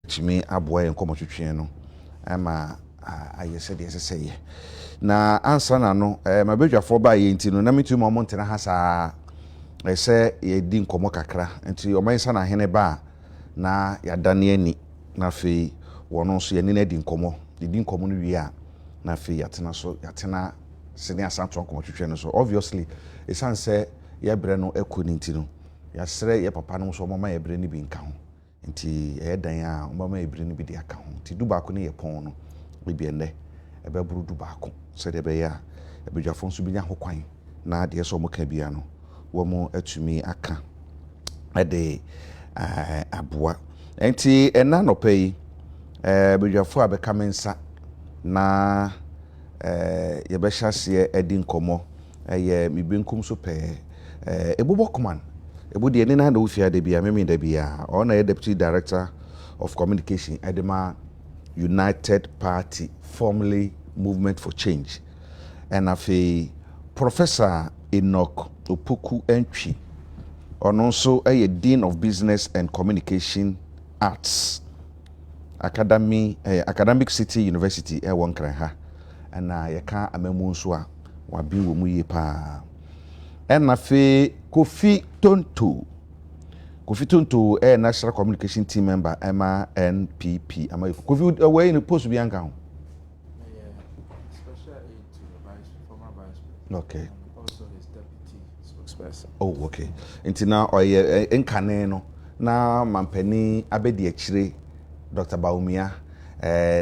Chimi aboa enkomo twetwe no ama ayese de seseye na ansa na no mabedwafo ba ye ntino na mitu mo ntena ha saa ese ye di nkomo kakra nti omansa na hene ba na yadane ani na fe wono so ye ni na di nkomo no wi a na fe yatena sene asanto nkomo twetwe no so obviously esanse ye bre no ekoni ntino yasre ye papa no so mama ye bre ni bi nka ho nti dan a mama ebiri ni bi de aka ho nti du baako ne ye pon no bi ende ebeburu du baako se de be ya ebedwafo nso bi nya ho kwan na de so mo ka bia no wo mo atumi aka de aboa nti ena no pay ebedwafo abeka mensa na ye be hyase edi nkomo ye mibenkum so pe ebobo command Ebudi eni na do fia de bia memi de bia ona deputy director of communication Edema United Party formerly Movement for Change and afi Professor Enoch Opoku Entwi ono so Dean of Business and Communication Arts Academic City University wonkran ha na yeka amemu nso a wabi wo mu ye pa na fe Kofi Tonto National Communication Team member NPP Kofi away in the post bi anka ho special aid to the former vice president. Okay. And also his deputy spokesperson. Oh, okay. Nti na oye enkane no na mampani abedi akire Dr. Baumia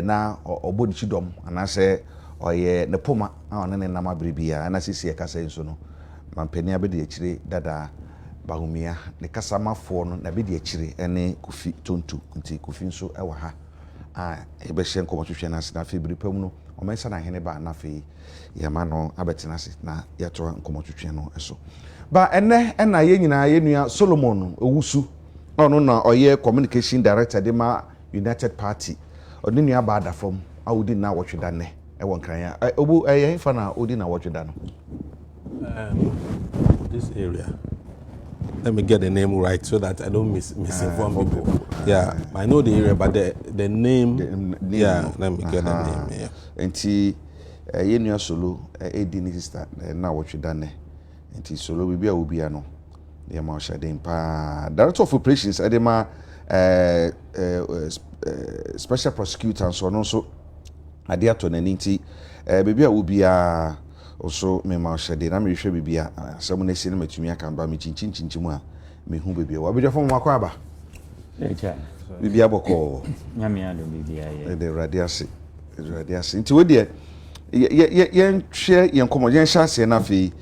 na obodi chidom anase oye ne poma na ne nama bribia na sisi e kasa nso no mampani abedi akire dada Baumia ne kasamafo no na abedi akire ene Kofi Tonto nti Kofi nso e wa ha ebe hye nkomo twetwe na ase na febiri pam no o mensa na hene ba na fe yema no abetena ase na yeto nkomo twetwe no eso ba ene na ye nyina ye nua Solomon Owusu ono na oye communication director de ma United Party oni nua ba da fam awudi na wotweda ne e won kan ya obu ye fa na odi na wotweda no this area. Let me get the name right so that I don't misinform people. Yeah, I know the area, but the name. Yeah, let me get the name. Yeah. Enti ye nua Solo edi ni sister na wotweda ne. Enti Solo bibia obi ano. Ye ma shade pa. Director of Operations Edema Special Prosecutor so no so ade ato na nti bibia obi a also me ma shade na me hwe bibia asem na esi na matumi aka ba me chinchinchimu a me hu bibia wa bidwa fo makwa ba echa bibia boko nyame ado bibia ye de radiase nti we de ye nhwe ye nkomo ye nhase na fi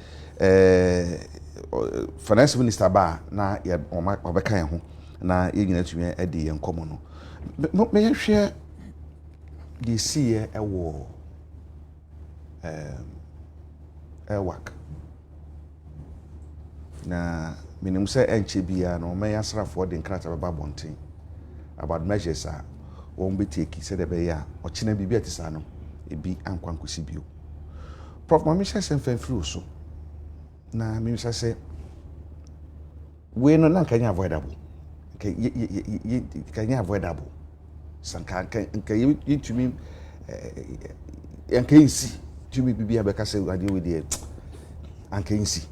finance minister ba na ye obeka ye ho na ye nyina tumi ade ye nkomo no me ye hwe de si ye ewo work na minim say enche bia no me yasrafo de nkrata baba bonten about measures a won be take say de be ya o china bibia tisa no ebi ankwankosi bio prof mama say semfen free so na mi say we no na kan avoidable kan avoidable sanka kan yitumi kan si tumi bibia be ka say ade we dey ankensi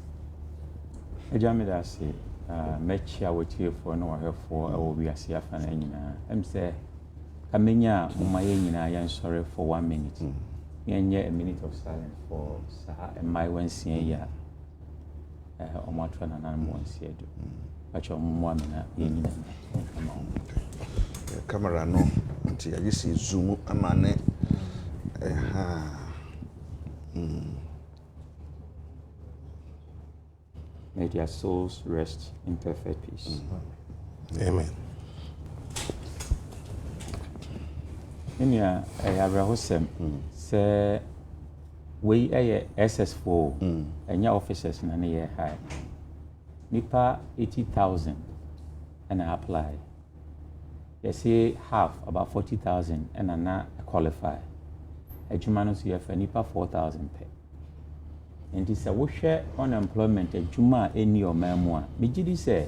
ejame da se mechi a wotie for no wahefo awo wiase afa na nyina em se amenya mama ye nyina yan sorry for 1 minute yenye a minute of silence for sa my wansia ya omatwa na nan mo wansia do acho mo amena ye nyina camera no nti ya si zoom amane May their souls rest in perfect peace. Amen. Inya abrahosem say we SS4 enya officers na ne high. Nipa 80,000 and I apply. They say half about 40,000 and na qualify. Ejuma no so for nipa 4,000 pay. And this a wohwe unemployment ejuma eni o mamu a megidi se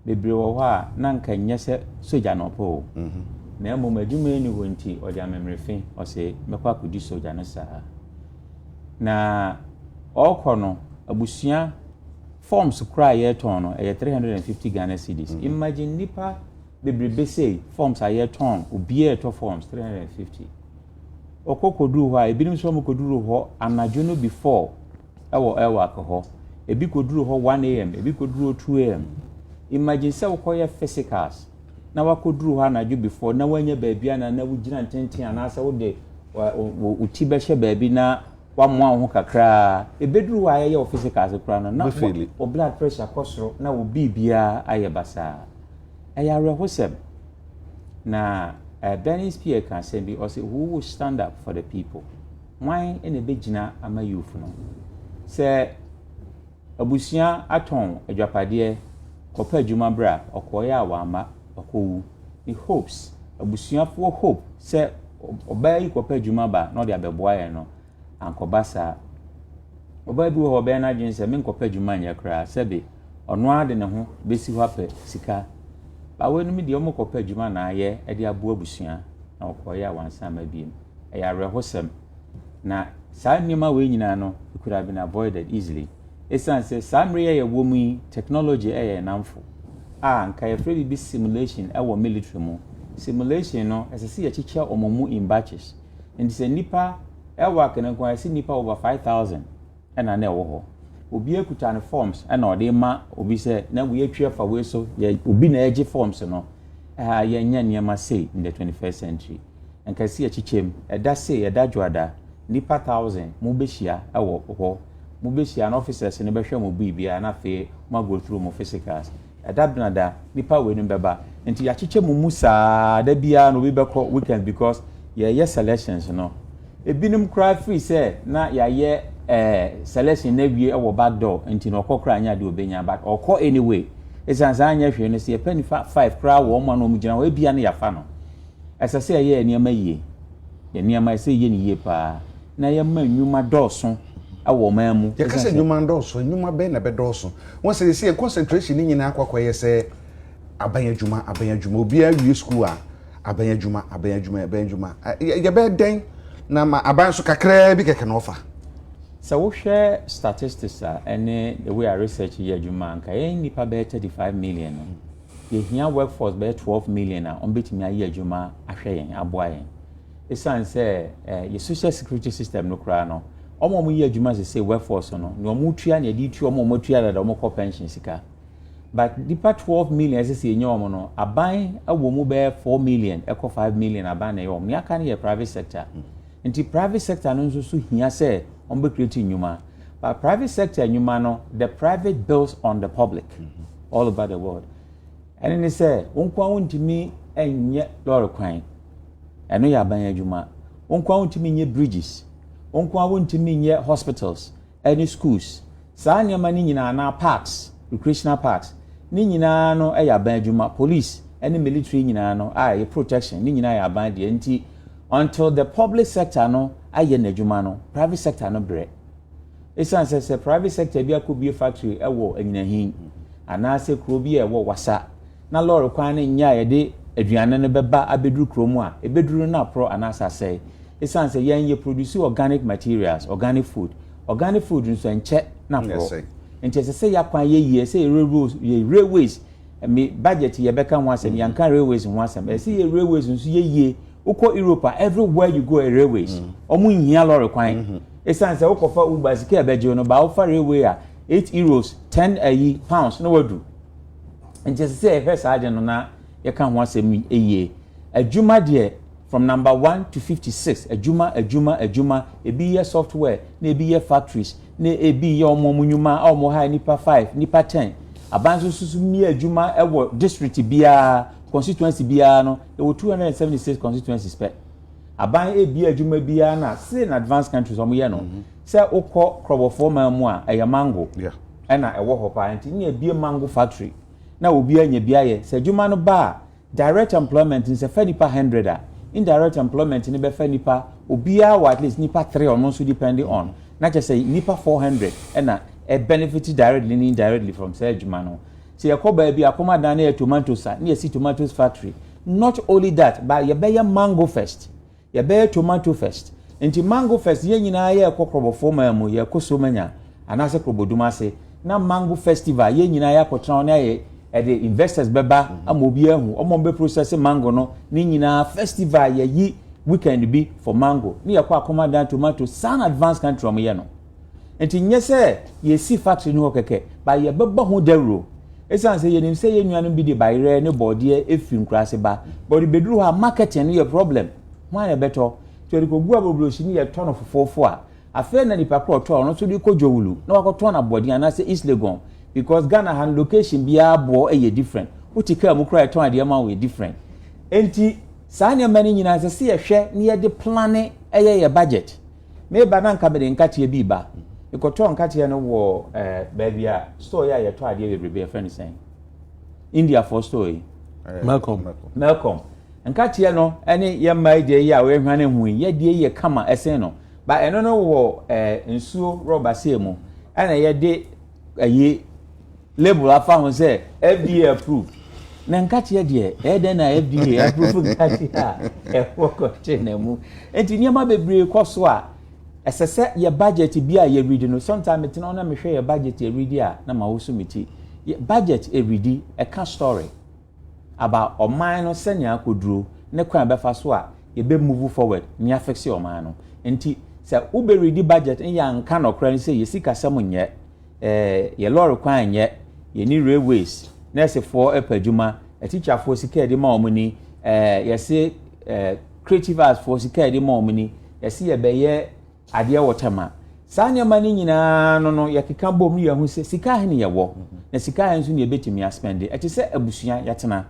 bebre wo ho a na nka nyese soja no po na mmom adwuma ni ho nti ɔde amemrefe ɔsɛ mɛkɔ akɔdi soja no saa na ɔkɔ no abusua forms kura yɛtɔn no ɛyɛ 350 Ghana cedis. Imagine nipa bebrebe say forms ayɛtɔn obiara ɛtɔ forms 350. Ɔkɔ koduru hɔ a ebinom nso mo koduru hɔ anadwo no before ɛwɔ akɔ hɔ. Ebi koduru hɔ 1 am, ebi koduru 2 am. Imagine sɛ wokɔyɛ physicals na wakoduru hɔ anadwo before na wanya baabi ana na wogina ntenten anaasɛ wode uti bɛhyɛ baabi na wamoa ho kakra ebeduru hɔ ayɛ physicals kora no na o blood pressure kɔsoro na wo bibia ayɛ basa ɛyɛ awerɛhosɛm na Bernie Spear can say bi ɔsɛ who will stand up for the people why ene bɛgyina ama youth no sɛ abusua atɔn adwapadeɛ kɔpɛ adwuma bra ɔkɔyɛ awama ɔkɔwu he hopes abusuafoɔ hope sɛ ɔbaa yi kɔpɛ adwuma ba na ɔde abɛboa yɛn no ankɔba saa ɔbaa bi wɔ ɔbɛn n'adwene sɛ menkɔpɛ adwuma nyɛ koraa sɛbe ɔno ade ne ho bɛsi hɔ apɛ sika bawo no mi deɛ ɔmo kɔpɛ adwuma na ayɛ ɛde aboa abusua na ɔkɔyɛ awansama biem ɛyɛ awerɛhosɛm na saa nneɛma wei nyinaa no it could have been avoided easily esan sɛ saa mmere yɛ wɔ mu yi technology ɛyɛ namfo nka yɛfrɛ bi simulation ɛwɔ military mu simulation no ɛsɛ sɛ yɛkyekyɛ ɔmo mu in batches nti sɛ nipa ɛwɔ akenenko ɛsɛ nipa over 5,000 ɛna na ɛwɔ hɔ obi ekuta ne forms ɛna ɔde ma obi sɛ na wo yɛtwa fa we so obi na ɛgye forms no yɛnyɛ nneɛma say in the 21st century nka sɛ yɛkyekyɛm ɛda say ɛda dwoada nipa 1,000 mo bɛhyia ɛwɔ hɔ mo bɛhyia na officers ne bɛhwɛ mo bibia na afei mo go through mo physicals ɛda benada nipa we no bɛba nti yɛakyekyɛ mo mu saa da bia no obi bɛkɔ weekend because yɛyɛ selections no ebinom kra free sɛ na yɛayɛ selection na wie ɛwɔ back door nti no ɔkɔ kra anya de obenya but ɔkɔ anyway esan saa anya hwɛ no sɛ yɛpɛ nifa 5 kra wɔ ɔmo na ɔmo gyina hɔ ebia no yafa no ɛsɛ sɛ yɛyɛ nneɛma yie yɛ nneɛma ɛsɛ yɛ ne yie paa na yɛma nnwuma dɔɔso awɔ man mu yɛka sɛ nnwuma dɔɔso nnwuma bɛn na bɛdɔɔso wɔn sɛ sɛ concentration ni nyinaa akɔkɔyɛ sɛ aban adwuma obiara wie school a aban adwuma yɛbɛ den na ma aban so kakra bi kɛkɛ na ɔfa sɛ wohwɛ statistics ɛne the way our research yɛ adwuma nka yɛn nipa bɛyɛ 35 million no yɛhia workforce bɛyɛ 12 million a ɔmbɛtumi ayɛ adwuma ahwɛ yɛn aboa yɛn ɛsiane sɛ yɛ social security system no koraa no ɔmo yɛ adwuma sɛ sɛ workforce no ne ɔmo tua ne yɛde tua ɔmo tua dada ɔmo kɔ pension sika but nipa 12 million ɛsɛ sɛ yɛnyɛ ɔmo no aban awɔ mu bɛyɛ 4 million ɛkɔ 5 million aban na ɛyɛ ɔmo ne aka no yɛ private sector nti private sector no nso so hia sɛ ɔmo bɛ create nnwuma but private sector nnwuma no the private builds on the public all over the world ɛne ne sɛ wonkwa wontumi ɛnyɛ lɔre kwan ɛno yɛ aban adwuma wonkwa wontumi nyɛ bridges wonkwa wontumi nyɛ hospitals ɛne schools saa nneɛma ne nyinaa na parks recreational parks ne nyinaa no ɛyɛ aban adwuma police ɛne military nyinaa no ɛyɛ protection ne nyinaa yɛ aban deɛ nti until the public sector no ayɛ n'adwuma no private sector no brɛ esan sɛ private sector bi akɔbie factory ɛwɔ anyinahin anaasɛ kuro bi ɛwɔ wasa na lɔre kwan ne nya yɛde aduane no bɛba abɛduru kuro mu a ɛbɛduru na pro anaasɛ asɛe esan sɛ yɛn yɛ produce organic materials organic food nso nkyɛ na pro nti ɛsɛ sɛ yɛakwan yɛyie sɛ railways me budget yɛbɛka ho asɛm yɛnka railways ho asɛm ɛsɛ yɛ railways nso yɛyie wokɔ Europe everywhere you go railways ɔmo nhia lɔre kwan esan sɛ wokɔfa Uber sika ɛbɛgye no ba wofa railway a 8 euros 10 pounds na wadu nti ɛsɛ sɛ ɛhwɛ saa de no na yɛka ho asɛm ɛyie adwuma deɛ from number 1 to 56 adwuma ebi yɛ software na ebi yɛ factories na ebi yɛ ɔmo nnwuma a ɔmo ha nipa 5 nipa 10 aban so mi adwuma ɛwɔ district biara constituency biara no ɛwɔ 276 constituencies pɛ aban ebi adwuma biara na say in advanced countries ɔmo yɛ no sɛ wokɔ krɔbɔfoɔ man mu a ɛyɛ mango ɛna ɛwɔ hɔ paa nti ne ebi mango factory na obi anya bi ayɛ sɛ adwuma no ba direct employment nsɛ fɛ nipa 100 a indirect employment ne bɛfɛ nipa obiara wɔ at least nipa 3 ɔno nso depending on na kyerɛ sɛ nipa 400 ɛna benefit directly and indirectly from say adwuma no sɛ yɛkɔ baabi akɔma dan na yɛ tomatoes a ne yɛsi tomatoes factory not only that but ye be mango first ye be tomato first enti mango first ye nyina ye kokrobo forma mu ye kosomanya anase krobodum ase na mango festival ye nyina ye akotran na ye the investors beba amobi ahu omombe process mango no ni nyina festival ye yi weekend bi for mango ni ye kwa accommodate tomato san advanced country om ye no enti nyese ye si factory no keke ba ye beba ho dawro esan say ye nim say ye nuanu bi de bayre ne bode efi nkrase ba but beduru ha marketing no ye problem why na beto to ko gu abobroshi ni ye tono fofofo a afa na nipa ko to no so di ko jowulu na wakoto na bode ana say East Legon because Ghana han location bia bo e different utika mu kra ton ade ma we different enti saa ne mani nyina se ye hwe ne ye de plan ye budget me ba na nka be de nkate bi ba ikoto nkate no wo baby a store ya ye to ade bebrebe friend saying India for store Malcolm nkate no ene ye mai de ye a we hwane hu ye de ye kama esen no ba eno no wo nsuo rubber say mu ana ye de aye label afa ho say FDA approved na nkate de den na FDA approved nkate a woko chenemu enti niam bebre koso a esese ye budget bi a ye read no sometimes it no na me hwe ye budget ye read a na ma wo so meti budget e read e ka story about oman no senya akoduro ne kwan befa so a ye be move forward ni affect oman no enti se ube read budget ya nka no kran say ye sika sam nye ye lorry kwan nye ye ni railways nurse for epaduma a teacher for sika de ma omuni ye say creative arts for sika de ma omuni ye say ye be ye ade wotama sanya mani nyina no ye keka bom ye hu se sika he ne ye wo na sika he nso ne betimi a spend e se abusua yetena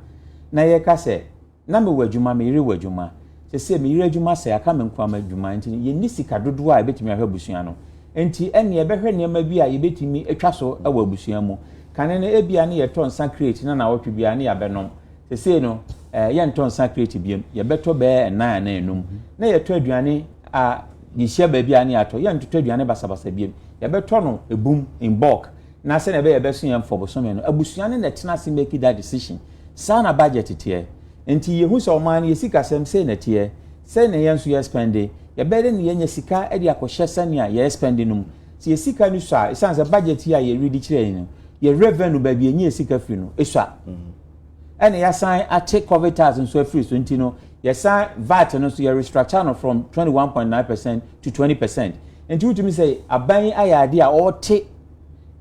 na ye ka se na me wadwuma me yire wadwuma se me yire adwuma se aka me nkwa ma adwuma nti ye ni sika dodo a betimi ahwe abusua no enti ene ye behwe ne ma bi a ye betimi atwa so awa abusua mu kane ne ebia ne ye ton san create na wotwe bia ne ya benom se no ye nton san create biem ye beto be na enum na ye to aduane a yihia baabi ani ato ye ntoto aduane basabasa biem ye beto no ebum in bulk na se na be ye beso yem for bosome no abusuane na tena se make that decision sana budget tie enti ye hu so man ye sika sem se na tie se na ye nso ye spend ye be de ne ye nya sika e de akohye sane a ye spend num se ye sika ni so a sense budget ya ye ready kire ni ye revenue baabi enye sika free no esua ene ya sign a take covid tax nso free so enti no yes, VAT no so you restructure no from 21.9% to 20%. And you to me say a buying idea or take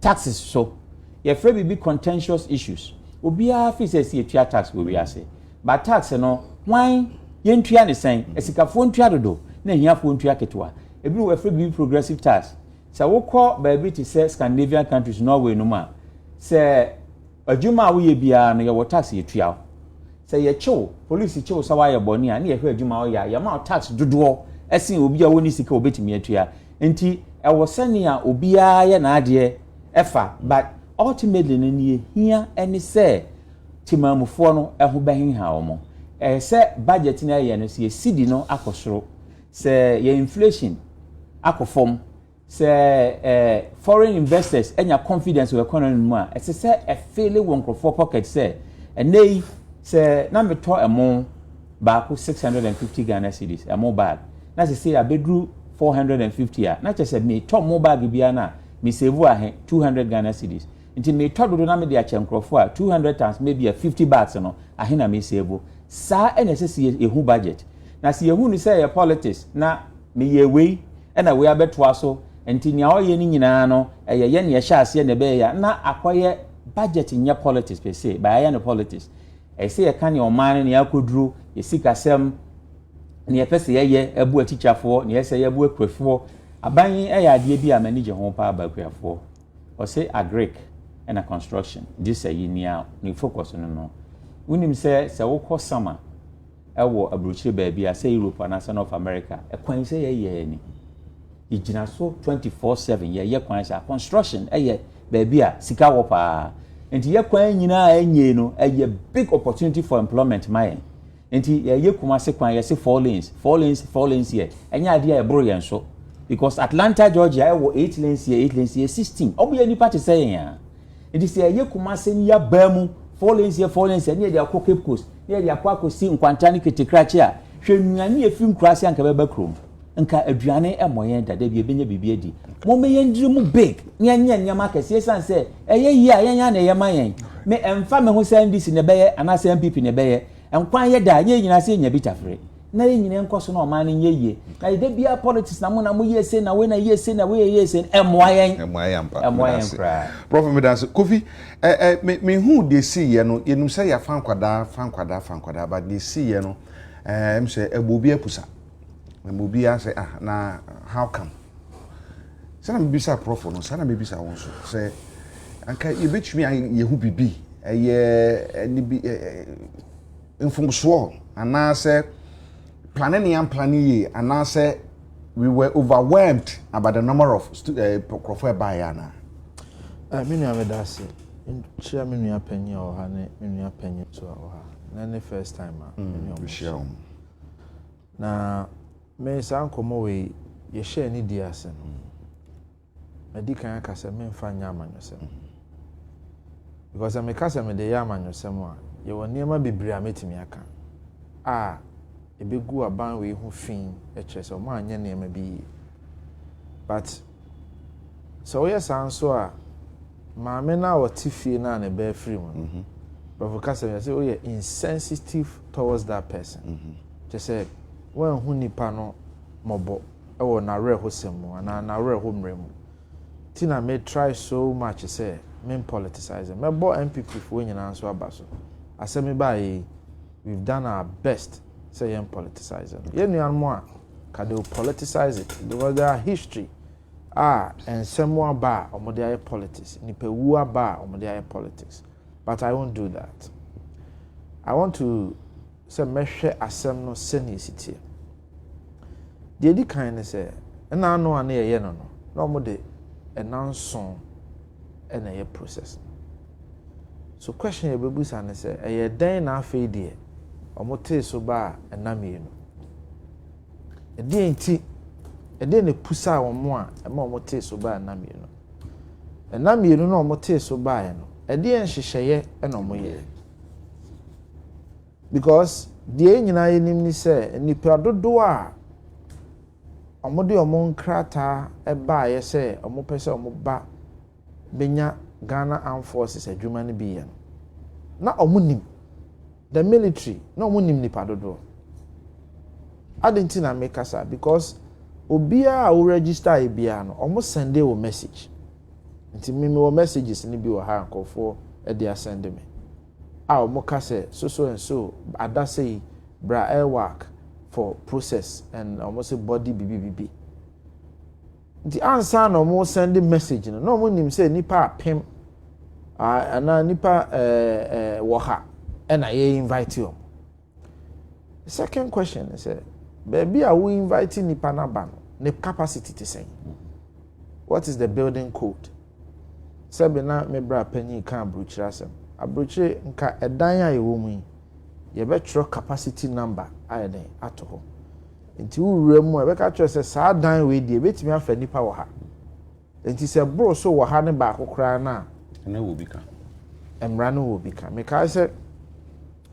taxes so you afraid be contentious issues. Obia fi say see tax we say. But tax no why yentua ne sen esikafo ntua dodo na hiafo ntua ketwa. Ebi we afraid be progressive tax. So we call baby to say Scandinavian countries Norway no ma. Say adwuma we bia no your tax yetua. Say ye chow police chow sawa ye boni a na ye hwe adwuma o ya ma tax dodo esin obi a woni sika obetimi atua enti e wo sane a obi a ye na ade efa but ultimately no ne hia eni say timamufo no eho behin ha omo say budget na ye no say cedi no akosoro say ye inflation akofom say foreign investors enya confidence with economy mu a say e fail won crofo pocket say enei say na me to emo baako 650 Ghana cedis emo bag na say abedru 450 a na say me to mo bag bia na me save a 200 Ghana cedis nti me to dodo na me de a chenkrofo a 200 times maybe a 50 bags no ahe na me save sa ene say ehu budget na say ehu ni say politics na me ye wei na we abeto aso nti nia oye ni nyina no ye ne ye hya ase ne be ya na akoye budget nya politics per se ba ya no politics say ye kan ye oman ne akoduru ye sika sem ne ye pese ye ebu atichafo ne ye say ebu akrafo aban ade bi a manage ho pa abakrafo o say agric and a construction this say nia ni focus no unim say wokọ sama ewo abrochire ba bia say Europe and North America e kwan say ye ni igina so 24/7 ye kwan say construction ba bia sika wo pa enti ye kwan nyina enye no a big opportunity for employment my enti ye kuma se kwan ye se 4 lanes here enya ade a bro yen so because Atlanta Georgia e wo 8 lanes here 16 obo ye nipa te say ya enti se ye kuma se ya ba mu 4 lanes here ne de akọ Cape Coast ye ya kwa kosi nkwanta ne ketikrache a hwe nnuane efi nkurase anka beba krom nka aduane emoyen dada bi ebenya bibi adi mo me yendiri mu big nyanya nyama kese sanse eye yi a yenya na yema yen me emfa me ho sandisi ne beye anase MPP ne beye enkwan ye da nye nyina se nya bi tafre na ye nyina enkoso na oman ne yeye na ye bia politics na mo yese na we na yese na we yese emoyen kra Prophet Medanso Kofi me hu de see ye no yenum say ya fan kwada but de see ye no em say ebobi apusa ebobi a say na how come sana me bisa prof no sana me bisa won so say anka ye betumi ye hu bibi ye ni bi infumso ana say planning and I say we were overwhelmed about the number of Crawford Bayana. I mean, I'm a dassy. Share me your penny or honey, your penny to our and the first time. Now, may sound come away, you share any dear son. I declare I can men find yaman yourself. Because I'm a cousin, the yaman yourself. You will never be bria me. Ah. Ebe gu aban we hu fin eche mo anya na ema bi but so yes so a maame na wotifie na na be free mu but for case say oh yeah insensitive towards that person just say when hu nipa no mobo e wo na re ho semu na re ho mremu tina me try so much say me politicize me bo MPP fo nyina so abaso asemi ba yi we've done our best. Say young politicizing. You know more. Can they politicize it? Because there are history. And someone bar or more politics. Nipewa bar or more politics. But I won't do that. I want to say measure asem no senicity. The other kind say, and I know an ear no. No more de announce and a process. So question your babies and say, a day na fade omote so ba enamienu ede enti ede ne pusa omo a ema omote so ba enamienu no omote so ba ye no ede enhyehyeye na omo ye because de nyina yenim ni se nipa dodo a omo de omo nkrata e ba ye se omo pese omo ba benya Ghana Armed Forces adwuma ne bi ye na omo nim the military no munim nipa dodo adentina make asa because obia a register e bia no omo send a message nti me messages ni bi wo ha nkofo e dey send me omo ka say so and so ada say bra air work for process and omo say body bibi nti answer no omo send message no omo nim say nipa apem ana nipa wo ha and I invite you. The second question is, baby, are we inviting the Panaban? The capacity to say, what is the building code? Sabina me bra penny can broach rasem. A broach nka a danya a woman. You better capacity number. I then at home. Into room where Becca says, sad dine with the bit me off any power. And he said, bro, so we're handing back or cry now. And I will become. And Rano will become. Make I said,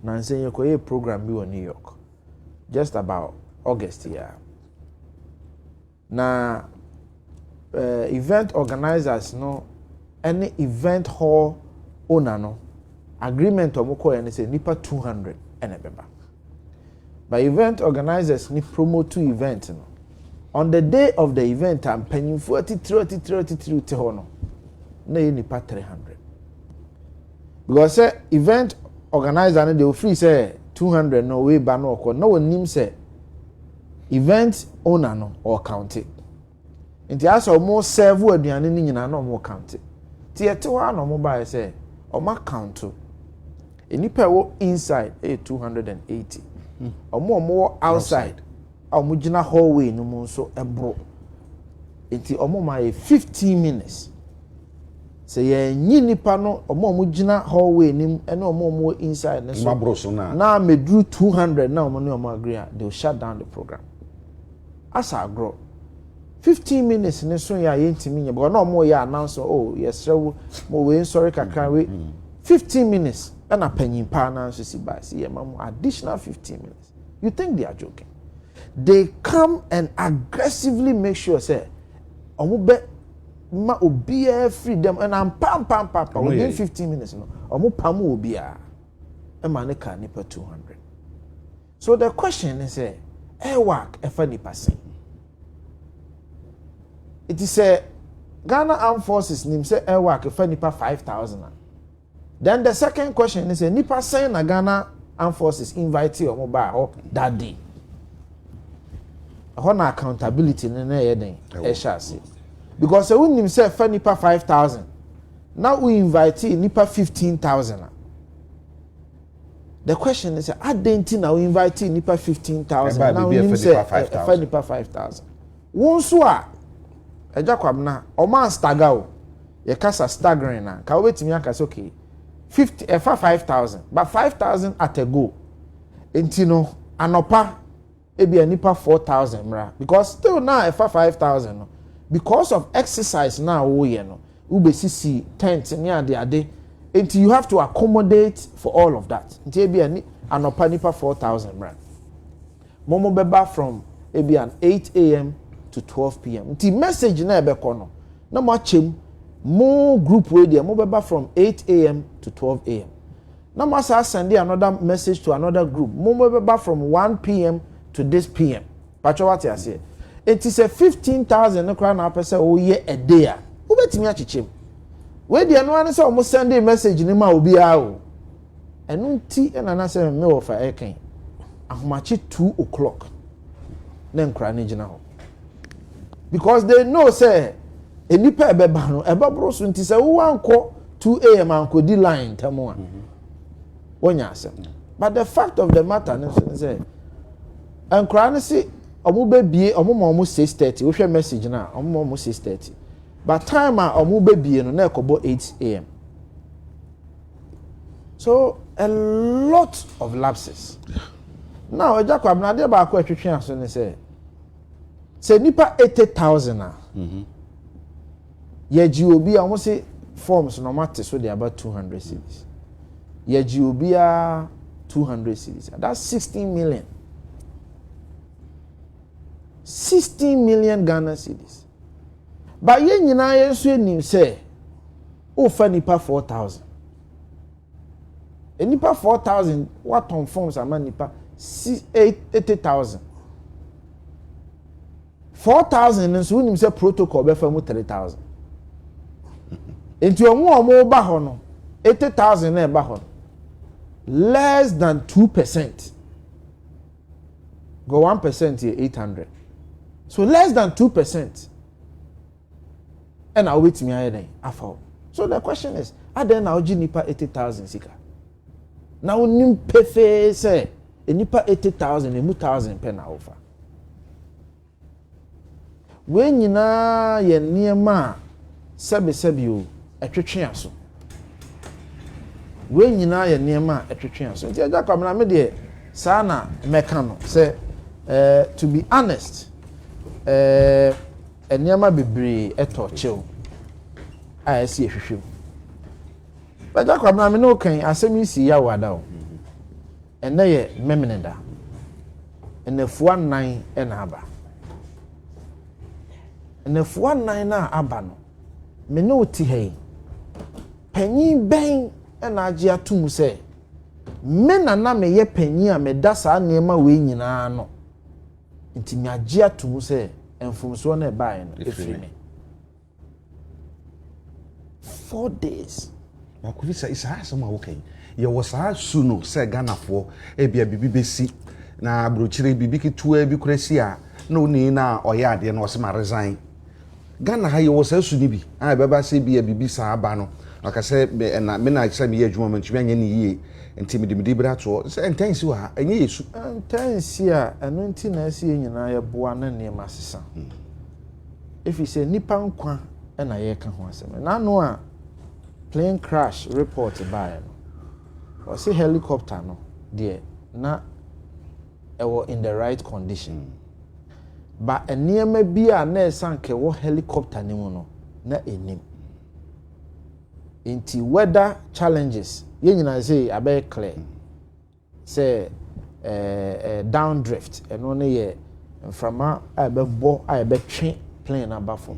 Nancy, you could a program be in New York just about August here. Now, event organizers no any event hall owner no agreement omoko and say nipa 200 and a beba. But event organizers ni promote to event no. On the day of the event I'm paying 33 te hono. Na nipa 300. Because say event organizer and they will free say 200 no way ba no ko no nim say event owner no or count it nti aso mo serve aduane ni nyina no mo count it ti ete wa no mo ba say o ma count enipa wo inside 280 omo outside omo gina hallway no mo so ebro nti omo ma 15 minutes say ye nyi nipa no omo gina hallway nim ene omo inside ne so na medru 200 na omo ne omo agree they will shut down the program as I grow 15 minutes ne so ya yentimi nye because na omo ya announce oh yes mo we sorry kakra we 15 minutes and a penny partner to see by see additional 15 minutes. You think they are joking? They come and aggressively make sure say omu ma obiya freedom and I'm pam within 15 minutes no omu pamu obiya e ma ne ka nipa 200. So the question is work e fa nipa sen. It is a Ghana Armed Forces nim say work e fa nipa 5,000. Then the second question is nipa sen na Ghana Armed Forces invite you omo ba that day. Hona accountability ne na yeden e sha se. Because we nim say fa nipa 5,000. Now we invite nipa 15,000. The question is adenti na we invite nipa 15,000. Now we nim say fa nipa 5,000. Won so a ejakwam na o man stagger o. Ye kasa staggering na. Ka wetimi aka say okay. 5,000 but 5,000 at a go. Enti no anopa ebi nipa 4,000 mra because still now 5,000 no. Because of exercise now we no ubesisi tent near the ade until you have to accommodate for all of that until be anopa nipa 4,000 rand momo beba from ebi an 8 a.m. to 12 p.m. until message na ebe kono na mo chem mo group we there mo beba from 8 a.m. to 12 a.m. na mo sa send another message to another group mo beba from 1 p.m. to this p.m. Pacho what you say. It is a 15,000 no crown na pese o ye a day. Who betimi achichem? We dey no an say o mo send a message ni ma obi a o. Enu nti na na say me wo fa eken. Ahomachi 2 o'clock. Na nkra na gina ho. Because they know say enipa ebeba no ebabro so nti say wo anko 2 a.m. anko di line tamo a. Wonya asem. But the fact of the matter is say nkra na say omu bebie omu ma omu 6:30 wo hwe message na omu ma omu 6:30 but time a omu bebie no na ekobo 8 a.m. So a lot of lapses. Now ejakwa na de ba ko atwetwe aso ne say nipa 80,000 a ye obi a omu say forms no mate so they about 200 cedis ye obi a 200 cedis that's 16 million. 16 million Ghana cedis. But ye nyina ye so enim say o fa nipa 4,000. Nipa 4,000 what on forms ama nipa 80,000. 4,000 nso unim say protocol be fa mu 3,000. Enti omo ba ho no 80,000 na ba ho. Less than 2%. Go 1% here 800. So less than 2%. And I'll wait me then. So the question is, are there now nipa 80,000 sika? Now nim pefe say nipa 80,000 emu 1,000 pen offer. When nyina ye niema sebi o etwetwe aso. When nyina ye niema etwetwe aso. Nti aja kwamna me de sa na meka no say to be honest eniama bebre eto chew isi ehwehwem baja kwamna me no kan asem isi ya wada o ene ye memeneda enefu anan ena aba enefu anan na aba no me no ti hei panyin ben ena age atum se me na me ye panyin a me da sa niema we nyina no nti me age atum se enfumso na bae no efrime 4 days akuri sa isa asoma wo kan ye wo sa su no se Ghana fo e bia bibi besi na abrochire bibi kitua bi kurasi a na oni na oya ade na o se ma resign Ghana ha ye wo sa su ni bi a beba se bia bibi sa aba no aka se na me na se me ye adwuma mantumi anya ni yie nti medimidi bra to se entansi wa enye yesu entansi a eno nti na ase nyina ye boa na ne masesa if you say nipa nkwa na ye ka ho asem na no a plane crash report by no or say helicopter no there na ewo in the right condition but eniema bi a na esanke wo helicopter ni mu no na enim Into weather challenges, you know, say a very clear. Say downdrift, and only a from a be train plane number for.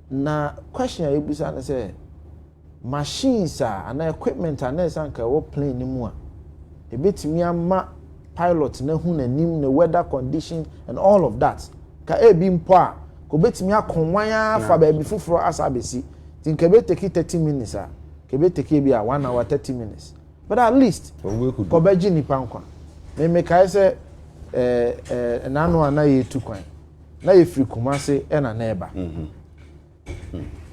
Now, question I was to say, machines and equipment and what plane anymore. A bit me a pilot, no who name the weather condition and all of that. Ka e bi mpo a ko betimi akonwan afa ba bi fufuro asabesi tin ke be take 30 minutes a ke be take bi a 1 hour 30 minutes but at least ko be gi nipa nkwa me kai se nanu ana ye tu kwan na ye free Kumase e na eba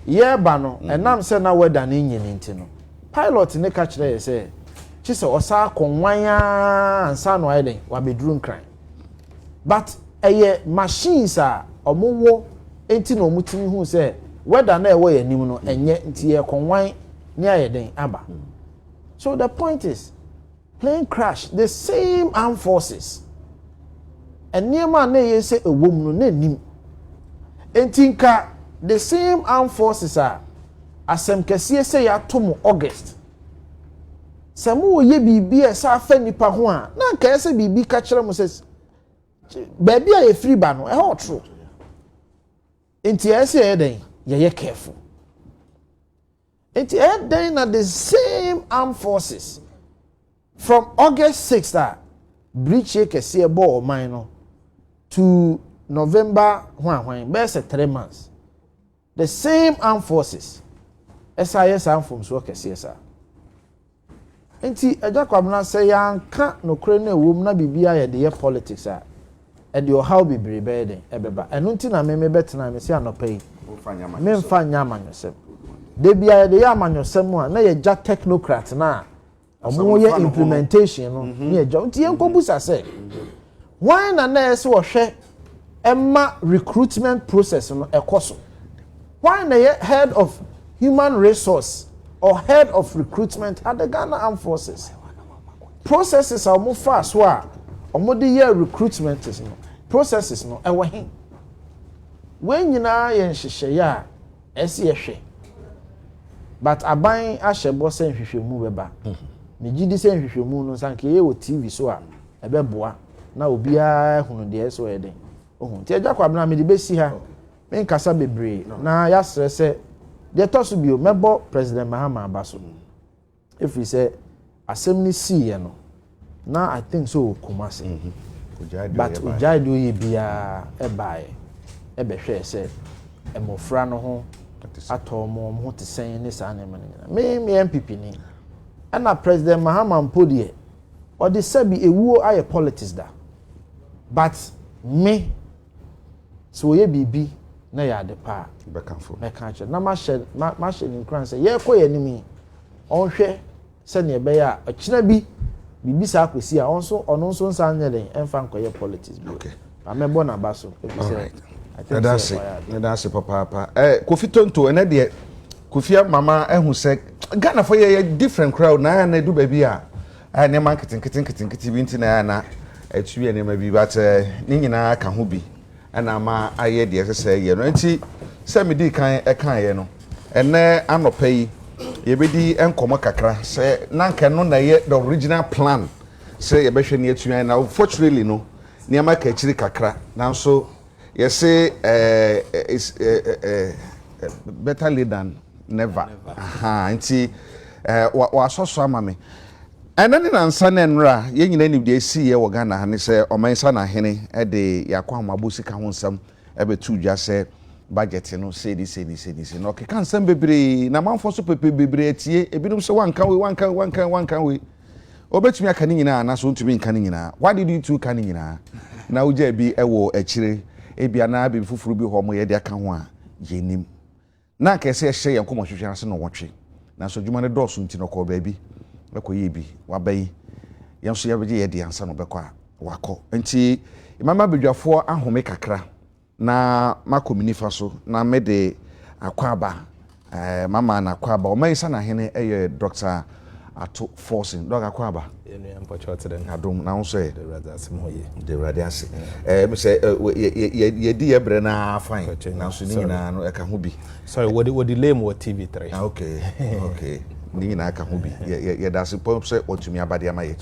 ye ba no enam se na weather na nyini ntino pilot ne ka kire ye se chi se osa akonwan ansa no aiden wa bedru nkran but machines are omowo enti no mutimi hu say whether na ewo yanim no enye nti ye konwan ni ayeden aba. So the point is plane crash the same armed forces and niema na ye say ewom no na nim enti nka the same armed forces are asem kese say ya tom August samu ye bibi e sa fa nipa ho a na nka say bibi ka kire mo say baby a free ba no e ho true enti ese e den ye careful enti e den na the same armed forces from August 6th breach e kese e bo man no to November hwan best 3 months the same armed forces SIS armed forces so kese sa enti ejakwabna say yanka no kure na ewom na bibia ye de politics a and your how be brebe ebeba enu nti na me betena me se anopai me mfa nyama nyosem de bia de ya amanyosem a na ye ja technocrat na omo ye implementation no na ye ja nti yen kobusa se why na se wo hwe emma recruitment process no ekoso why na ye head of human resource or head of recruitment at the Ghana Armed Forces processes are more fast wa omo de year recruitment is no processes no ewo hin when nyina ye nhihye ya ese ye hwe but aban ahye bo se nhwehwemu beba me gidi se nhwehwemu no sanke ye wo TV so a ebeboa na obia hunu de eso ye den ohun ti eja kwabna me de besi ha me nkasa bebre na ya sere se de toso bio mebo President Mahama Abaso if we say assembly see ye no na I think so Kumase but ujaido ye bia ebae ebehwe se emofra no ho atomo ho te sen ne sa ne me MPP ni ana President Mahama Mpodie or the sabi ewuo aye politics da but me so ye bibi na ya de pa beka che na ma she ni kran se ye koye nimi onhwe se ne be ya akina bi bibi sa akwesi a ono nso nsa nyelen emfa nkoye politics bi okay amebo na baso I think that's papa Kofi Tonto ene de Kofia mama ehu se Ghana for ye different crowd na na do baby a ne marketing kiti bi nti na na atwi ne ma bi but ni nyina ka ho bi na ma aye de se ye no nti se me di kan ye no ene anopa yi ye bedi enkomo kakra se na nka no na ye the original plan se ye behwe ne atwi na unfortunately no ne ma ka chiri kakra na so you say better late than never. Nti wa so ama me. Ena ni nansa na nra ye nyina ni de si ye wo Ghana ha ne se omansa na hene e de yakwa amabosi ka ho nsam e betu dwa se budget no say this no ke kan sam bebre na manfo so pepe bebre atie ebinum se wanka we obetumi aka ni nyina na so ntumi nka ni nyina why did you two ka ni nyina na uja bi ewo akire ebia na be fufuru bi ho mo ye de aka ho a yenim na ka se hye ye nkomo hwehwe ase no wotwe na so dwuma ne dɔɔso nti no kɔ baabi bɛkɔ ye bi wabai yɛn so yɛbɛgye ye de ansa no bɛkɔ a wakɔ nti mama bedwafo ahome kakra na makominifa so na mede akwaba mama na akwaba o mai sana hene eye Dr. Ato Forson Dr.Akwaba adom na wo so the radio ase me say ye di ebre na fine na so ni na no e ka ho bi sorry what delay mo TV3 okay ni na aka ho bi ye da se pom say otumi abade ama ye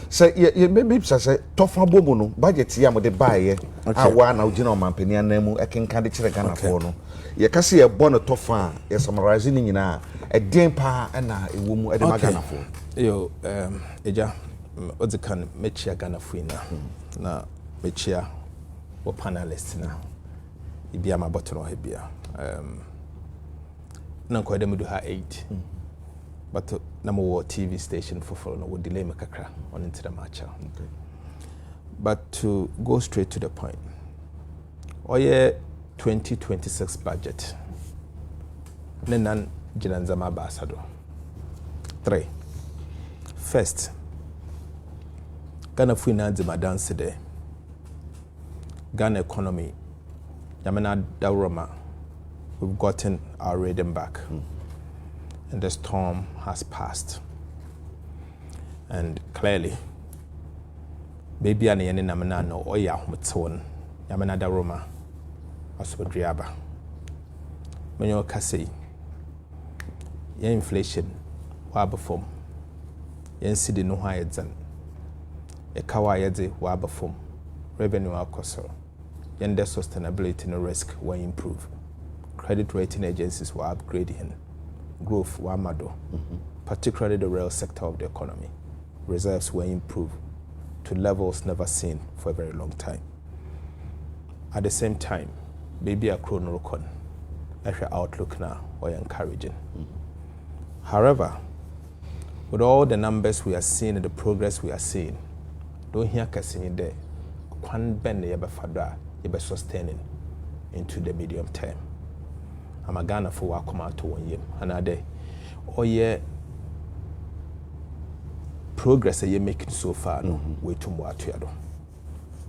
say ye maybe say tofa bomu no budget ya mo de bae awa na ugina o mampani anamu ekenka de kire Ghana fo no ye ka se ye bo no tofa ye summarize ni nyina e den pa na ewo mu e de Ghana fo yo eja odzikan mechia Ghana fo na mechia wo panelist na ibia ma botoro ha bia na ko de mudu ha 8 but number TV station for no would delay me kakra on into the match. Okay. But to go straight to the point, oye 2026 budget. Nenan Jinanzama Basado. 3. First, Ghana Finance dance today. Ghana economy. Yamana Daurama. We've gotten our rhythm back. And the storm has passed. And clearly, baby and any namana no oya humtson, yamana da Roma, asubadriaba. Menyo kasi, yen inflation, wabafum, yen sidi no hayedzan, e kawa yedze wabafum, revenue akoso, yen de sustainability no risk will improve. Credit rating agencies will upgrade him. Growth were mado, particularly the real sector of the economy. Reserves were improved to levels never seen for a very long time. At the same time, baby a chronorocon, every outlook now or encouraging. However, with all the numbers we are seeing and the progress we are seeing, don't hear casting there, one bend the fada sustaining into the medium term. I'm a Ghana for what come out to 1 year. Another, oh yeah, progress you're making so far, no, way too much to do.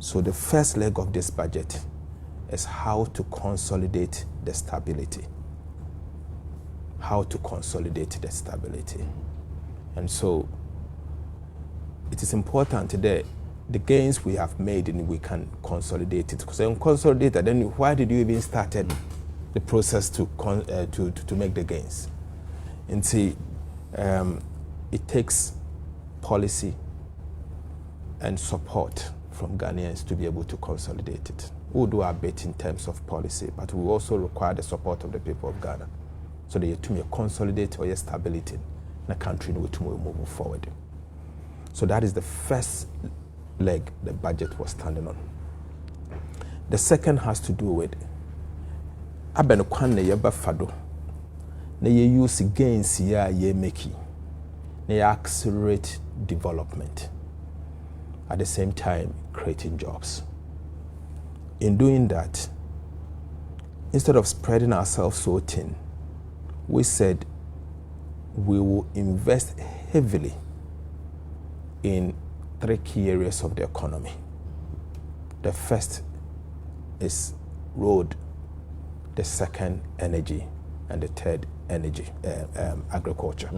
So the first leg of this budget is how to consolidate the stability. How to consolidate the stability. And so it is important today, the gains we have made and we can consolidate it. Because when consolidate, then why did you even started the process to make the gains? And see, it takes policy and support from Ghanaians to be able to consolidate it. We'll do our bit in terms of policy, but we also require the support of the people of Ghana so that you to consolidate or stability in the country in which we move forward. So that is the first leg the budget was standing on. The second has to do with abeno kwan na yeba fado na ye use gains ya ye make na ye accelerate development at the same time creating jobs. In doing that, instead of spreading ourselves so thin, we said we will invest heavily in 3 key areas of the economy. The first is road, the second energy, and the third energy, agriculture.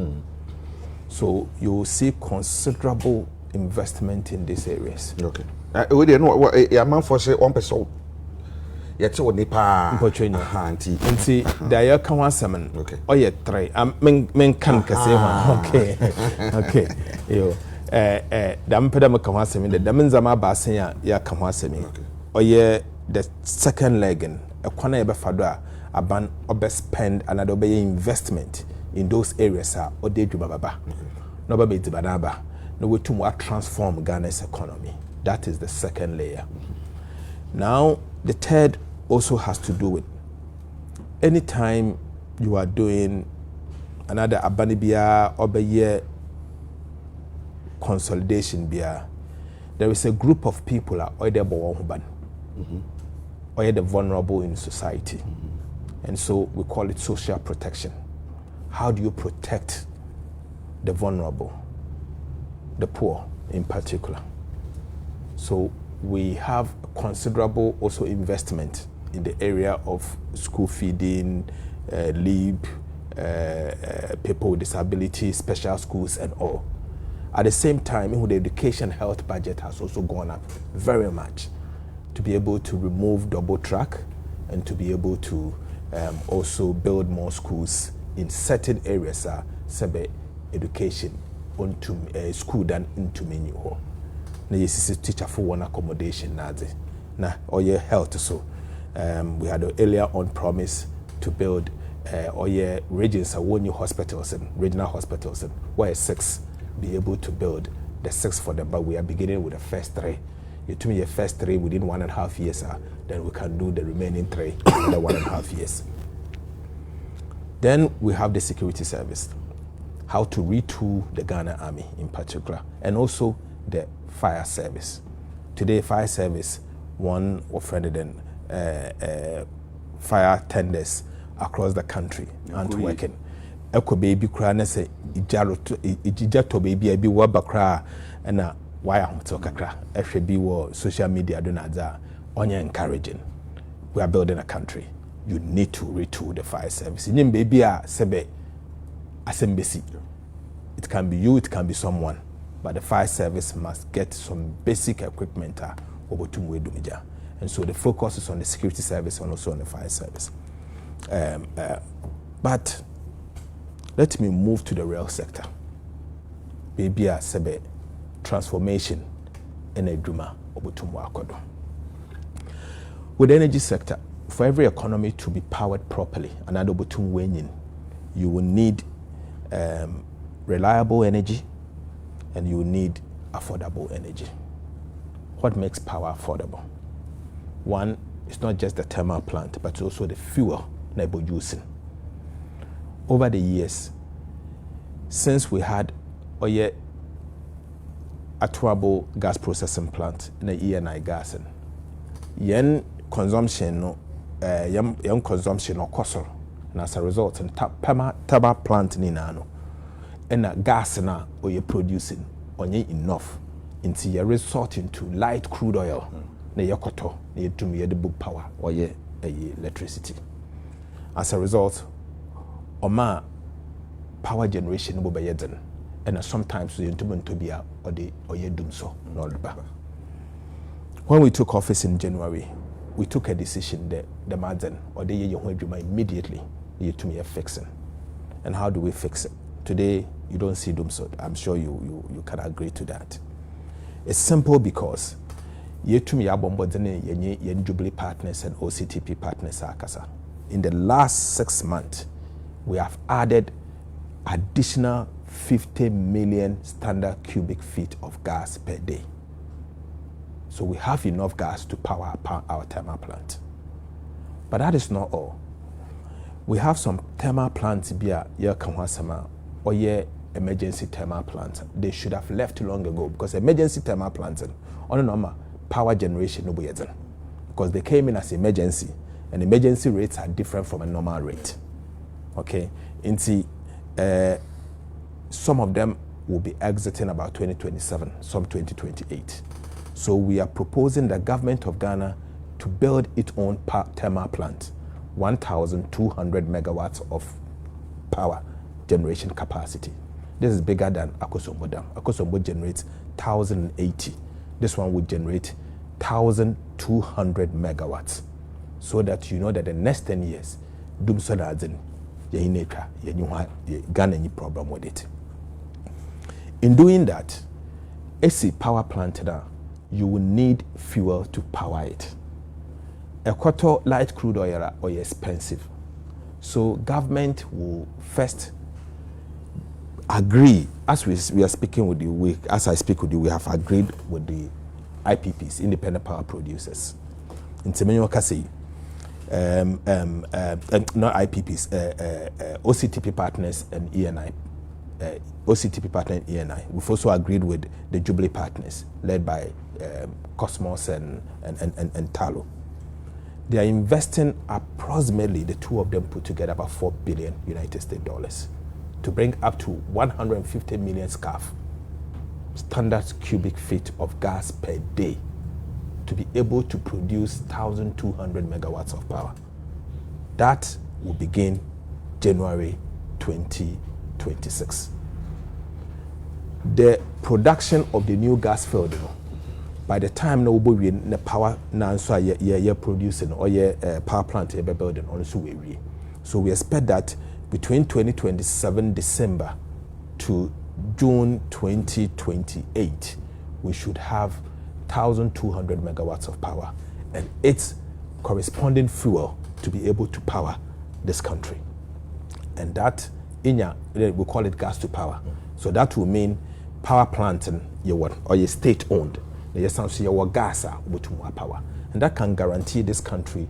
So you will see considerable investment in these areas. Okay. We didn't know a man for say 1%. Yet what nipa anti the year can one seven. Okay. Oh yeah, 3. Men can say one. Okay. Yo. Dam pedam can one seven. The damenzama basen ya can one seven. Oh yeah, the second leg in a corner ebe fadwa aban obe spend another obe investment in those areas or de baba. No be banaba. No way to transform Ghana's economy. That is the second layer. Now the third also has to do with anytime you are doing another abanibia or consolidation bia, there is a group of people or the vulnerable in society. And so we call it social protection. How do you protect the vulnerable, the poor in particular? So we have considerable also investment in the area of school feeding, LEAP, people with disabilities, special schools, and all. At the same time, the education health budget has also gone up very much to be able to remove double track and to be able to also build more schools in certain areas. Sebe education onto school than into menu. Na yes teacher for one accommodation na or health so we had earlier on promise to build regions new hospitals and regional hospitals and where 6 be able to build the 6 for them, but we are beginning with the first 3. You told me the first 3 within 1.5 years, then we can do the remaining 3 in the 1.5 years. Then we have the security service, how to retool the Ghana Army in particular, and also the fire service. Today, fire service, one offended in fire tenders across the country aren't working. Eko baby cry na say ijato baby abi wa bakra na why am to kakra ehwe bi wo social media do na za onye encouraging. We are building a country. You need to retool the fire service. Nyim baby a sebe asembesi. It can be you, it can be someone, but the fire service must get some basic equipment and so the focus is on the security service and also on the fire service. But let me move to the rail sector. Baby a sebe transformation in a drama obutumwa. With the energy sector, for every economy to be powered properly, another obutum wenyin, you will need reliable energy and you will need affordable energy. What makes power affordable? One, it's not just the thermal plant, but also the fuel that we're using. Over the years, since we had Atuabo gas processing plant in the ENI gas, yen consumption no yen consumption no kosoro, and as a result, in thermal plant ni na no, and gas na oye producing onye enough into ye resort into light crude oil na yekoto na yetumi ye de book power or ye electricity. As a result, oma power generation no be yeden, and sometimes we yetumi to be or the oye dum so no ba. When we took office in January, we took a decision that the margin or the year immediately yetumi fixing. And how do we fix it? Today, you don't see doom so. I'm sure you can agree to that. It's simple because yetumi abombodene yen Jubilee partners and OCTP partners akasa. In the last 6 months, we have added additional 50 million standard cubic feet of gas per day. So we have enough gas to power our thermal plant. But that is not all. We have some thermal plants here or emergency thermal plants. They should have left long ago because emergency thermal plants on normal power generation no because they came in as emergency and emergency rates are different from a normal rate. Okay, some of them will be exiting about 2027, some 2028. So we are proposing the government of Ghana to build its own thermal plant, 1,200 megawatts of power generation capacity. This is bigger than Akosombo Dam. Akosombo generates 1,080. This one would generate 1,200 megawatts. So that you know that the next 10 years, Dum Sodazen, Ghana any problem with it. In doing that, AC power plant now, you will need fuel to power it. A quarter light crude oil is expensive. So government will first agree, as we are speaking with you, as I speak with you, we have agreed with the IPPs, independent power producers. In Semenyo Kasi, not IPPs, OCTP partners and ENI. OCTP partner and ENI. We've also agreed with the Jubilee partners, led by Cosmos and Talo. They are investing approximately, the two of them put together, about $4 billion United States dollars to bring up to 150 million standard cubic feet of gas per day to be able to produce 1,200 megawatts of power. That will begin January 2026. The production of the new gas field, by the time no we the power now so you're producing or power plant you're building also we. So we expect that between 2027 December to June 2028, we should have 1,200 megawatts of power and its corresponding fuel to be able to power this country. And that, we call it gas to power. So that will mean power plant or your state-owned. Yes, your gas with more power. And that can guarantee this country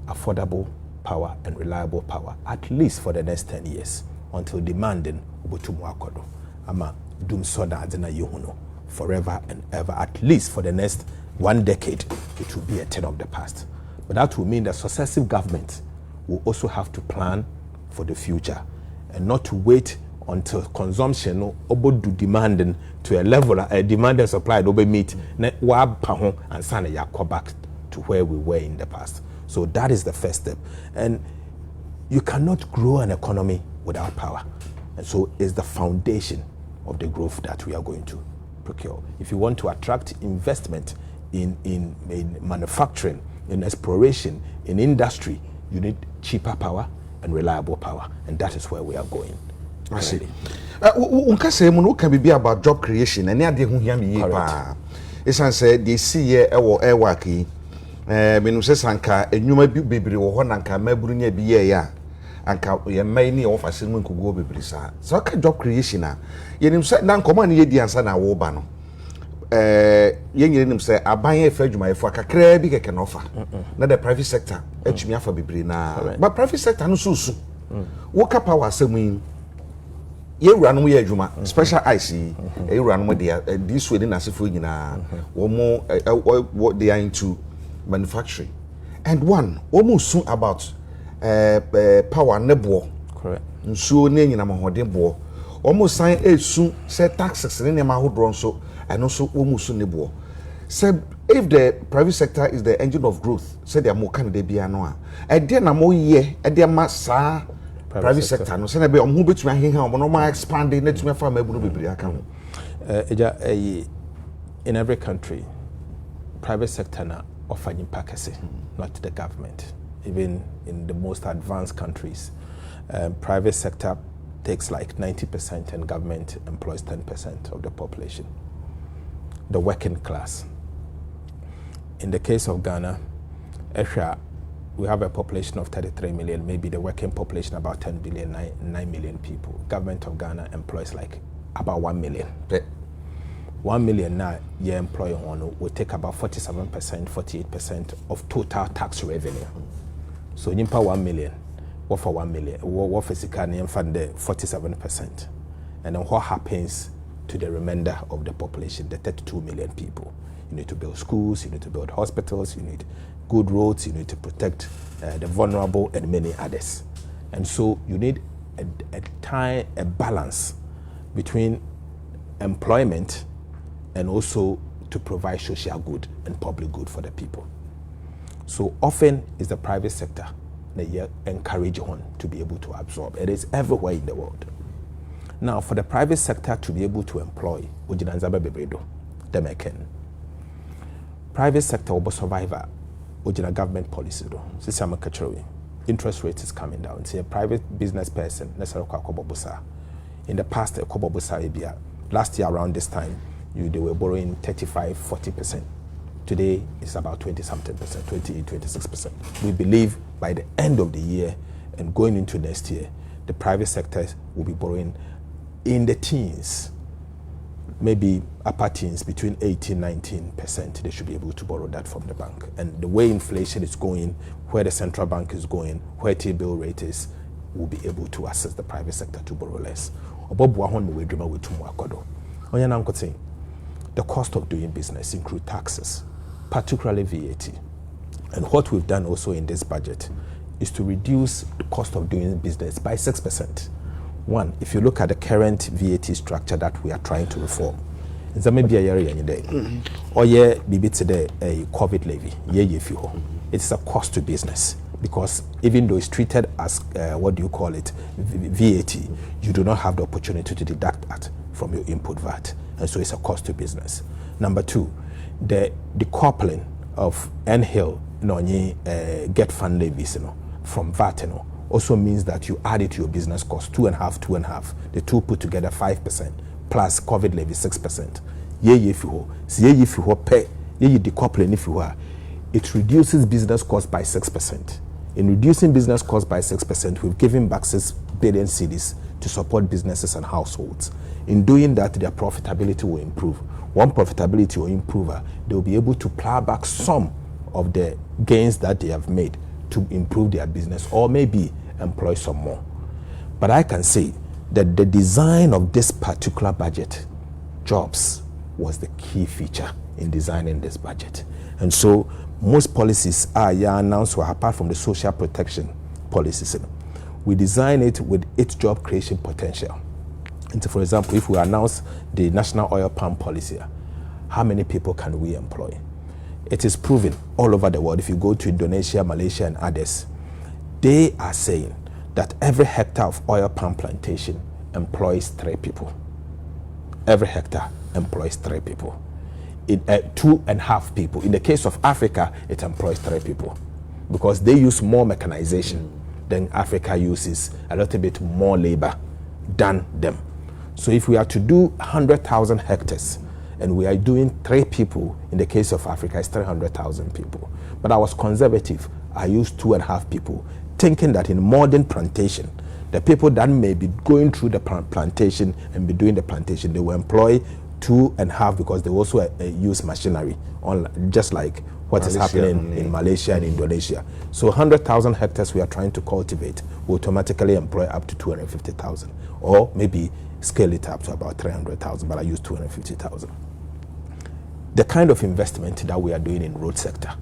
affordable power and reliable power, at least for the next 10 years, until demanding Ubutumwakodo. Ama doom soda adena yuhuno forever and ever, at least for the next 1 decade, it will be a thing of the past. But that will mean that successive governments will also have to plan for the future and not to wait until consumption obodu demanding to a level a demand and supply will be meet and go back to where we were in the past. So that is the first step. And you cannot grow an economy without power. And so it's the foundation of the growth that we are going to procure. If you want to attract investment in manufacturing, in exploration, in industry, you need cheaper power and reliable power. And that is where we are going. I see. Unka say mo no can be about job creation and ya de ho hia me pa. Esan say they see here e work yi. Menu se sanka enwuma bi bebre wo ho nanka maburu nya bi ye ya. Anka ye mai ni office mu nkugo bebre sa. So ka job creation a yenim say na nkoma ne ye di ansa na wo ba no. Ye nyirenim say aban ye fa adwuma ye fo kakra bi keke no fa. Na the private sector atumi afa bebre na. But private sector no susu. Wo ka power asem ye wuranom ye adwuma special ice ye wuranom de this way na asefo nyina wo they are into manufacturing and one almost soon about power nebo correct nsuo ne nyina mahode bo almost sign soon say taxes ne ma hodro nso and also almost soon nebo say if the private sector is the engine of growth say they are more candidate bia no a dey na mo ye dey ma sa private sector no say na be omhu betumi aheha omo no ma expanding na tumi fa ma bu no bebri aka ho in every country private sector na offer impakase not the government. Even in the most advanced countries private sector takes like 90% and government employs 10% of the population, the working class. In the case of Ghana, we have a population of 33 million, maybe the working population about 10 billion, 9 million people. Government of Ghana employs like about 1 million. 1 million now, your employer will take about 47%, 48% of total tax revenue. So you pay 1 million, what for 1 million? What for Sikani fund the 47%? And then what happens to the remainder of the population, the 32 million people? You need to build schools, you need to build hospitals, you need good roads, you need to protect the vulnerable and many others. And so you need a balance between employment and also to provide social good and public good for the people. So often is the private sector that you encourage one to be able to absorb. It is everywhere in the world. Now for the private sector to be able to employ, private sector will survive government policy. Interest rate is coming down. See a private business person, in the past, last year around this time, they were borrowing 35-40%. Today it's about 20-something percent, 28-26%. We believe by the end of the year and going into next year, the private sector will be borrowing in the teens, maybe upper teens, between 18-19%. They should be able to borrow that from the bank. And the way inflation is going, where the central bank is going, where T-bill rate is, will be able to assist the private sector to borrow less. The cost of doing business include taxes, particularly VAT. And what we've done also in this budget is to reduce the cost of doing business by 6%. One, if you look at the current VAT structure that we are trying to reform, it's a maybe a year in day, or yeah, maybe today a COVID levy, it's a cost to business. because even though it's treated as what do you call it, VAT, you do not have the opportunity to deduct that from your input VAT, and so it's a cost to business. Number two, the decoupling of NHIL get fund levies from VAT also means that you add it to your business cost, 2.5. The two put together 5% plus COVID levy 6%. If you pay decoupling if you are, it reduces business cost by 6%. In reducing business cost by 6%, we've given back 6 billion cedis to support businesses and households. In doing that, their profitability will improve. One profitability will improve, they will be able to plow back some of the gains that they have made to improve their business, or maybe employ some more. But I can say that the design of this particular budget, jobs, was the key feature in designing this budget. And so most policies are announced, apart from the social protection policies, we design it with its job creation potential. And so, for example, if we announce the national oil palm policy, how many people can we employ? It is proven all over the world. If you go to Indonesia, Malaysia, and others, they are saying that every hectare of oil palm plantation employs 3 people. Every hectare employs 3 people. 2.5 people. In the case of Africa, it employs 3 people because they use more mechanization than Africa uses, a little bit more labor than them. So if we are to do 100,000 hectares and we are doing 3 people, in the case of Africa, it's 300,000 people. But I was conservative. I used 2.5 people, thinking that in modern plantation, the people that may be going through the plantation and be doing the plantation, they will employ 2.5 because they also use machinery, just like what is happening in Malaysia and Indonesia. So 100,000 hectares we are trying to cultivate will automatically employ up to 250,000, or maybe scale it up to about 300,000, but I use 250,000. The kind of investment that we are doing in road sector,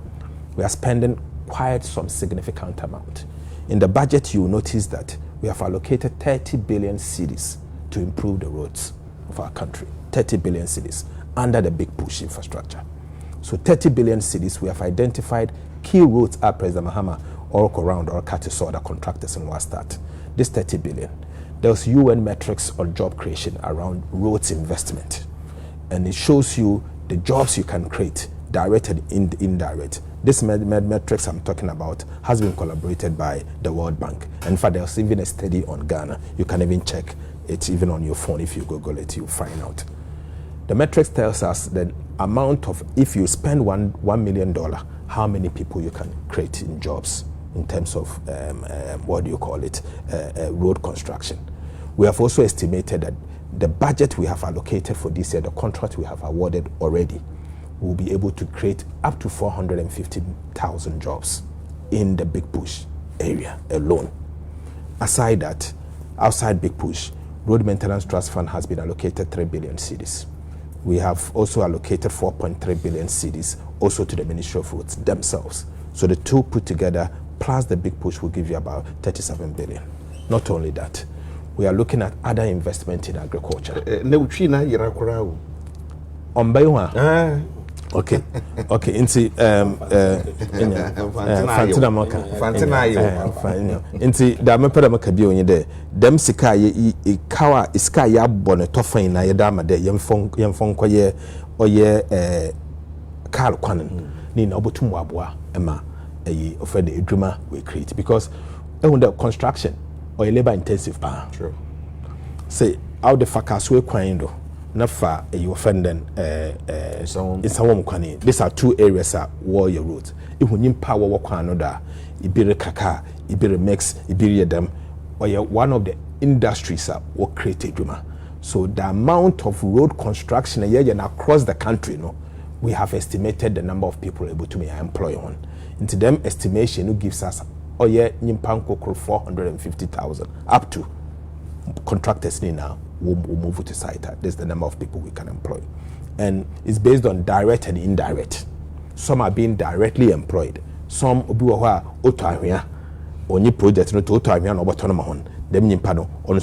we are spending quite some significant amount. In the budget, you will notice that we have allocated 30 billion cedis to improve the roads of our country. 30 billion cedis under the big push infrastructure. So 30 billion cedis, we have identified key roads at President Mahama, or around or Katiso, the contractors in Wastart. This 30 billion. There's UN metrics on job creation around roads investment. And it shows you the jobs you can create, direct and indirect. This metrics I'm talking about has been collaborated by the World Bank. In fact, there's even a study on Ghana. You can even check it even on your phone. If you Google it, you'll find out. The metrics tells us the amount of, if you spend $1 million, how many people you can create in jobs in terms of, road construction. We have also estimated that the budget we have allocated for this year, the contract we have awarded already, will be able to create up to 450,000 jobs in the Big Push area alone. Aside that, outside Big Push, Road Maintenance Trust Fund has been allocated 3 billion cedis. We have also allocated 4.3 billion cedis also to the Ministry of Roads themselves. So the two put together plus the Big Push will give you about 37 billion. Not only that, we are looking at other investment in agriculture. Okay. Inti fantina maka. Inti da mepeda maka bi onye de dem sika ye kawa iska ya bone tofan na ye da ma de yemfon koye oye kar kwanen ni na obotum aboa ema eyi ofede edwuma we create because the construction or labor intensive pa. True. Say out the fakas we kwan do nafa you offending kwani. These are 2 areas are warrior roads. If we need power work another, ibire kaka, ibire mix, ibire them, or one of the industries are what created. So the amount of road construction across the country, we have estimated the number of people able to employ on. Into them estimation, it gives us 450,000 up to contractors now. We'll move to site. There's the number of people we can employ. And it's based on direct and indirect. Some are being directly employed. Some only project no to no bottom them nimpano on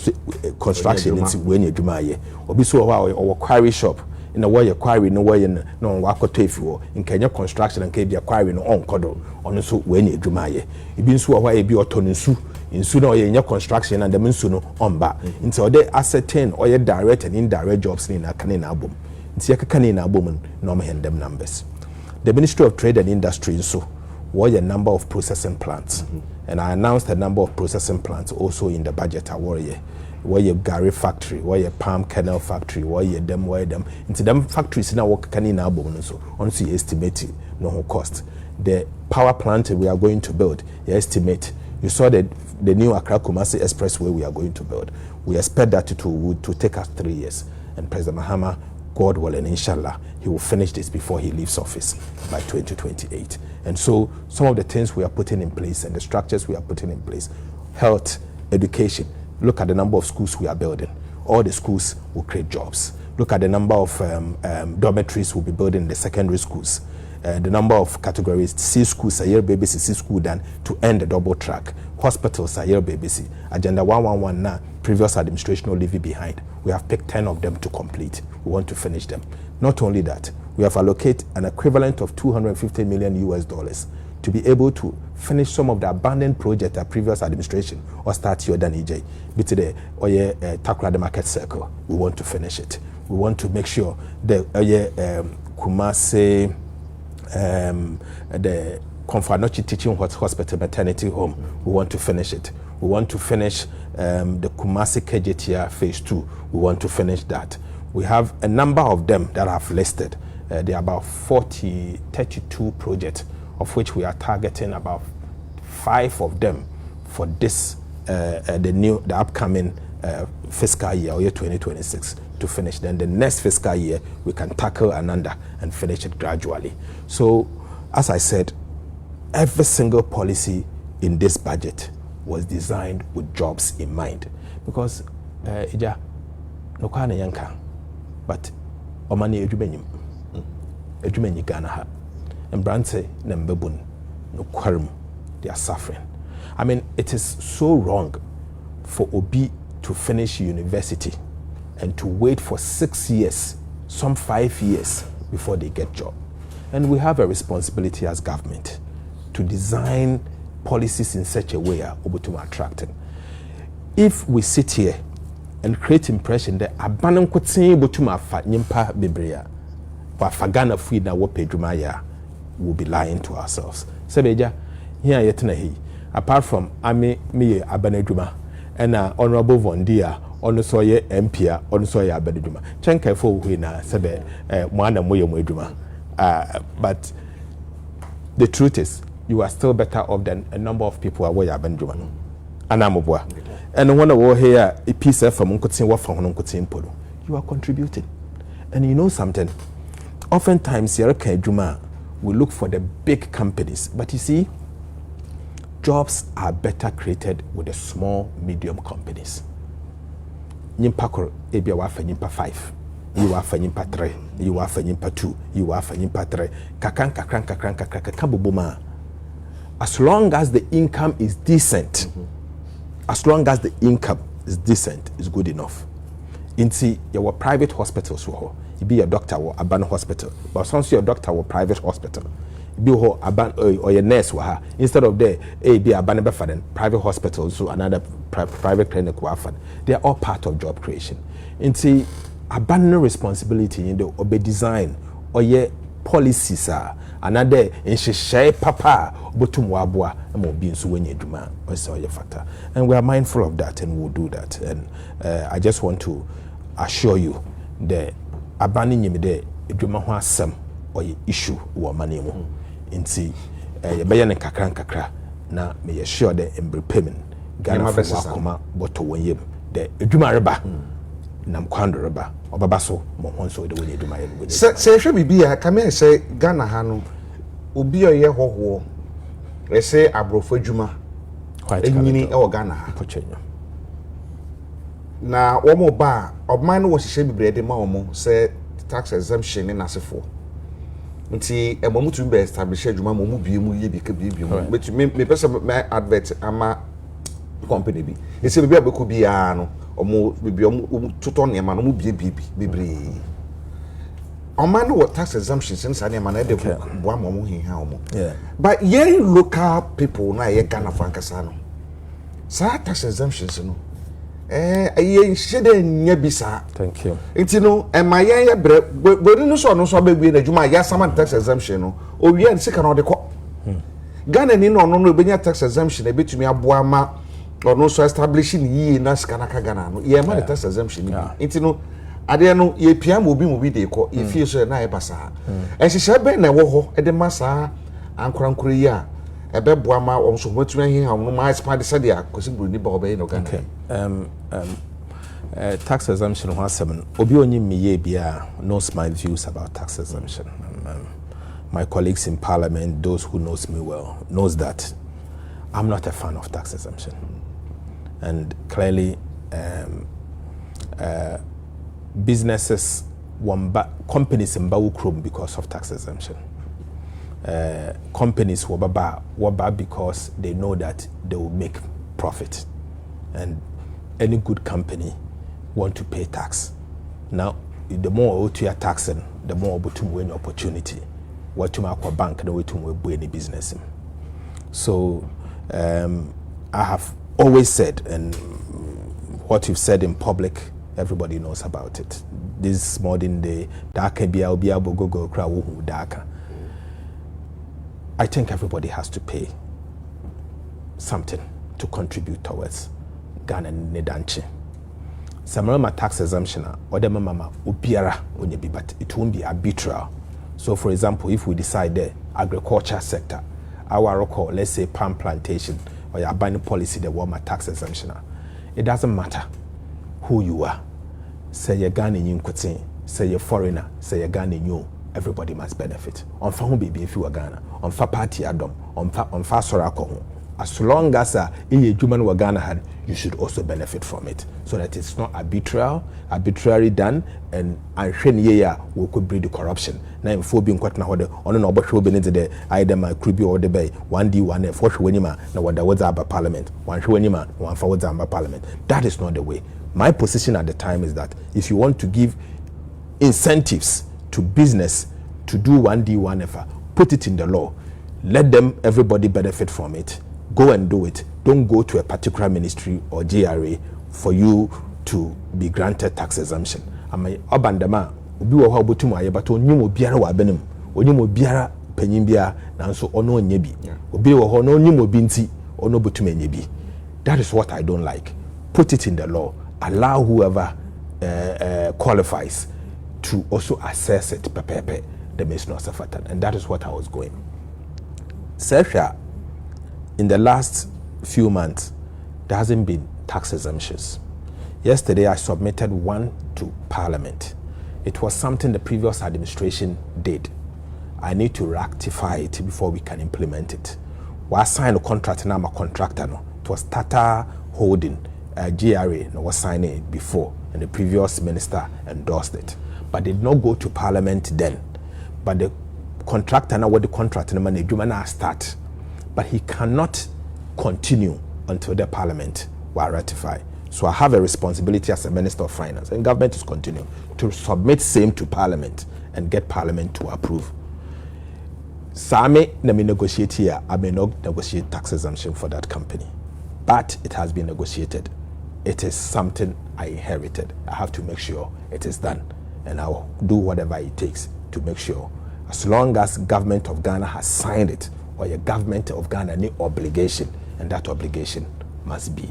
construction in when you do my or quarry shop in a way quarry no way no wakoto efi in Kenya construction and ke bia quarry no onkodo ono so we na adwuma ye ebi nso wo e bi oto nsu no ye construction and the nsu no omba nti o dey ascertain or ye direct and indirect jobs ni na kan na abom nti ye kan na abom no me them numbers. The Ministry of Trade and Industry so what a number of processing plants and I announced a number of processing plants also in the budget award where your Gary factory, where your palm kernel factory, where your them into them factories now work can in album so once you estimate no whole cost. The power plant we are going to build, you estimate. You saw the new Accra Kumasi Expressway we are going to build. We expect that to take us 3 years. And President Mahama, God willing, inshallah, he will finish this before he leaves office by 2028. And so some of the things we are putting in place and the structures we are putting in place, health, education. Look at the number of schools we are building. All the schools will create jobs. Look at the number of dormitories we'll be building in the secondary schools. The number of categories, C schools, a year baby, C school done to end the double track. Hospitals, a year baby, Agenda 111 now, previous administration will leave it behind. We have picked 10 of them to complete. We want to finish them. Not only that, we have allocated an equivalent of $250 million to be able to finish some of the abandoned projects that previous administration or start here than EJ. But today, tackle the market circle. We want to finish it. We want to make sure the Kumasi, the Konfanochi Teaching Hospital Maternity Home. We want to finish it. We want to finish the Kumasi KJTR Phase 2. We want to finish that. We have a number of them that have listed. There are about 32 projects, of which we are targeting about 5 of them for this the upcoming fiscal year or year 2026 to finish. Then the next fiscal year we can tackle another and finish it gradually. So as I said, every single policy in this budget was designed with jobs in mind, because ija no kwa na yanka but omani edumenyi Ghana ha embrante na mbebun no kwarum they are suffering. I mean, it is so wrong for Obi to finish university and to wait for 6 years, some 5 years before they get job. And we have a responsibility as government to design policies in such a way to attract them. If we sit here and create impression that abanon kwetsin botuma fa nyimpa bebrea wa fagana fu na wo pedwuma ya, we'll be lying to ourselves. Sebeja here yetna hi, apart from me abanadwuma and honorable Vondia ono so ye MP ono so ye abanadwuma chenka fo hu na sebe mwana moye mwadwuma. But the truth is, you are still better off than a number of people away abanadwuma no anamobwa. And when we here a piece from unkotin wa from unkotin polo, you are contributing. And you know something, oftentimes we look for the big companies, but you see, jobs are better created with the small, medium companies. Nyimpa ebia wa fa nyimpa 5, you are fa nyimpa 3, you are fa nyimpa 2, you are fa nyimpa 3. Kakran boboma. As long as the income is decent, as long as the income is decent, is good enough. Inti your private hospitals wo, you be a doctor or a hospital, but since you're a doctor or private hospital, be ho or your nurse wa, instead of there be a for private hospitals so another private clinic wa. They are all part of job creation. Inti abandon responsibility in the obe design or your policies are another in she papa botum wabua mo bi nso wenye duma or your factor, and we are mindful of that and we'll do that. And I just want to assure you the abandoning yim de duma ho asem or issue wo mane mu nti ye be ne kakra na me sure the payment Ghana for akoma boto wonyem the duma reba nam kwando reba obaba so mo hon so de wenye duma ye se hwe bibia kame say Ghana ha no obi oye hoho say abrofo adwuma enyini e wo Ghana ha na wo mo ba obman no wo hihye bibrede ma wo mo say tax exemption in asefo nti e mo mutu be establish adwuma mo mu bie mu ye bi ka bie me pese me advert ama company bi e se bibia be ko bia no omo bibia omo tuto ne ma no mu bie bibre man what tax exemptions since I am an edible one moment here. Yeah. But ye local people na ye Ghana Francasano. Sa tax exemptions no. Ye shede nye bisa. Thank you. It's and my ye bre no so be na juma ya sama tax exemption no. O wi en sika no de ko. Ghana ni no be tax exemption e betumi aboa ma or no so establishing ye na sika na ka Ghana no. Ye ma tax exemption ni. It's ade no ye pia mo bi de ko ye fie so na ye basa ehihye be na wo ho e de masa ankorankoro yi a e be boa ma wo so matumi ahin ha no ma expand se de akosi bruni ba obe no Ghana tax exemption 17 obi onyi miye bia knows my views about tax exemption. My colleagues in parliament, those who knows me well, knows that I'm not a fan of tax exemption, and clearly businesses companies in Bawukrum because of tax exemption. Companies waba because they know that they will make profit, and any good company want to pay tax. Now, the more you are taxing, the more you win opportunity. What you make a bank, the way to win any business. So I have always said, and what you've said in public, everybody knows about it. This modern day, I think everybody has to pay something to contribute towards Ghana Nedanche. Some tax exemption or the mama ubiara onyebi, but it won't be arbitrary. So for example, if we decide the agriculture sector, our local, let's say palm plantation, or your buying policy, the warmer tax exemption, it doesn't matter who you are. Say you're Ghanaian, say you're foreigner, say you're Ghanaian, everybody must benefit. On fa home baby if you are Ghana, on fa party adam, on fa sorako. As long as a human wa Ghana had, you should also benefit from it, so that it's not arbitrary done, and we could breed the corruption. Now in being quite now on an obscure benefit the either my creepy or the bay 1D1 for Shwenima, now what there was about parliament, one Shwenima, one forward Zamba parliament. That is not the way. My position at the time is that if you want to give incentives to business to do 1D1F, put it in the law, let them everybody benefit from it. Go and do it. Don't go to a particular ministry or GRA for you to be granted tax exemption. Ama obandama obi wo ho botum aye but onyim obiara wa benem onyim obiara panyin bia nanso ono onye bi obi wo ho no onyim obi nti ono botum enye bi. That is what I don't like. Put it in the law. Allow whoever qualifies to also assess it pepepe the means not suffered, and that is what I was going. Sesha, in the last few months, there hasn't been tax exemptions. Yesterday, I submitted one to Parliament. It was something the previous administration did. I need to rectify it before we can implement it. When I signed a contract, and I'm a contractor. No, it was Tata Holding, GRA, no, was signing it before, and the previous minister endorsed it, but did not go to Parliament then. But the contractor now, what the contract and the management start, but he cannot continue until the Parliament will ratify. So I have a responsibility as a Minister of Finance, and government is continuing to submit same to Parliament and get Parliament to approve. Same na me negotiate here, I may not negotiate tax exemption for that company, but it has been negotiated. It is something I inherited. I have to make sure it is done, and I will do whatever it takes to make sure, as long as government of Ghana has signed it, or your government of Ghana need obligation, and that obligation must be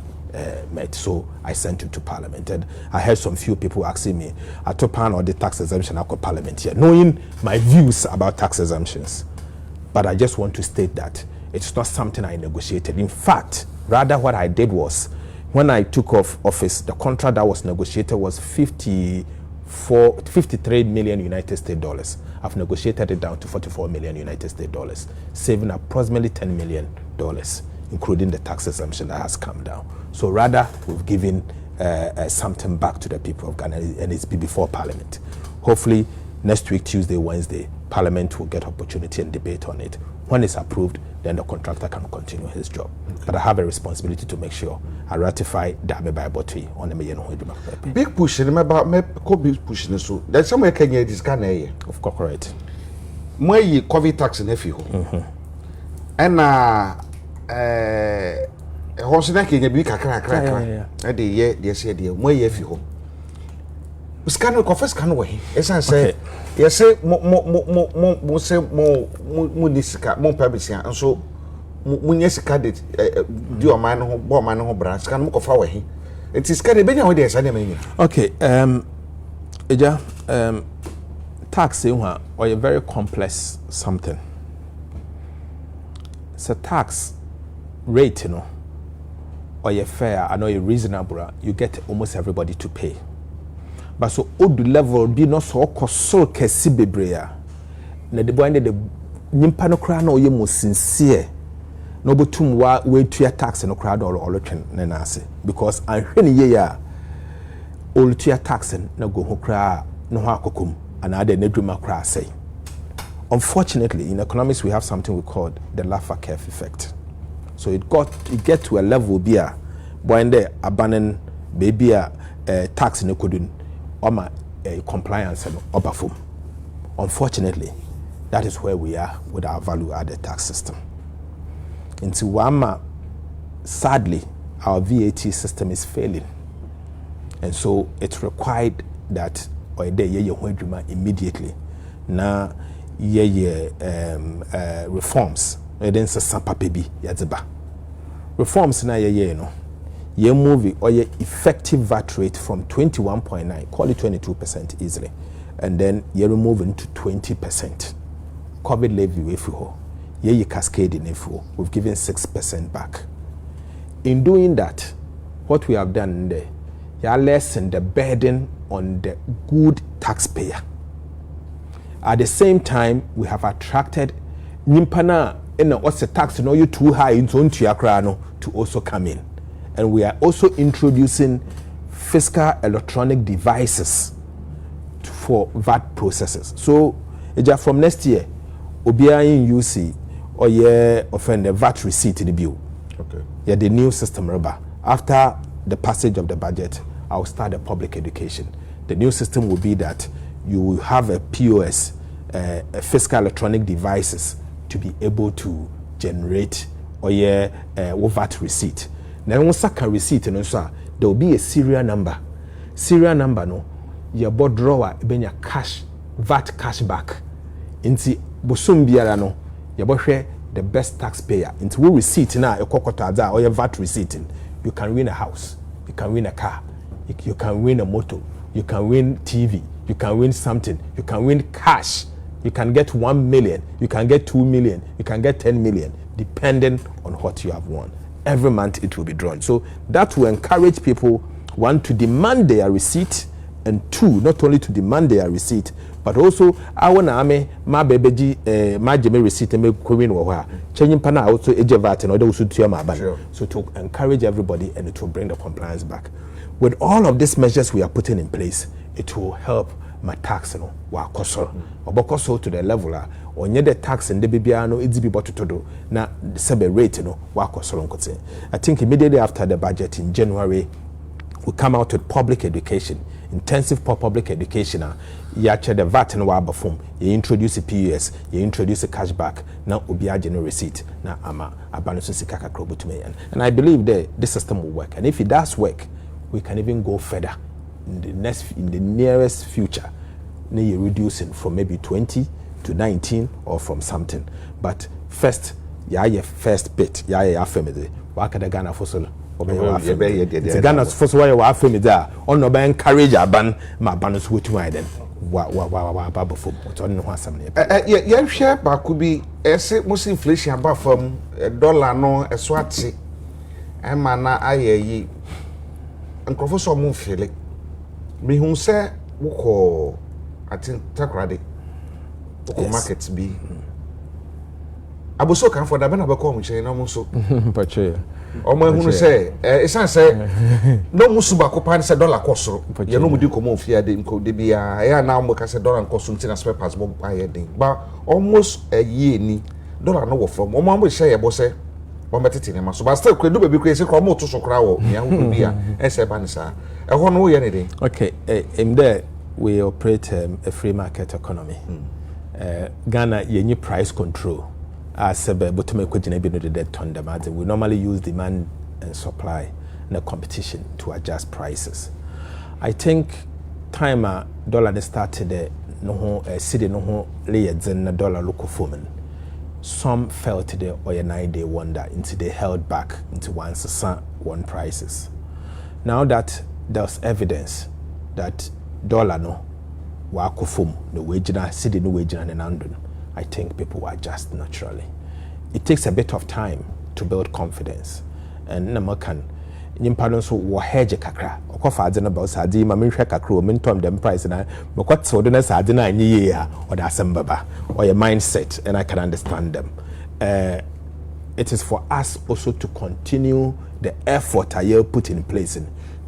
met. So I sent it to Parliament, and I heard some few people asking me, Ato pan or the tax exemption at Parliament here, knowing my views about tax exemptions. But I just want to state that it's not something I negotiated. In fact, rather what I did was, when I took off office, the contract that was negotiated was 53 million United States dollars. I've negotiated it down to 44 million United States dollars, saving approximately $10 million, including the tax exemption that has come down. So rather, we've given something back to the people of Ghana, and it's before Parliament. Hopefully, next week, Tuesday, Wednesday, Parliament will get opportunity and debate on it. When it's approved, then the contractor can continue his job. But I have a responsibility to make sure I ratify that by body on the million. Big push in about big push in so there's somewhere can you this kind of course, correct. More ye COVID tax in FIHO. And horse neck in a big crack. And the year, dear, said, dear, more ye FIHO. Scan confess can way. As I say, yes, say more say more munisika, more publishing, and so munisika did do a man who bought man who branch can move away. It is kind of better with this. Okay, Eja, tax or a very complex something. It's a tax rate, you know, or a fair, I know a reasonable, you get almost everybody to pay. But so old level be not so so kesi bebrea. Na de boy the nyimpa no kra na oye mo sincere. No botum wa we tua tax no kra do all twen na ase because ahwe ne ye ya all tua tax na go ho kra no ho akokom and ade na dwuma kra say. Unfortunately, in economics we have something we call the Laffer-Curve effect. So it get to a level be a boy there abanon baby a tax no couldn't compliance and overform. Unfortunately, that is where we are with our value-added tax system. Into Wama, sadly, our VAT system is failing, and so it's required that immediately. Now, reforms. Reforms na no. Ye movie or ye effective VAT rate from 21.9, call it 22% easily, and then you're removing to 20%. COVID levy if ye cascade in if we've given 6% back. In doing that, what we have done there, you lessen the burden on the good taxpayer. At the same time, we have attracted nimpana and what's the tax no you too high into Yakrano to also come in. And we are also introducing fiscal electronic devices for VAT processes. So, from next year, Obia in UC or offend the VAT receipt in the bill. Okay. Yeah, the new system rubber. After the passage of the budget, I'll start a public education. The new system will be that you will have a POS, a fiscal electronic devices to be able to generate or VAT receipt. Now, when you receipt, there will be a serial number. Serial number, no, your board drawer, your cash, VAT cashback. Inti busum biara no, your board the best taxpayer. Inti we receipt now, your kokota or your VAT receipt. You can win a house, you can win a car, you can win a motor, you can win TV, you can win something, you can win cash. You can get 1 million, you can get 2 million, you can get 10 million, depending on what you have won. Every month it will be drawn. So that will encourage people, one, to demand their receipt, and two, not only to demand their receipt, but also I want to my baby my jeme receipt and make queen or changing pana also ejevat and other also to my ban. So to encourage everybody and it will bring the compliance back. With all of these measures we are putting in place, it will help my tax no wa kosoro obokoso to the level onye the tax and the bibia no it's be botto to do na sebe rate no wa kosoro nkote. I think immediately after the budget in January we come out with public education, intensive public education. You check the VAT and wa perform. You introduce a PUS, you introduce a cashback. Now obi a general receipt. Now ama abanoso sikaka krobo to me. And I believe that this system will work. And if it does work, we can even go further in the nearest future. Now you're reducing from maybe 20 to 19 or from something. But first, your first bit, your family. Wakada Ghana Fossil. It's Ghana's first way of family there. On no by encourage a ban, my banners with my then. Baba for what on no something. Yeah, share back could be a most inflation above from $1 no a swatsi. And mana aye and Professor Mufili. Me who say, Woko, I think, Takradi, Woko markets be. I was so comfortable that I become which I know so. O mo hunu say esan say no musuba ko pan say dollar koso ye no mudi ko mo fia de nko de bia ya na mo ka say dollar koso ntina spare pass bo aye den but almost a year ni dollar no wo from mo ma share ye bo say wo metete ne ma so but still kredo baby kre say kro mo to so kra wo me ahu bi a ese ba ne sa e ho no wo ye ne dey. Okay, in there we operate a free market economy. Ghana yenye price control as a bottom kwagina bi no de ton dem. We normally use demand and supply and a competition to adjust prices. I think time a dollar started no ho city no ho lay na dollar local foreman. Some felt the or a 9-day wonder until they held back into one prices. Now that there's evidence that dollar no wakufum no wage na city no wage na nandun, I think people will adjust naturally. It takes a bit of time to build confidence, and namakan nyimpa no so wo hedge kakra okofa ade no ba sade ma menhwe kakra o mentom dem price na mekwato do na sade na anyi ye a o da sembaba or your mindset, and I can understand them. It is for us also to continue the effort I put in place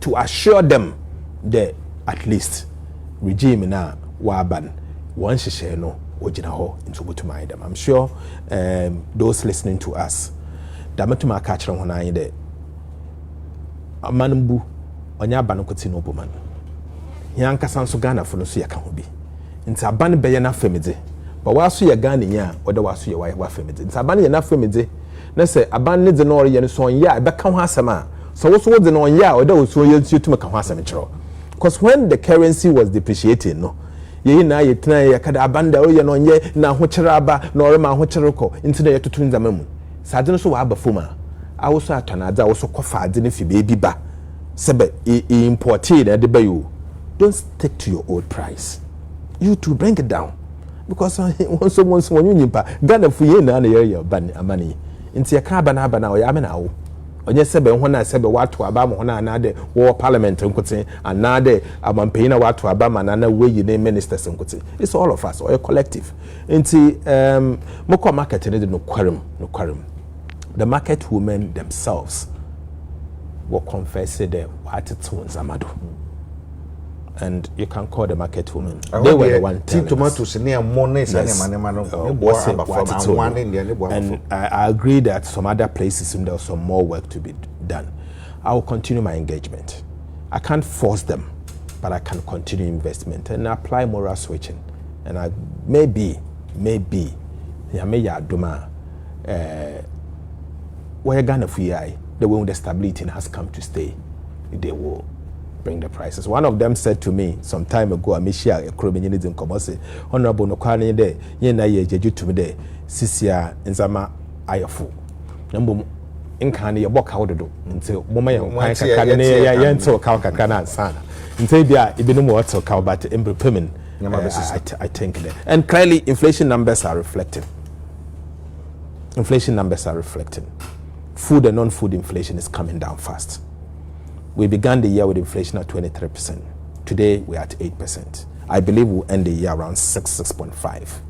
to assure them that at least regime na waban one share no ojina ho into butumai them. I'm sure those listening to us damatuma catch on na ide manumbu onya aba no koti no boman yanka sanso Ghana fo no so yaka ho bi nti aba no beye na famede ba waso ye Ghana nya oda waso ye wa famede nti aba no ye na famede na se aba no de no ye no so ya be ka ho asema so wo so wo de no ya oda wo so ye ntutuma ka ho asema chiro. Because when the currency was depreciating, no, ye na ye tena ye kada abanda o ye no nye na ho kyere aba na ore ma ho kyere ko nti na ye tutu nzama mu sade no so wa aba foma awo so atonada awo so kofa ade ne fi baby ba sebe imported na de ba you. Don't stick to your old price. You to bring it down, because once when you nyimpa Ghana fu ye na ye ban amani nti ye ka aba na o ya me na wo onye sebe ho na sebe watu aba mo na na de wo parliament nkotin and na de amampanyin na watu aba ma na we yi ne ministers nkotin. It's all of us, or a collective. Nti moko market ne de no kwarem. The market women themselves will confess the what it was amado. And you can call the market women. They were the one telling tomatoes near money and I agree that some other places there's some more work to be done. I will continue my engagement. I can't force them, but I can continue investment and apply moral switching. And I maybe where Ghana Fui, the way the stability has come to stay, they will bring the prices. One of them said to me some time ago, Amishia, a Krominidin in Komose, Honorable Nokwani de, Yena ye jeju to me de, Sisia, Nzama, Ayafu. Number Inkani, a walk out do, until Moma, Yento, Kaukakana, and Sana. Until Bia, Ibinu Water, Kaubat, Imbripimin, I think that. And clearly, inflation numbers are reflecting. Food and non-food inflation is coming down fast. We began the year with inflation at 23%. Today, we're at 8%. I believe we'll end the year around 6.5.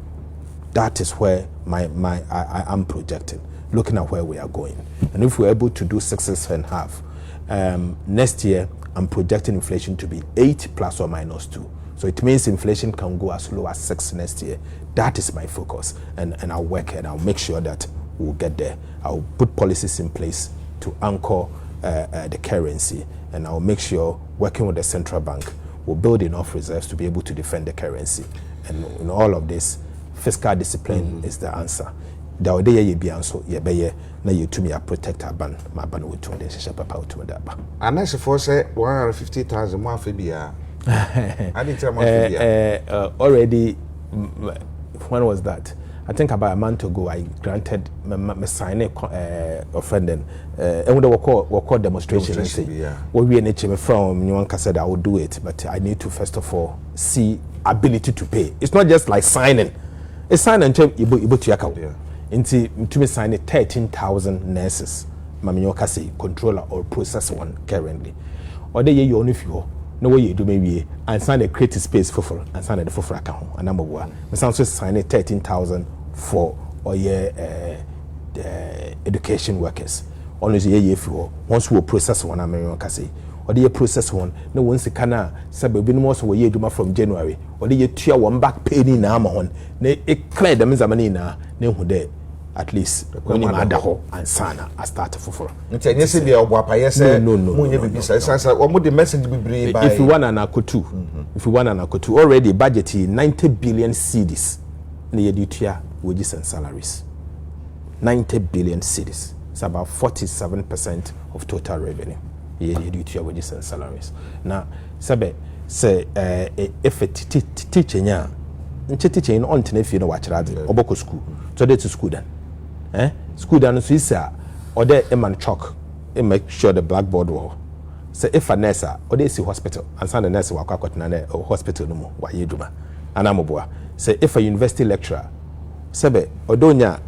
That is where I am projecting, looking at where we are going. And if we're able to do 6.5, next year, I'm projecting inflation to be 8 plus or minus 2. So it means inflation can go as low as 6 next year. That is my focus. And I'll work and I'll make sure that we'll get there. I'll put policies in place to anchor the currency, and I'll make sure, working with the central bank, we'll build enough reserves to be able to defend the currency. And in all of this, fiscal discipline is the answer. The idea you be answer, you be na you to me a protect our ban, my ban with 200 shapa power to that. And as for say 150,000 more fibia. I didn't tell my already. When was that? I think about a month ago, I granted my sign offending and we call demonstration. What we need from anyone said I will do it, but I need to first of all see ability to pay. It's not just like signing. It's signing to your account. To me sign 13,000 nurses. Maminyoka say controller or process one currently. Or the year you only few. No way you do maybe and sign a creative space for and sign the for account and number one. We also sign 13,000 for or education workers. Always a for once we process one American say or the process one no once the cana sabi no more so we do from January or the tier one back pay ni na ma hon na e clear them zamani na na hu de at least when you ada ho ansana I start for nti enye se bia obo apaye se munye bibisa sasa omo the message bibiri by if you want an akotu if you want an akotu already budget 90 billion cedis na yedutua wages and salaries 90 billion cedis. It's about 47% of total revenue. Yedutua wages and salaries. Now sabe say if a teacher nya nche teacher in on tenefi no wachirade oboko school so they to school then school then so is or there a man chalk and make sure the blackboard wall say if a nurse or they see hospital and send the nurse wa kwakotna na hospital no mo wa yeduma anamoboa say if a university lecturer sebe odonya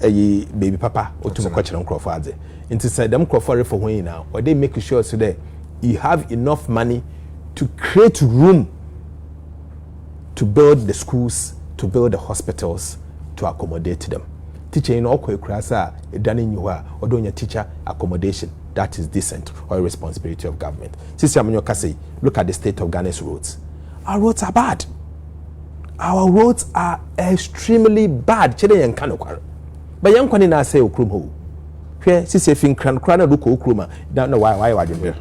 baby papa otumo kwachira nkrofo adze into say them nkrofo for when now or they make sure so that you have enough money to create room to build the schools, to build the hospitals, to accommodate them. Teacher in all krasa done in you or doing your teacher accommodation that is decent or a responsibility of government. Sister Amanyoka say, look at the state of Ghana's roads. Our roads are bad. Our roads are extremely bad. Chede yen kanokware. But yen kwani na say okrum ho. Hwe sisi fin kran kran na duko okruma. That no why wadwen.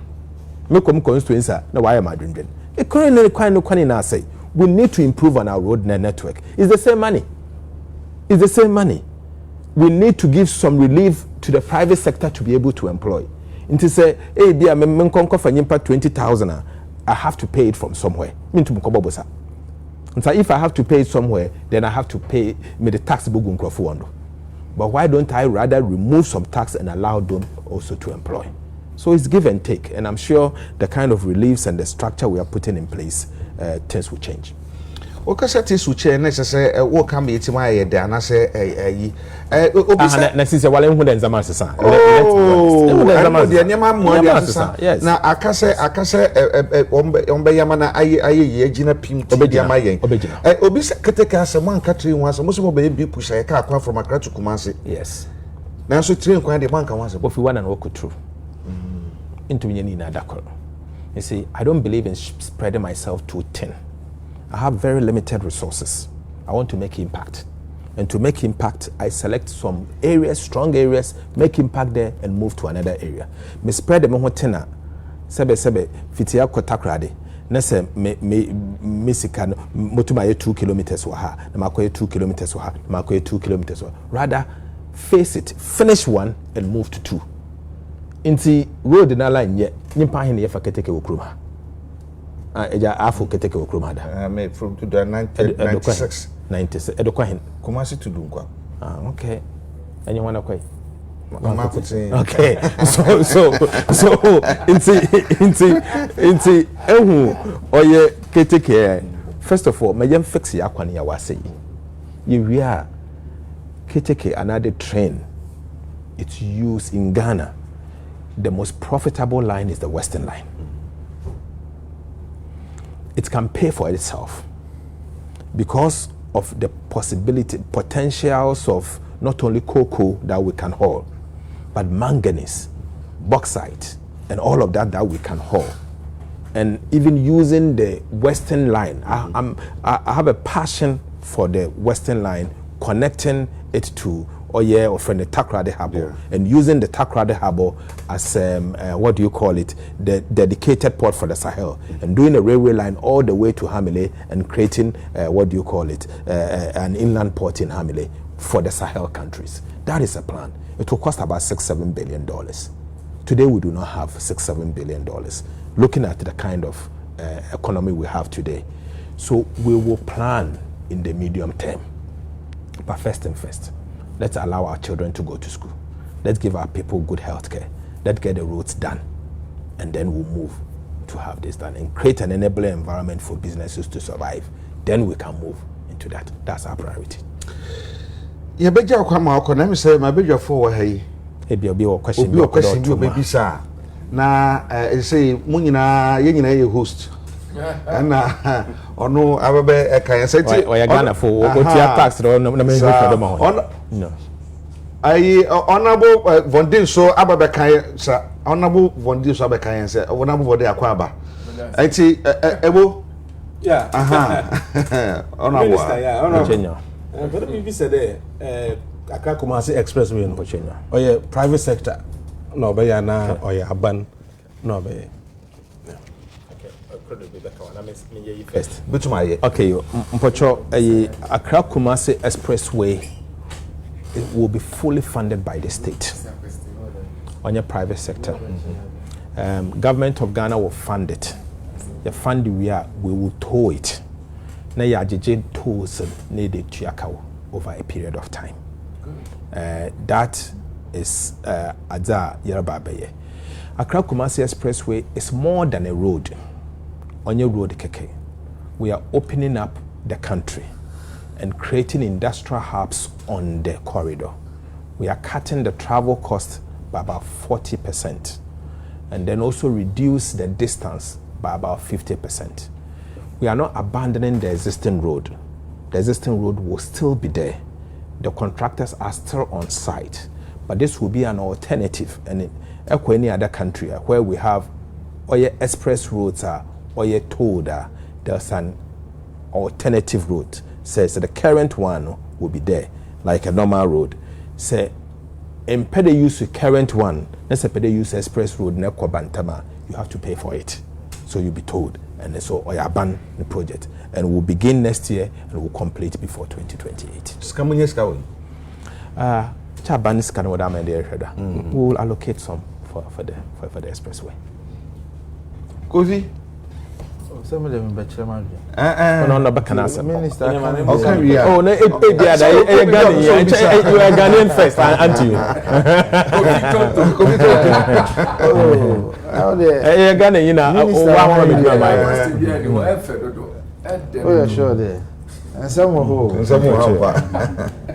Me kom constituency na why am adwen. E currently kwani na say we need to improve on our road network. It's the same money. It's the same money. We need to give some relief to the private sector to be able to employ. And to say, hey, dear, me konko for nyimpa 20,000, I have to pay it from somewhere. Mean to mukobobosa. And so if I have to pay it somewhere, then I have to pay me the tax bugun krofuando. But why don't I rather remove some tax and allow them also to employ? So it's give and take, and I'm sure the kind of reliefs and the structure we are putting in place, things will change. Okasa things will change. Necessary. What can be it? My idea. And I say, na sisi wale mhu den zaman sesa. Yes. Na akase ombe yamana aye gina pim ti yamayen. Obisa keteka asemo ankatri wanso mo so be push e ka akwa from Accra to Kumasi. Yes. Na so train kwan de banka wanso. Ofi one and walk through. Into me na dakoro. You see, I don't believe in spreading myself too thin. I have very limited resources. I want to make impact. And to make impact, I select some areas, strong areas, make impact there and move to another area. Me spread the mohotena. Sebe fitia kotakrade. Nese me sika motuma 2 kilometers wa ha. Na makoye 2 kilometers wa ha. Na makoye 2 kilometers wa. Rather face it, finish one and move to 2. Inti road na line ye nyimpa hin ye fa keteke okroma eja afo keteke okroma da made from 96 edokwa hin Kumasi to Dunkwa. Okay enye wana kwai okay so inti ehu oye keteke first of all mayem fix ya kwan ya wase ye wia keteke another train it's used in Ghana. The most profitable line is the Western line. It can pay for itself because of the potentials of not only cocoa that we can haul, but manganese, bauxite, and all of that we can haul. And even using the Western line, I have a passion for the Western line, connecting it to or from the Takrade Harbour and using the Takrade Harbour as the dedicated port for the Sahel and doing a railway line all the way to Hamile and creating an inland port in Hamile for the Sahel countries. That is a plan. It will cost about $6-7 billion. Today we do not have $6-7 billion. Looking at the kind of economy we have today, so we will plan in the medium term. But first, let's allow our children to go to school. Let's give our people good health care. Let's get the roads done. And then we'll move to have this done and create an enabling environment for businesses to survive. Then we can move into that. That's our priority. Yeah, but you come out, let me say, my baby for hey. Maybe a question. Be a question, you baby, sir. Now, say, Munina, you host. And no, I will be a kind of say, or you're gonna for what you are taxed or no. I honorable Von Din so Abakai, sir, honorable Von Din so Abakai, sir, honorable de Aquaba. I see, Ebo, yeah, honorable, yeah, honorable. But the BBC said, Accra Kumasi Expressway in Pochena. Or yeah, private sector. No, but yeah, na or yeah, ban. No, but first. Okay, Mpocho, Accra Kumasi Expressway will be fully funded by the state on your private sector. Government of Ghana will fund it. The fund we will tow it. Na ya jeje tolls needed to Yakao over a period of time. That is Adza Yarababeye. Accra Kumasi Expressway is more than a road. On your road, Keke, we are opening up the country and creating industrial hubs on the corridor. We are cutting the travel cost by about 40%, and then also reduce the distance by about 50%. We are not abandoning the existing road. The existing road will still be there. The contractors are still on site, but this will be an alternative. And any other country where we have express roads or tolled, there's an alternative route. Says the current one will be there, like a normal road. Say, impede use the current one. Let's say impede use express road nekwa Bantama. You have to pay for it, so you'll be told. And so I ban the project, and we'll begin next year and we'll complete before 2028. We will allocate some for the expressway. Kofi. Some of them better man. No, Bacanasa. Minister. Oh, no, you are Ghanaian first, aren't you? Oh, Ghana, you know, oh, yeah, sure, there. And some more.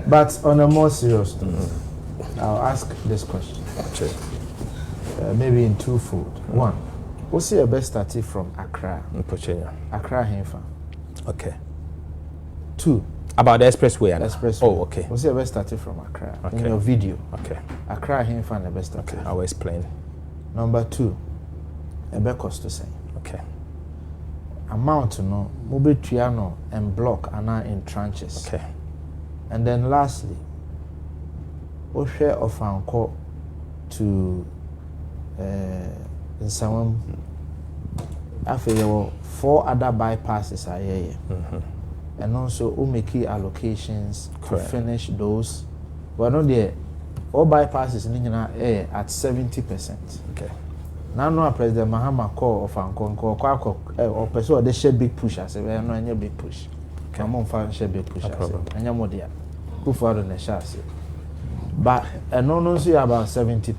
But on a more serious note, I'll ask this question. Maybe in twofold. One, what's your best starting from Accra? Accra Hinfa. Okay. Two, about the expressway. Expressway. Oh, okay. What's your best starting from Accra? Okay. In your video. Okay. Accra Hinfa and the best starting. Okay. I'll explain. Number two, a best cost to say. Okay. Amount to know, mobile triano and block are now in tranches. Okay. And then lastly, what share of Anko to in some I feel 4 other bypasses are here. And also we make key allocations to finish those. But not there, all bypasses in at 70%. Okay. Now no President Mahama call of Anko or person they share big push. I say we are not any big push. Come on, find share big push. And your model. Who for the chassis. But and no see about 70%.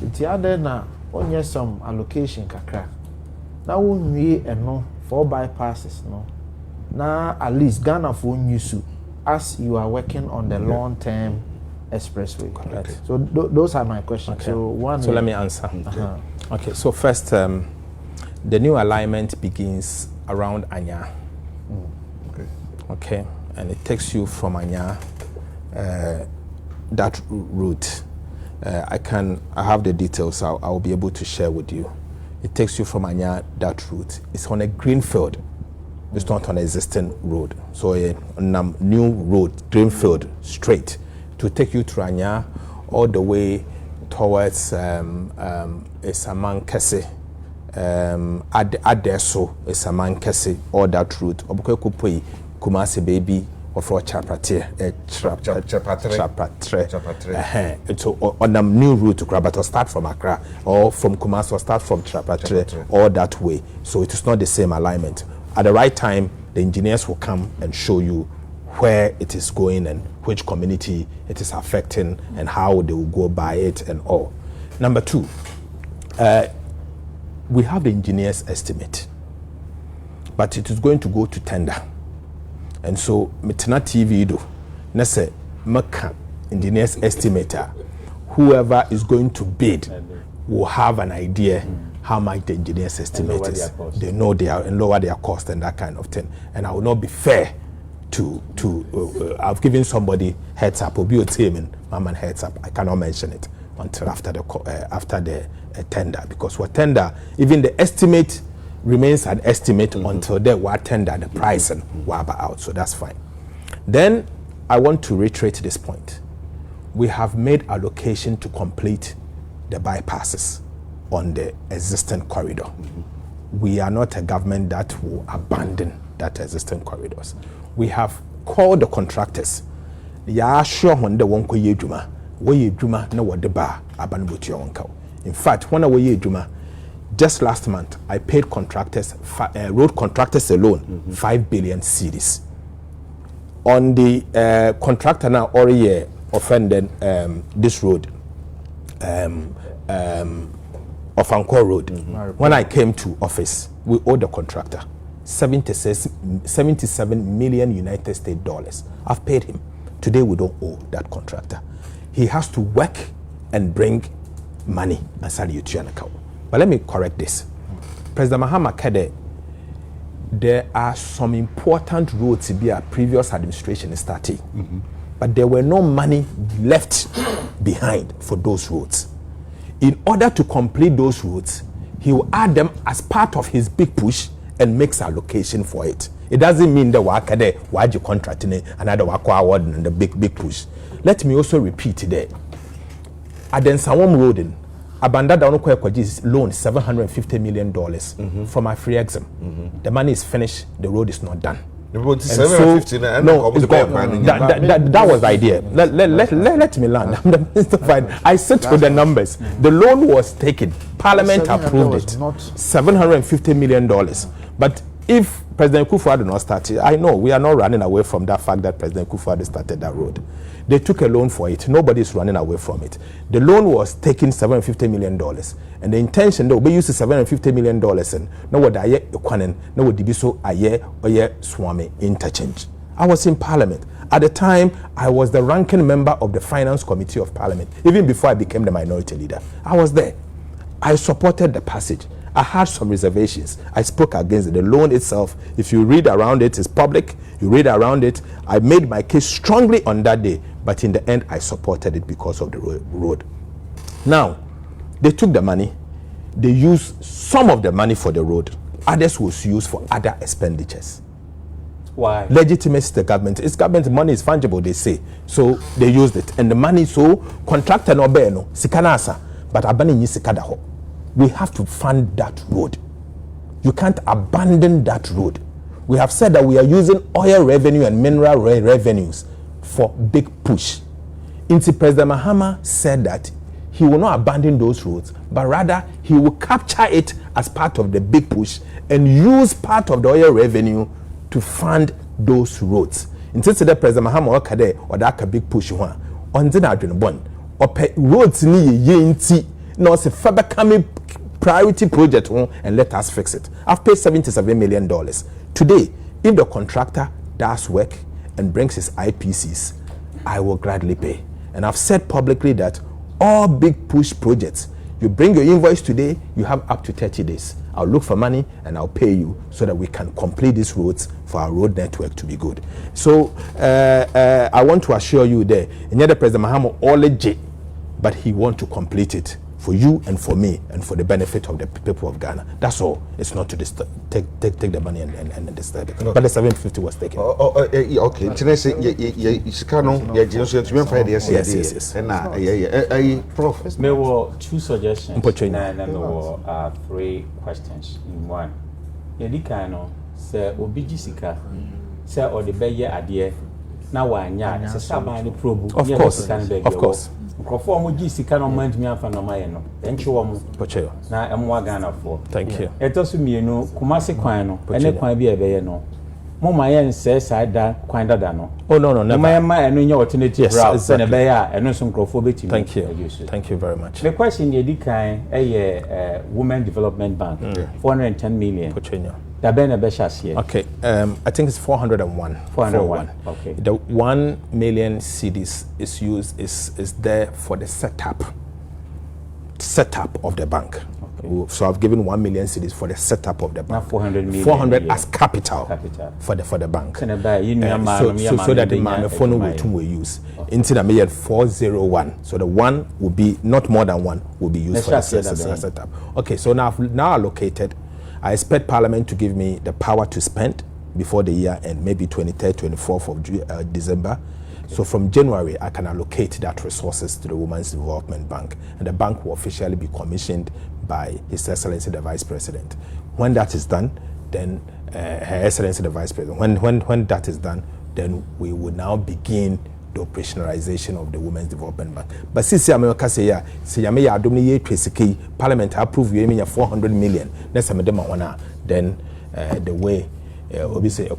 It's other now only some allocation kakra. Now we and no 4 bypasses no. Now at least Ghana for use as you are working on the long-term expressway. Okay. So those are my questions. Okay. So one. So let me answer. Okay. So first, the new alignment begins around Anya. Okay. And it takes you from Anya. That route, I have the details. I'll be able to share with you. It takes you from Anya that route. It's on a greenfield. It's not on an existing road. So a new road, greenfield, straight to take you to Anya all the way towards Esaman Kese, Adeso, Esaman Kese, all that route. Obuko Kupui, Kumasi baby. Or for Chapatre. So on a new route to Krabat, or start from Accra, or from Kumasi, or start from Chapatre, or that way. So it is not the same alignment. At the right time, the engineers will come and show you where it is going and which community it is affecting and how they will go by it and all. Number two, we have the engineer's estimate, but it is going to go to tender. And so, Mitna TV do, Nese Maka engineer's estimator, whoever is going to bid will have an idea how much the engineer's estimate is. They know they are and lower their cost and that kind of thing. And I will not be fair to I've given somebody heads up, or be a team and Maman heads up. I cannot mention it until after the tender, because what tender, even the estimate remains an estimate until they were tender the price and were out. So that's fine. Then I want to reiterate this point. we have made allocation to complete the bypasses on the existing corridor. We are not a government that will abandon that existing corridors. We have called the contractors. Ya sure when the one ye juma, we juma no what the bar abanbuti uncle. In fact, when we juma, just last month I paid contractors, road contractors alone, 5 billion cedis. On the contractor now already offended this road, Ofankor Road. When I came to office, we owed the contractor 77 million United States dollars. I've paid him. Today we don't owe that contractor. He has to work and bring money and sell you to an account. But let me correct this. President Mahama Kede, there are some important roads to be a previous administration starting, but there were no money left behind for those roads. In order to complete those roads, he will add them as part of his big push and makes allocation for it. It doesn't mean the worker there, why you contracting another work award and the big push. Let me also repeat today. At the Nsawam Road in Abanda Downoko loan $750 million from my free exam. The money is finished, the road is not done. No, it's gone. That was the idea. Let me land. I sit with the numbers. The loan was taken. Parliament approved it. $750 million. But if President Kufuor not started, I know we are not running away from that fact that President Kufuor started that road. They took a loan for it. Nobody is running away from it. The loan was taking $750 million. And the intention, they will be using $750 million and no what I equanen, no what be so aye swami interchange. I was in Parliament. At the time, I was the ranking member of the Finance Committee of Parliament, even before I became the minority leader. I was there. I supported the passage. I had some reservations. I spoke against it. The loan itself, if you read around it, it's public. You read around it. I made my case strongly on that day, but in the end, I supported it because of the road. Now, they took the money. They used some of the money for the road. Others was used for other expenditures. Why? Legitimacy the government. It's government money is fungible, they say. So they used it. And the money, so contractor no beno, sikanasa, but abani ni sikadaho. We have to fund that road. You can't abandon that road. We have said that we are using oil revenue and mineral revenues for big push. Inti President Mahama said that he will not abandon those roads, but rather he will capture it as part of the big push and use part of the oil revenue to fund those roads. Inti the President Mahama wakade odaka big push one. Onzi na adwene bon. Ope roads ni ye inti no se faba kame priority project and let us fix it. I've paid $77 million. Today, if the contractor does work and brings his IPCs, I will gladly pay. And I've said publicly that all big push projects, you bring your invoice today, you have up to 30 days. I'll look for money and I'll pay you so that we can complete these roads for our road network to be good. So I want to assure you there, and the President Mahama already, but he wants to complete it for you and for me and for the benefit of the people of Ghana. That's all. It's not to take the money and disturb it. No. But the 750 was taken. Okay. Yes. Prof. There were two suggestions and there were 3 questions in one. Yedikano say obi jisika say or the beye adie na wanya say sabani probu. Of course. Microphone mu jisika no man tumi afa no maye no. Enchewo mu pocheo. Na emwa Ghana for. Thank you. Etosu mienu kumase kwan no. Ene kwan bi ebeye no. Mo maye nse saida kwan dada no. Oh no, never. Maye ma eno nya alternative route. Exactly. Ene beye a eno so microphone betimi. Thank you. Thank you very much. The question yedi kan Women Development Bank 410 million. Pocheo. Okay, I think it's 401. 401. Okay. The 1 million cedis is there for the setup of the bank. Okay. So I've given 1 million cedis for the setup of the bank. Not 400 million. 400 as capital for the bank. So that the phone will use. Into the million 401. So the one will be not more than one will be used for the setup. Okay, so now allocated. I expect Parliament to give me the power to spend before the year end, maybe 23rd, 24th of December. So from January, I can allocate that resources to the Women's Development Bank, and the bank will officially be commissioned by His Excellency the Vice President. When that is done, then Her Excellency the Vice President, when that is done, then we will now begin the operationalization of the Women's Development Bank. But since America say yeah, Parliament approve you 400 million. That's then the way obviously the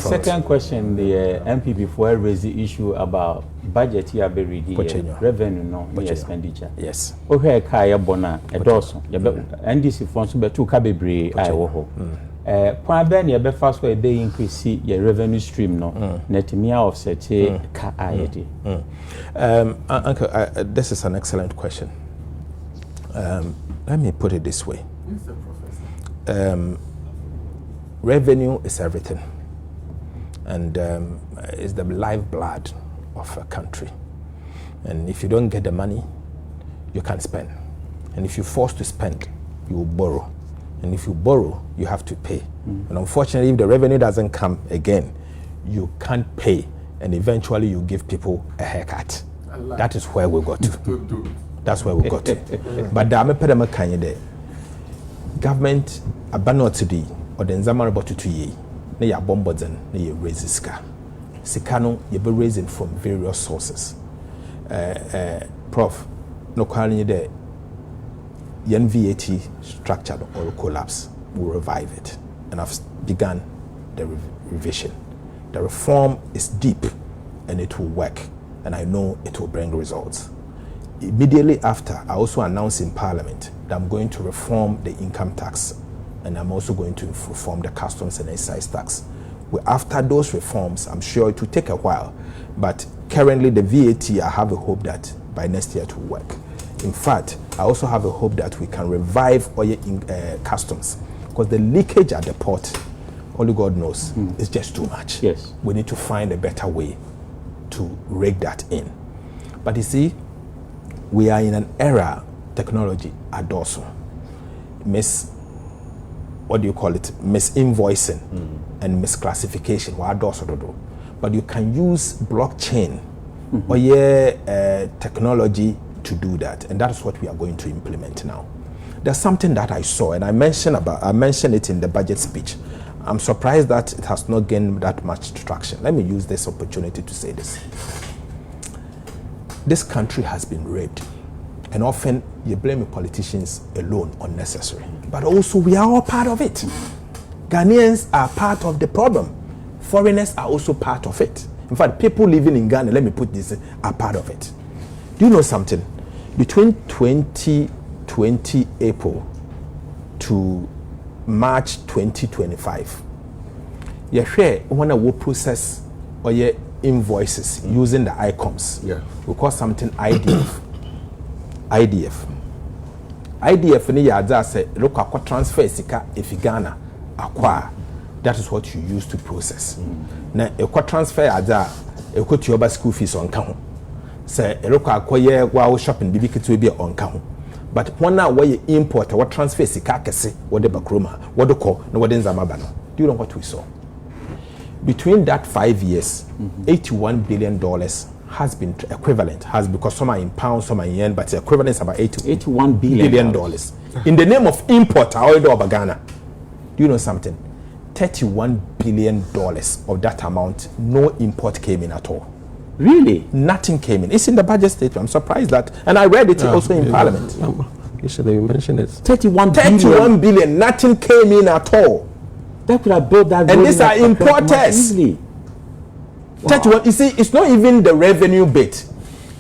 second question, the MP before raised the issue about budget here be revenue no expenditure. Yes. Okay, kaya bona edoso. NDC funds be to ka bebre ai wo ho. Point ben ye be fast way be increase your revenue stream no. Netimia offset ka ayedi. Uncle, this is an excellent question. Let me put it this way. Revenue is everything, and it's the lifeblood of a country. And if you don't get the money, you can't spend. And if you're forced to spend, you will borrow. And if you borrow, you have to pay. And unfortunately, if the revenue doesn't come again, you can't pay, and eventually you give people a haircut. That is where we got to. That's where we got to. But the Amepedama Kanye government abandoned today or the Nzamara about 2 years. They are bombarding, they raise ska. Sikano, you be raising from various sources. Prof, no calling the VAT structure or collapse will revive it. And I've begun the revision. The reform is deep and it will work, and I know it will bring results. Immediately after, I also announced in Parliament that I'm going to reform the income tax, and I'm also going to reform the customs and excise tax. Well, after those reforms, I'm sure it will take a while, but currently the VAT, I have a hope that by next year it will work. In fact, I also have a hope that we can revive oil customs, because the leakage at the port, only God knows, is just too much. Yes. We need to find a better way to rake that in. But you see, we are in an era, technology adorso, misinvoicing and misclassification. But you can use blockchain or technology to do that, and that's what we are going to implement now. There's something that I saw, and I mentioned it in the budget speech. I'm surprised that it has not gained that much traction. Let me use this opportunity to say this. This country has been raped, and often you blame the politicians alone unnecessary. But also we are all part of it. Ghanaians are part of the problem. Foreigners are also part of it. In fact, people living in Ghana, let me put this, are part of it. Do you know something? Between 2020 April to March 2025, you share when I will process or invoices using the ICOMs. Yeah. We call something IDF. IDF ni ya say look at transfer sika if Ghana acquire. That is what you use to process. Now a transfer ada a to your school fees on count. Say a look at wow shopping bibi to be on count. But when now where you import what transfer sika kese what the bakroma what the call no what nzamaba no. Do you know what we saw? Between that 5 years, $81 billion has been equivalent, because some are in pounds, some are in yen, but the equivalent is about $81 billion. In the name of import, oil of Ghana. Do you know something? $31 billion of that amount, no import came in at all. Really? Nothing came in. It's in the budget statement. I'm surprised that, and I read it also in Parliament. You mentioned it. 31 billion, nothing came in at all. That could have built that. And these are importers. Wow. 31, you see, it's not even the revenue bit.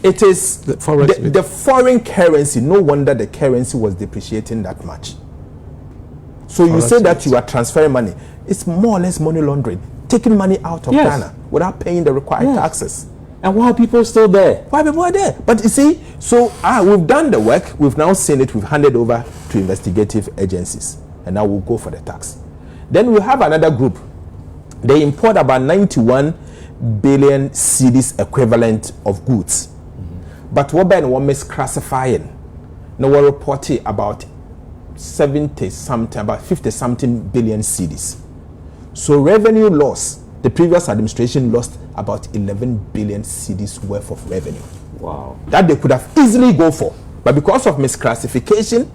It is the foreign currency. No wonder the currency was depreciating that much. So you say that you are transferring money. It's more or less money laundering. Taking money out of Ghana without paying the required taxes. And why are people still there? Why people are there? But you see, so we've done the work. We've now seen it. We've handed over to investigative agencies. And now we'll go for the tax. Then we have another group. They import about 91 billion cedis equivalent of goods. But what about one misclassifying? Now we're reporting about 70 something, about 50 something billion cedis. So revenue loss, The previous administration lost about 11 billion cedis worth of revenue. Wow. That they could have easily go for. But because of misclassification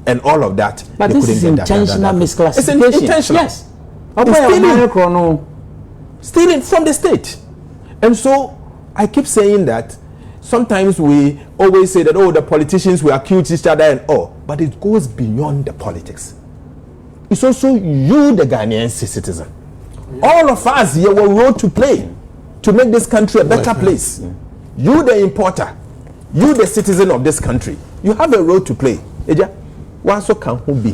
and all of that, but they this couldn't is get intentional misclassification. It's intentional. Yes. Stealing from the state. And so I keep saying that sometimes we always say that, oh, the politicians will accuse each other and all, but it goes beyond the politics. It's also you, the Ghanaian citizen. All of us here have a role to play to make this country a better place. You, the importer, you, the citizen of this country, you have a role to play. Eja, waso can who be?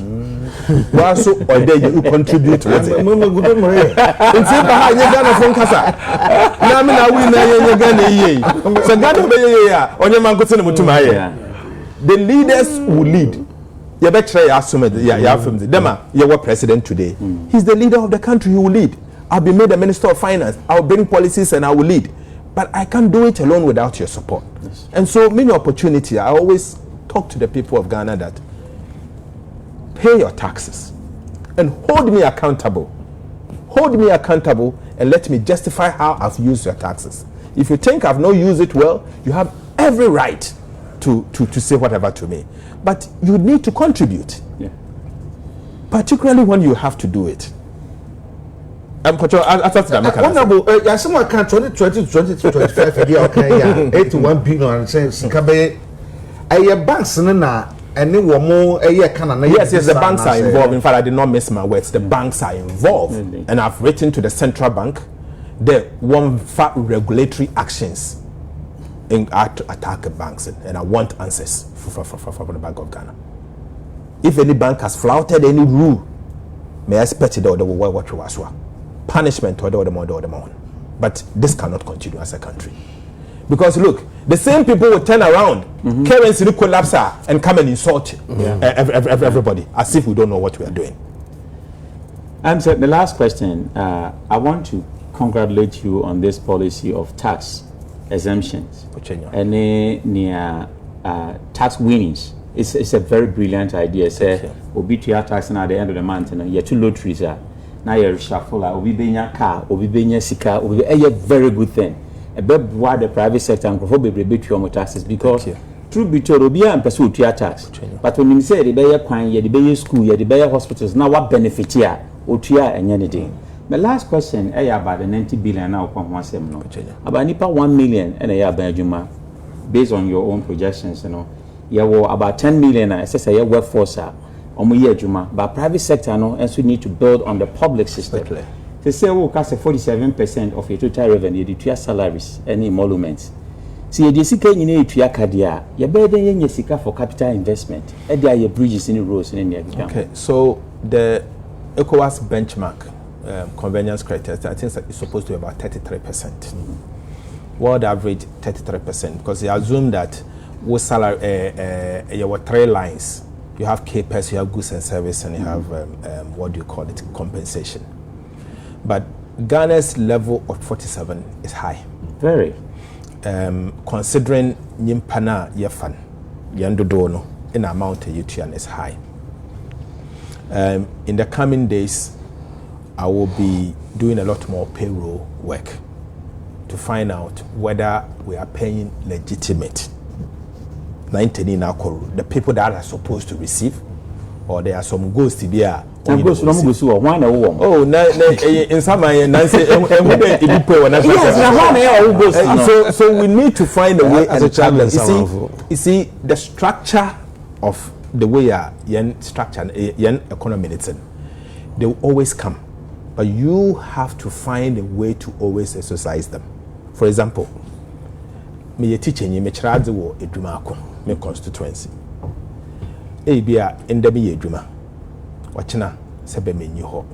Waso or there you contribute with it. It's about you Ghana from Kasa. Na me na win na ye Ghana ye. So Ghana be ye ya. Onye man go tell me to my. The leaders will lead. You better assume ya from them. You were president today. He's the leader of the country. He will lead. I'll be made a minister of finance. I'll bring policies and I will lead. But I can't do it alone without your support. Yes. And so many opportunity. I always talk to the people of Ghana that pay your taxes and hold me accountable. Hold me accountable and let me justify how I've used your taxes. If you think I've not used it well, you have every right to say whatever to me. But you need to contribute. Yeah. Particularly when you have to do it. Honorable, someone can 2020 to 2025 okay, 81 billion says Kabe. Banks na any more a year can. Yes, the banks are involved. In fact, I did not miss my words. The banks are involved, and I've written to the central bank. They want regulatory actions in attack banks, and I want answers from the Bank of Ghana. If any bank has flouted any rule, may I expect it or the what you ask. Punishment or the more. But this cannot continue as a country. Because look, the same people will turn around, currency will collapse and come and insult everybody as if we don't know what we are doing. So the last question, I want to congratulate you on this policy of tax exemptions and near tax winnings. It's a very brilliant idea. Say, obi to your tax at the end of the month, you're too low trees. Now you're shuffle, obi benya car, obi benya sika, obi a very good thing. A bit why the private sector and probably be your taxes because truth be told, obi and pursue to your tax. But when you say the Bayer Quine, the Bayer school, the Bayer hospitals, now what benefit here, or to and anything. The last question, about the 90 billion now upon one seminal. About Nipa 1 million and a year Benjuma, based on your own projections, you were about 10 million as a workforce. But private sector also need to build on the public system. They say we cast 47% of your total revenue to your salaries and emoluments. See, the sika you need to your career. You better than your sika for capital investment. And there are your bridges in the roads in the Okay, so the ECOWAS benchmark convenience criteria, I think it's supposed to be about 33%. World average 33% because they assume that with salary, there were 3 lines. You have CAPEX, you have goods and service, and you have what do you call it, compensation. But Ghana's level of 47 is high. Very. Considering Nyimpana Yefan, Yandodono, in amount of UTN is high. In the coming days, I will be doing a lot more payroll work to find out whether we are paying legitimate. The people that are supposed to receive, or there are some ghosts there. Oh, in some so we need to find a way as a challenge. You see, the structure of the way yen structure yen economy they will always come, but you have to find a way to always exercise them. For example, me teaching you me charge wo edwuma me constituency bia enda me edwuma wachina sebe menyi ho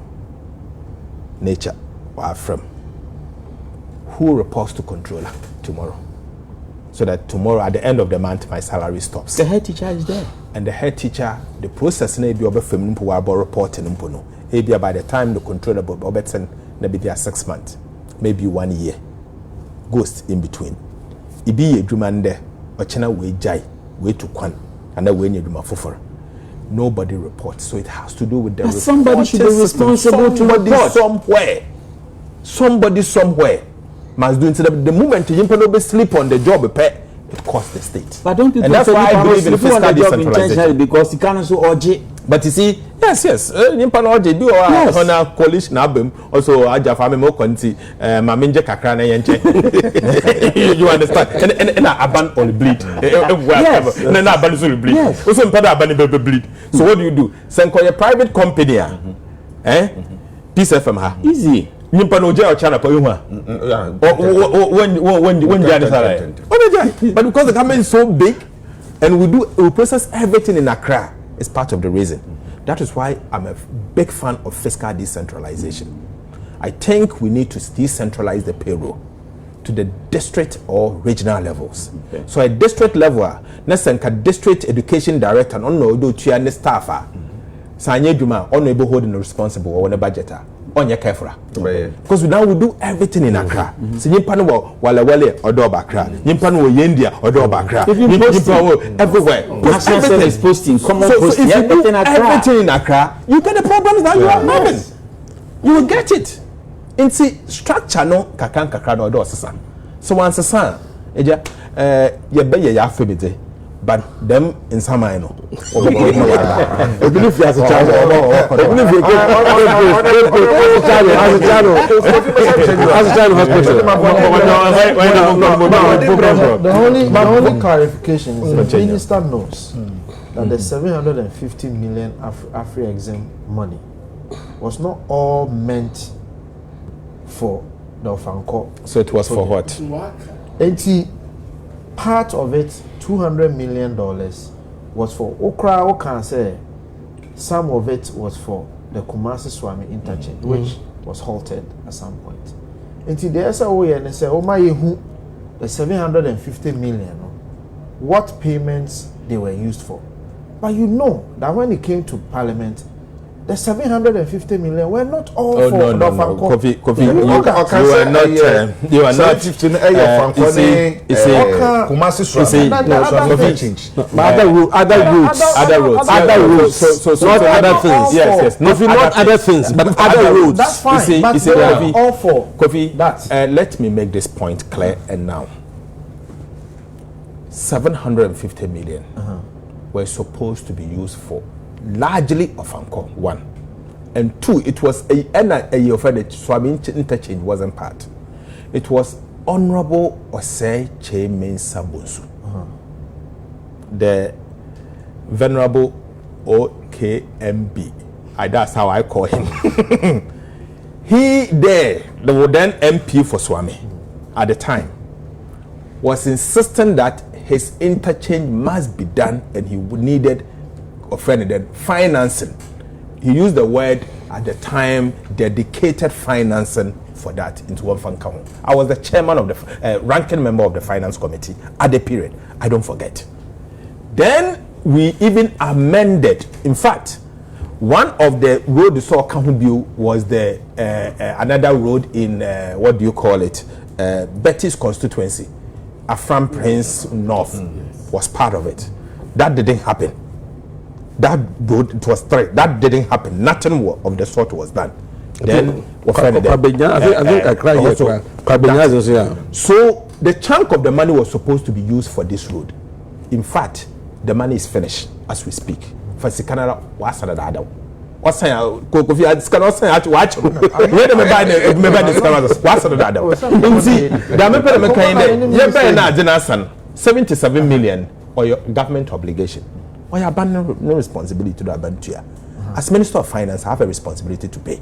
nature or from who reports to controller tomorrow, so that tomorrow at the end of the month my salary stops. The head teacher is there, and the head teacher, the process na be obefem mpo about reporting mpo no bia by the time the controller obeten na be there 6 months, maybe 1 year goes in between. Ibi edwuma nde ochena we jai we to kwan and we need edwuma fofor. Nobody reports, so it has to do with the somebody should be responsible to report somewhere. somebody somewhere must do it. The moment you can sleep on the job, it costs the state. But don't you and that's why I believe in fiscal decentralization. Because you can't so urge. But you see, yes. Do on a coalition album also. Aja family mo konti. Maminje kakra na yenche. You understand? And aban only bleed. Yes. And aban only bleed. Yes. Also, mpada aban bleed. So what do? Send call a private company. Peace FM ha. Easy. Nimpa no jail chana pa yuha. When but because the government is so big, and we process everything in Accra. Is part of the reason. That is why I'm a big fan of fiscal decentralization. I think we need to decentralize the payroll to the district or regional levels. Okay. So at district level, nesenka district education director no do tua staff sanye djuma on able holding responsible or the budgeter on your careful. Because now we do everything in Accra. So Nimpano wale or Dobakra, Nimpano Yendia or Dobakra, everywhere. Everything is posting, common posting, so if you do everything in Accra, you get the problems that you are having. You will get it. In see structure no kakra no do sasa. So once sasa, eja ye be ye ya febete. But them in some I know. Even if you as a child, even if you the only clarification is the minister knows that the 750 million Afri-Exim money was not all meant for the Ofanko. So it was for what? Part of it, $200 million, was for Okra. Okan say some of it was for the Kumasi Swami interchange, which was halted at some point. Until the SOE and they say, "Oh my, the 750 million, what payments they were used for?" But you know that when it came to Parliament, the 750 million were not all for no. Kofi, you are not. You are not. Other roads. So not other things. Yes. Not other things, but other roads. That's fine. But they are all for Kofi. Let me make this point clear and now. 750 million were supposed to be used for largely Ofanko, 1. And 2, it was a Swami interchange wasn't part. It was Honorable Osei Chemin Sabunsu, the Venerable OKMB. That's how I call him. He the then MP for Swami at the time, was insisting that his interchange must be done, and he needed financing. He used the word at the time, dedicated financing for that into one fund count. I was the chairman of the ranking member of the finance committee at the period. I don't forget. Then we even amended. In fact, one of the road we saw Kahubiu was the another road in what do you call it? Betty's constituency, Afram Prince North was part of it. That didn't happen. That road, it was 3. That didn't happen. Nothing of the sort was done. Then so the chunk of the money was supposed to be used for this road. In fact, the money is finished as we speak. For Sikanara, what's another? What's saying? Kofi, I scan what's saying. Watch. Where do me buy the scammers? What's another? See, the American 77 million or your government obligation. Or you abandon no responsibility to the Abantia. As Minister of Finance, I have a responsibility to pay.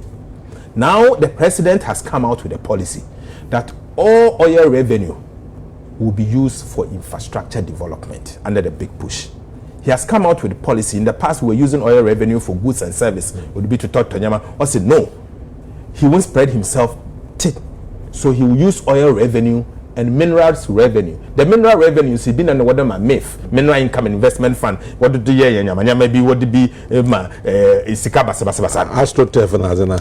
Now the president has come out with a policy that all oil revenue will be used for infrastructure development under the big push. He has come out with a policy. In the past, we were using oil revenue for goods and service. Would be to talk to Nyama. I said no. He won't spread himself thin. So he will use oil revenue and minerals revenue. The mineral revenue is been under what MIF, Mineral Income Investment Fund. What do you maybe what would be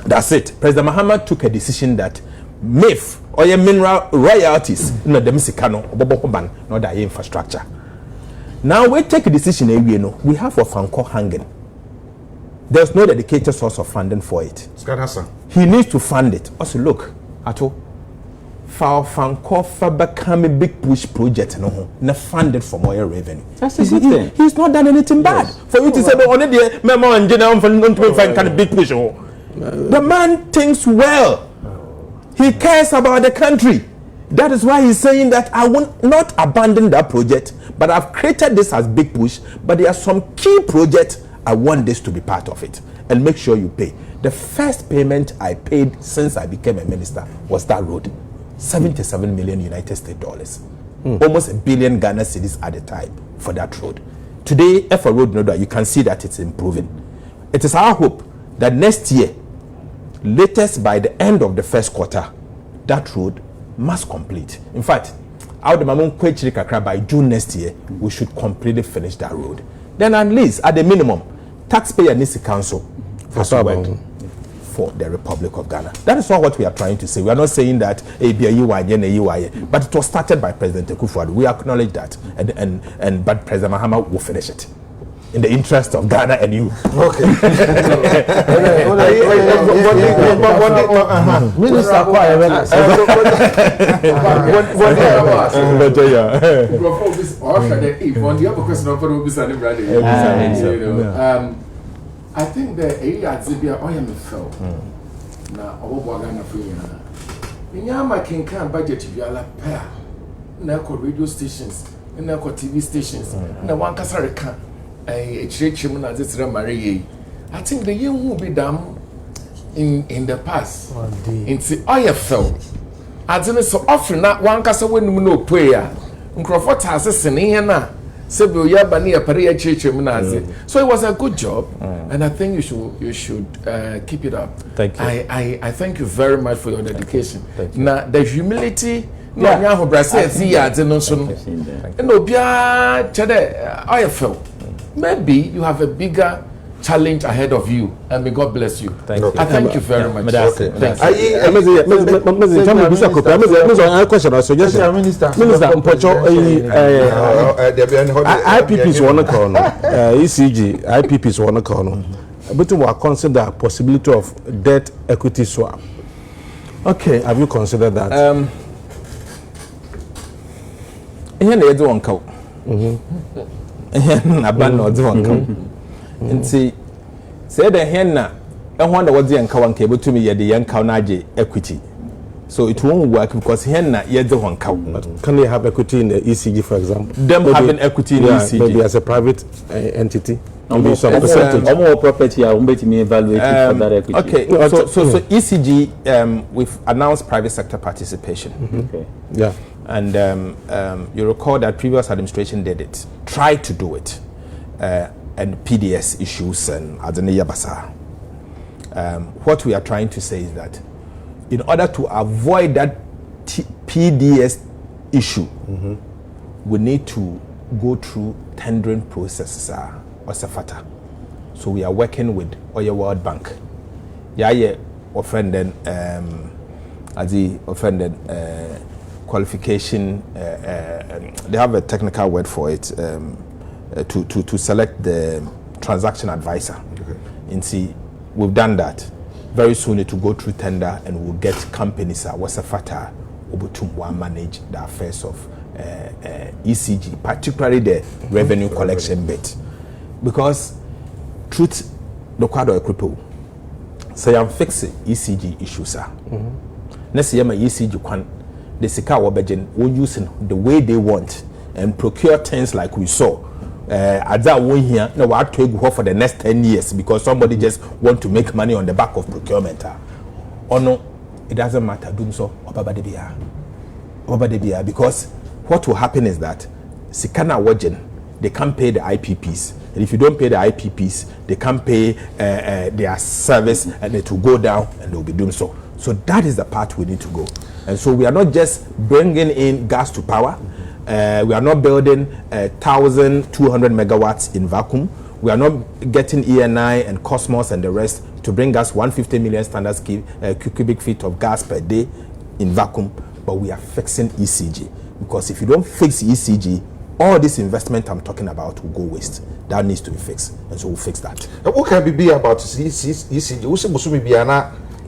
That's it. President Muhammad took a decision that MIF or your mineral royalties, no the Mexican no that infrastructure. Now we take a decision, we have a Fanco hanging. There's no dedicated source of funding for it. He needs to fund it. Also, look, Ato Fanko Fabakame big push project no na funded from oil revenue. That's a good thing. He's not done anything bad. For you to say, on the memo and general for find kind of big push. The man thinks well. He cares about the country. That is why he's saying that I will not abandon that project, but I've created this as big push. But there are some key projects I want this to be part of it, and make sure you pay. The first payment I paid since I became a minister was that road. 77 million United States dollars, almost $1 billion Ghana cedis at the time for that road. Today, if a road node, you can see that it's improving. It is our hope that next year, latest by the end of the first quarter, that road must complete. In fact, out the Mamon Kwechiri by June next year, we should completely finish that road. Then at least, at the minimum, taxpayer needs to council has to work for the Republic of Ghana. That is not what we are trying to say. We are not saying that but it was started by President Akufo-Addo. We acknowledge that, but President Mahama will finish it in the interest of Ghana and you. Okay. Minister, I think the area Zibia Oyam fell. Now, Obogana Fiona. In Yama can budget if you are like pair. Now, radio stations, and now TV stations, and the one Casarica, a church as it's Marie. I think the year will be done in the past. In the Oya fell. I didn't so often not one Casa when no prayer. Crawford has a senior. So it was a good job, and I think you should keep it up. Thank you. I thank you very much for your dedication. Now the humility, maybe you have a bigger challenge ahead of you, and may God bless you. Thank you. I thank you very much. Okay. Thank IPPs want to call ECG. IPPs want to call. But we consider possibility of debt equity swap. Okay. Have you considered that? Here they do one cow. Abandon do one cow. And see, say the henna, and wonder what the Yankawan cable to me at the Yankaw equity. So it won't work because henna yet the one cow. Can they have equity in the ECG, for example? Them maybe, having equity in the ECG. Maybe as a private entity. Maybe some percentage. Or more property, I won't be evaluated for that equity. Okay, so ECG, we've announced private sector participation. Okay. Yeah. And you recall that previous administration did it, tried to do it. And PDS issues and Adeniya Basa. What we are trying to say is that in order to avoid that PDS issue, we need to go through tendering processes or SAFATA. So we are working with Oya World Bank. Offended qualification. They have a technical word for it. To select the transaction advisor. Okay. And see, we've done that. Very soon it will go through tender and we'll get companies Wasafata to manage the affairs of ECG, particularly the revenue collection bit. Because truth, the quadro cripple. So I'm fixing ECG issues. Next year my ECG can the Sika Wabajan will use the way they want and procure things like we saw. Adza won here no what to go for the next 10 years because somebody just want to make money on the back of procurement. Or no, it doesn't matter. Do so Obaba Debia because what will happen is that Sikana Wajen they can't pay the IPPs, and if you don't pay the IPPs, they can't pay their service, and it will go down, and they'll be doing so. So that is the part we need to go. And so we are not just bringing in gas to power. We are not building 1,200 megawatts in vacuum. We are not getting ENI and Cosmos and the rest to bring us 150 million standard cubic feet of gas per day in vacuum. But we are fixing ECG. Because if you don't fix ECG, all this investment I'm talking about will go waste. That needs to be fixed. And so we'll fix that. What can be about ECG?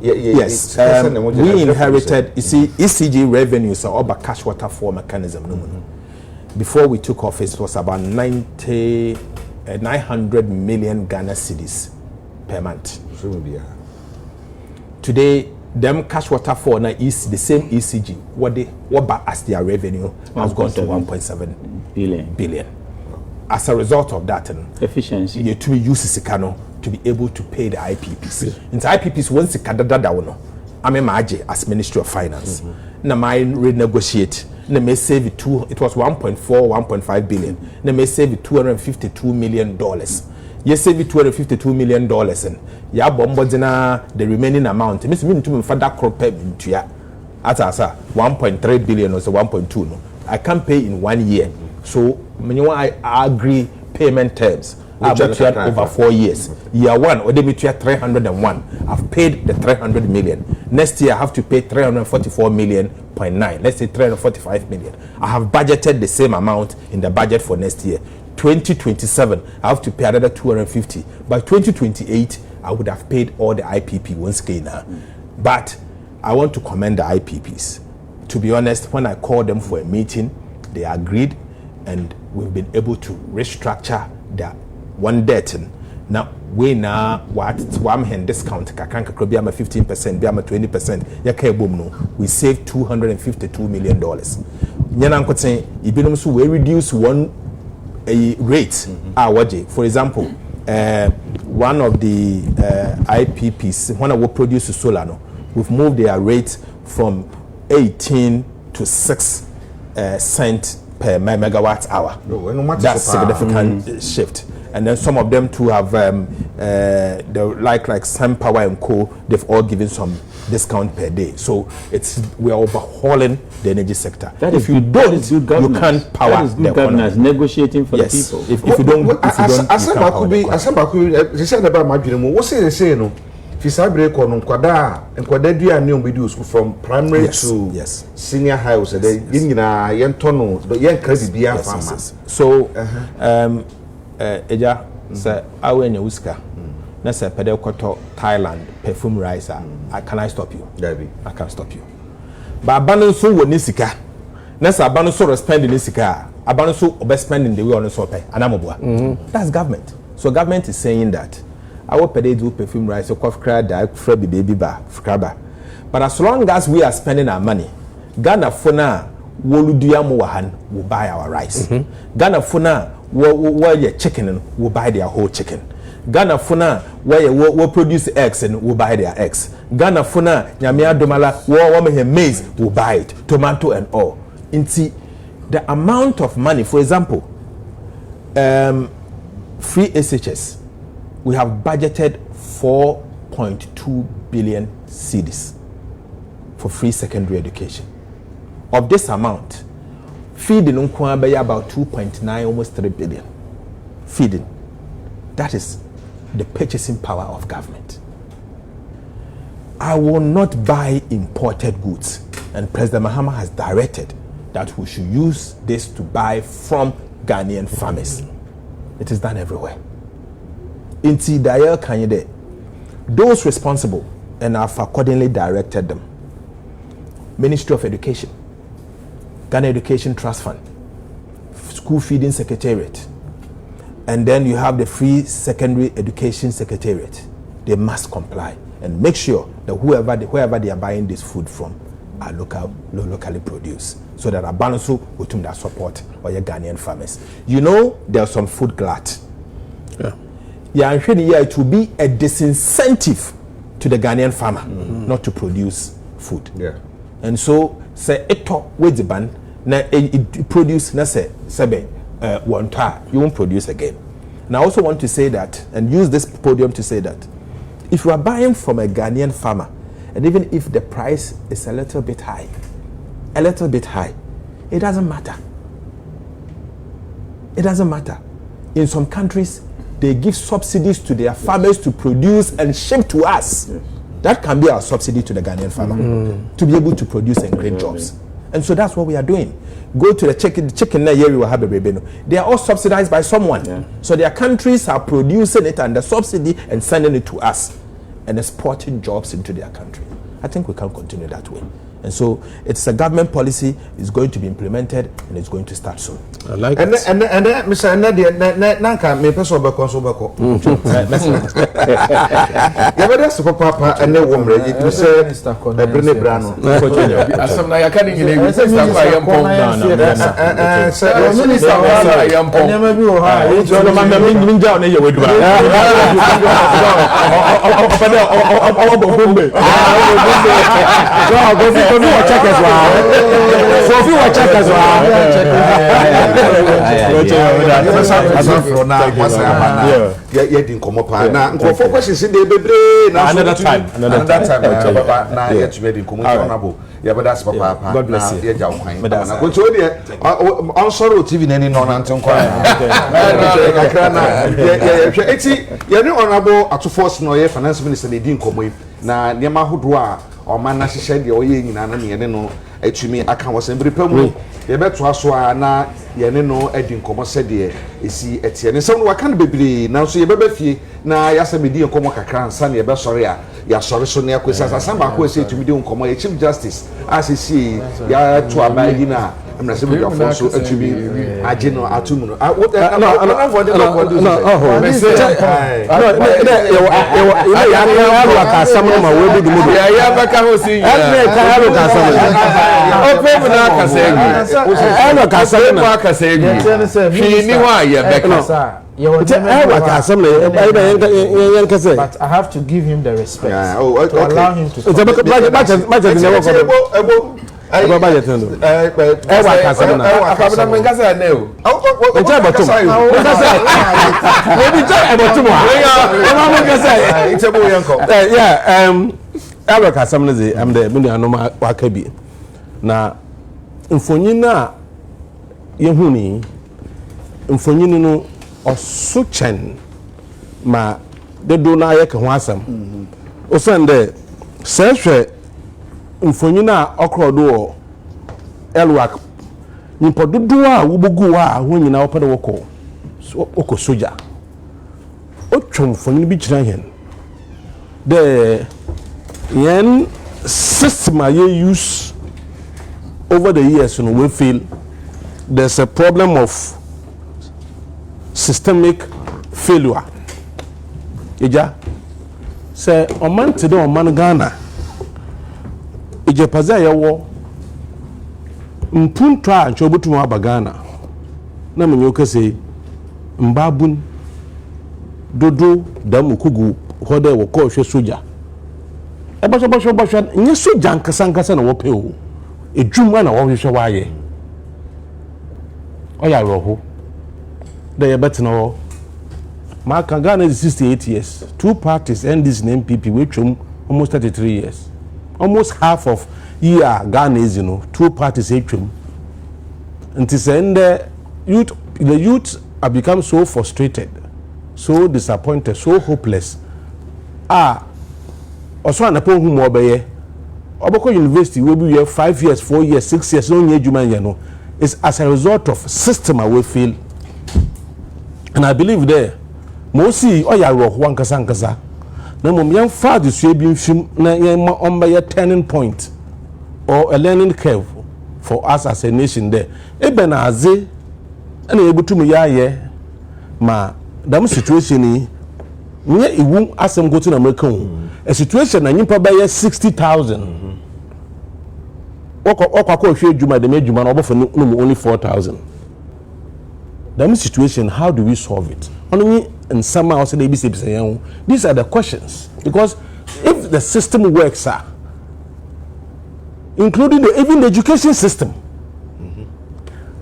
Yes, we inherited, you see, ECG revenues are about cash waterfall mechanism. Before we took office, it was about 900 million Ghana cedis per month. Today, them cash waterfall now is the same ECG. What as their revenue has gone to 1.7 billion. As a result of that, efficiency, you to use Sikano to be able to pay the IPPs. And the IPPs once I'm as Ministry of Finance. Now my renegotiate. Now may save it it was 1.5 billion. Now may save it $252 million. You save it $252 million and ya bombardina the remaining amount. Miss me to for that crop into ya. At 1.3 billion or so 1.2 no. I can pay in 1 year. So I agree payment terms. Over 4 years. Year one, or they me 301. I've paid the 300 million. Next year I have to pay 344 million. 0.9. Let's say 345 million. I have budgeted the same amount in the budget for next year. 2027, I have to pay another 250. By 2028, I would have paid all the IPP once again. But I want to commend the IPPs. To be honest, when I called them for a meeting, they agreed, and we've been able to restructure their one debt. Now we what one hand discount kakranka be 15%, be 20%. We saved $252 million. We reduce one rate. For example, one of the IPPs, when I will produce solar, we've moved their rate from 18 to 6 cents per megawatt hour. That's significant shift. And then some of them too have like Sun Power and Co. They've all given some discount per day. So we are overhauling the energy sector. That if you don't, you can't power that is good governance, negotiating for the people. If you don't, you can't power the economy. From primary to senior high. So, Eja, sir, I went in Uska. Nessa Pedecoto, Thailand, perfume rice. Can I stop you? I can't stop you. But Abanusu will Nisika. Nessa Abanusu spending Nisika. Abanusu best spending the way on the sope. Anamobua. That's government. So government is saying that our pede do perfume rice, so cough cry, Frebby baby bar, Fraba. But as long as we are spending our money, Ghana Funa will buy our rice. Ghana Funa where your chicken will buy their whole chicken. Ghana Funa where will produce eggs and will buy their eggs. Ghana Funa Yamia Domala where maize will buy it, tomato and all. Inti the amount of money, for example, free SHS, we have budgeted 4.2 billion cedis for free secondary education. Of this amount, feeding about 2.9, almost 3 billion. Feeding. That is the purchasing power of government. I will not buy imported goods, and President Mahama has directed that we should use this to buy from Ghanaian farmers. It is done everywhere. Inti Daya Kanyede, those responsible, and have accordingly directed them. Ministry of Education, Ghana Education Trust Fund, School Feeding Secretariat, and then you have the Free Secondary Education Secretariat. They must comply and make sure that whoever they are buying this food from are locally produced, so that Abanusu will turn that support or your Ghanaian farmers. You know, there's some food glut. It will be a disincentive to the Ghanaian farmer not to produce food. And so, say it with the ban, it produce na say one time you won't produce again. And I also want to say that, and use this podium to say that, if you are buying from a Ghanaian farmer, and even if the price is a little bit high, it doesn't matter. It doesn't matter. In some countries, they give subsidies to their farmers to produce and ship to us. That can be our subsidy to the Ghanaian farmer to be able to produce and create jobs. And so that's what we are doing. Go to the chicken here we will have a baby. They are all subsidized by someone. So their countries are producing it under subsidy and sending it to us. and exporting jobs into their country. I think we can continue that way. And so it's a government policy, it's going to be implemented, and it's going to start soon. I like and it. And Mr. Nanka, me person be console. You better stop papa and the woman. You say Brene Brano. Asam na yakani ngine bi stop I am pom na. Minister I am pom. Nyama bi wo ha. So no man me nja na ye wedua. Sophie will check as well. Sophie will check as well. Another time. God bless you. I'm sorry, TV any Honorable Ato Forson no finance minister na di nkomo na niam ahodo a o man na hyehyɛ de o ye nyina na ne no atumi aka wasembere pamu ye beto aso a na ye ne no adi nkomo sɛ de esi etie ne nsɛm no waka no bebre na so ye beba fie na yasa me di nkomo kakra nsa na ye be sɔre a ya sɔre so na akwesa sasa ba ko esi atumi di nkomo ye chief justice asisi ya to abayi na amna se be afọ so atumi agye no atumu no But I have to give him the respect to allow him to ma de do na ye ke ho asam o sende se hwe mfonyina okrodo o elwak nipo dodo a wobogu a ho nyina wo pede woko oko soja o twom mfonyina bi kira hen the yen system I use over the years no we feel there's a problem of systemic failure. Eja say oman today oman Ghana eje paza yewo mpunto a nchobutu aba Ghana na menyo kase mbabun dodo damukugu hode wo ko hwe soja e basho nye soja nkasa na wo pe o edwuma na wo hwe waye oya roho da ye betina wo Maka Ghana is 68 years. Two parties, NDC and MPP, which almost 33 years. Almost half of year Ghana is, two parties, and to send the youth have become so frustrated, so disappointed, so hopeless. Also an upon whom obey Obako University will be here 5 years, 4 years, 6 years, no year, it's as a result of system I will feel. And I believe there. Mosi oya roh wankasa na mom yan fa de so bi mfim na yan ma omba ye turning point or a learning curve for us as a nation there ebe na aze na ebutum ya ye ma dam situation ni nye iwu asem go to na America a situation na nyimpa ba ye 60,000 okwa hwe adwuma de adwuma na obofo no only 4,000 dam situation how do we solve it and somehow also they be saying these are the questions because if the system works including even the education system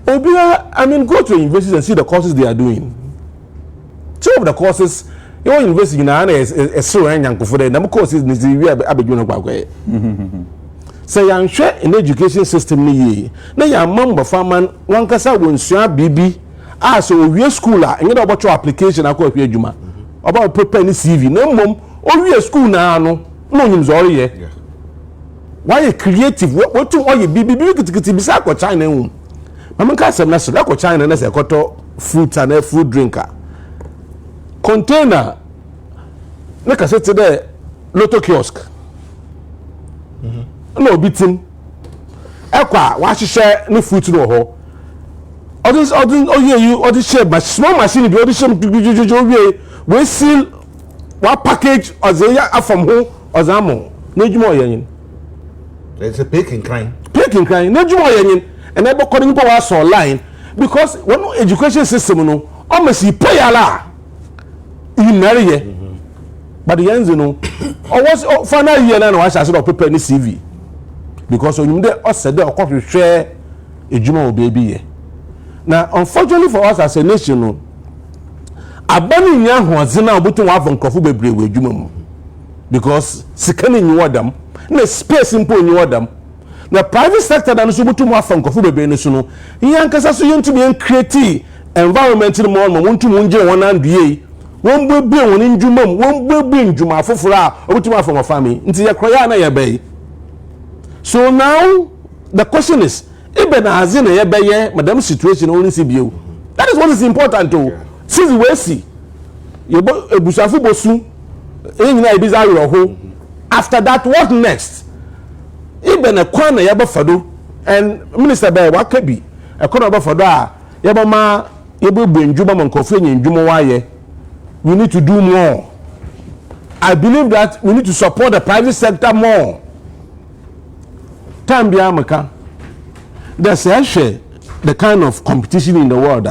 I mean go to universities and see the courses they are doing. Two of the courses your university in Ghana is so young for them courses is we are say I'm sure in the education system ni na ya member farman one kasa wonsua bibi so we school and you know about your application akọ hwe adwuma about prepare ni CV na mom o we school na no nyim zo ye why creative what to all bibi kitikiti bisa akọ China hu mama ka sem na so akọ China na se koto fruit and food drinker container na ka sete there lotto kiosk na obi tim ekwa wa hihye ne fruit no ho odin share small machine bi odin share jujujuju we seal wa package ozeya afam ho ozamo na edwuma oyenyin there's a picking crime na edwuma oyenyin and ebe kodi nipa wa so online because when education system no almost you pay ala you marry ye but the end no almost final year na wa share so prepare ni CV because when you dey said dey okwa hwehwe edwuma obebi ye. Now, unfortunately for us as a nation, no, abani nya hoazina obutu wa vonkofu bebre we adwuma mu because sikani nyi wadam na space mpo nyi wadam na private sector da no so butu wa vonkofu bebre ne so no yan kasa so yentumi en create environment no mo wontu mu nje won andue won bebe won ndwuma mu won bebe ndwuma afoforo a obutu wa from family nti ye kroya na ye bay. So now the question is even as in a beye madam situation only see you. That is what is important to see the way see you busafu bosu na bizarre your home. After that what next? Even a corner yaba fado and minister by wakabi a corner about fado yaba ma yaba benjuma man kofi njuma waye. We need to do more. I believe that we need to support the private sector more. Time biamaka. There's actually the kind of competition in the world.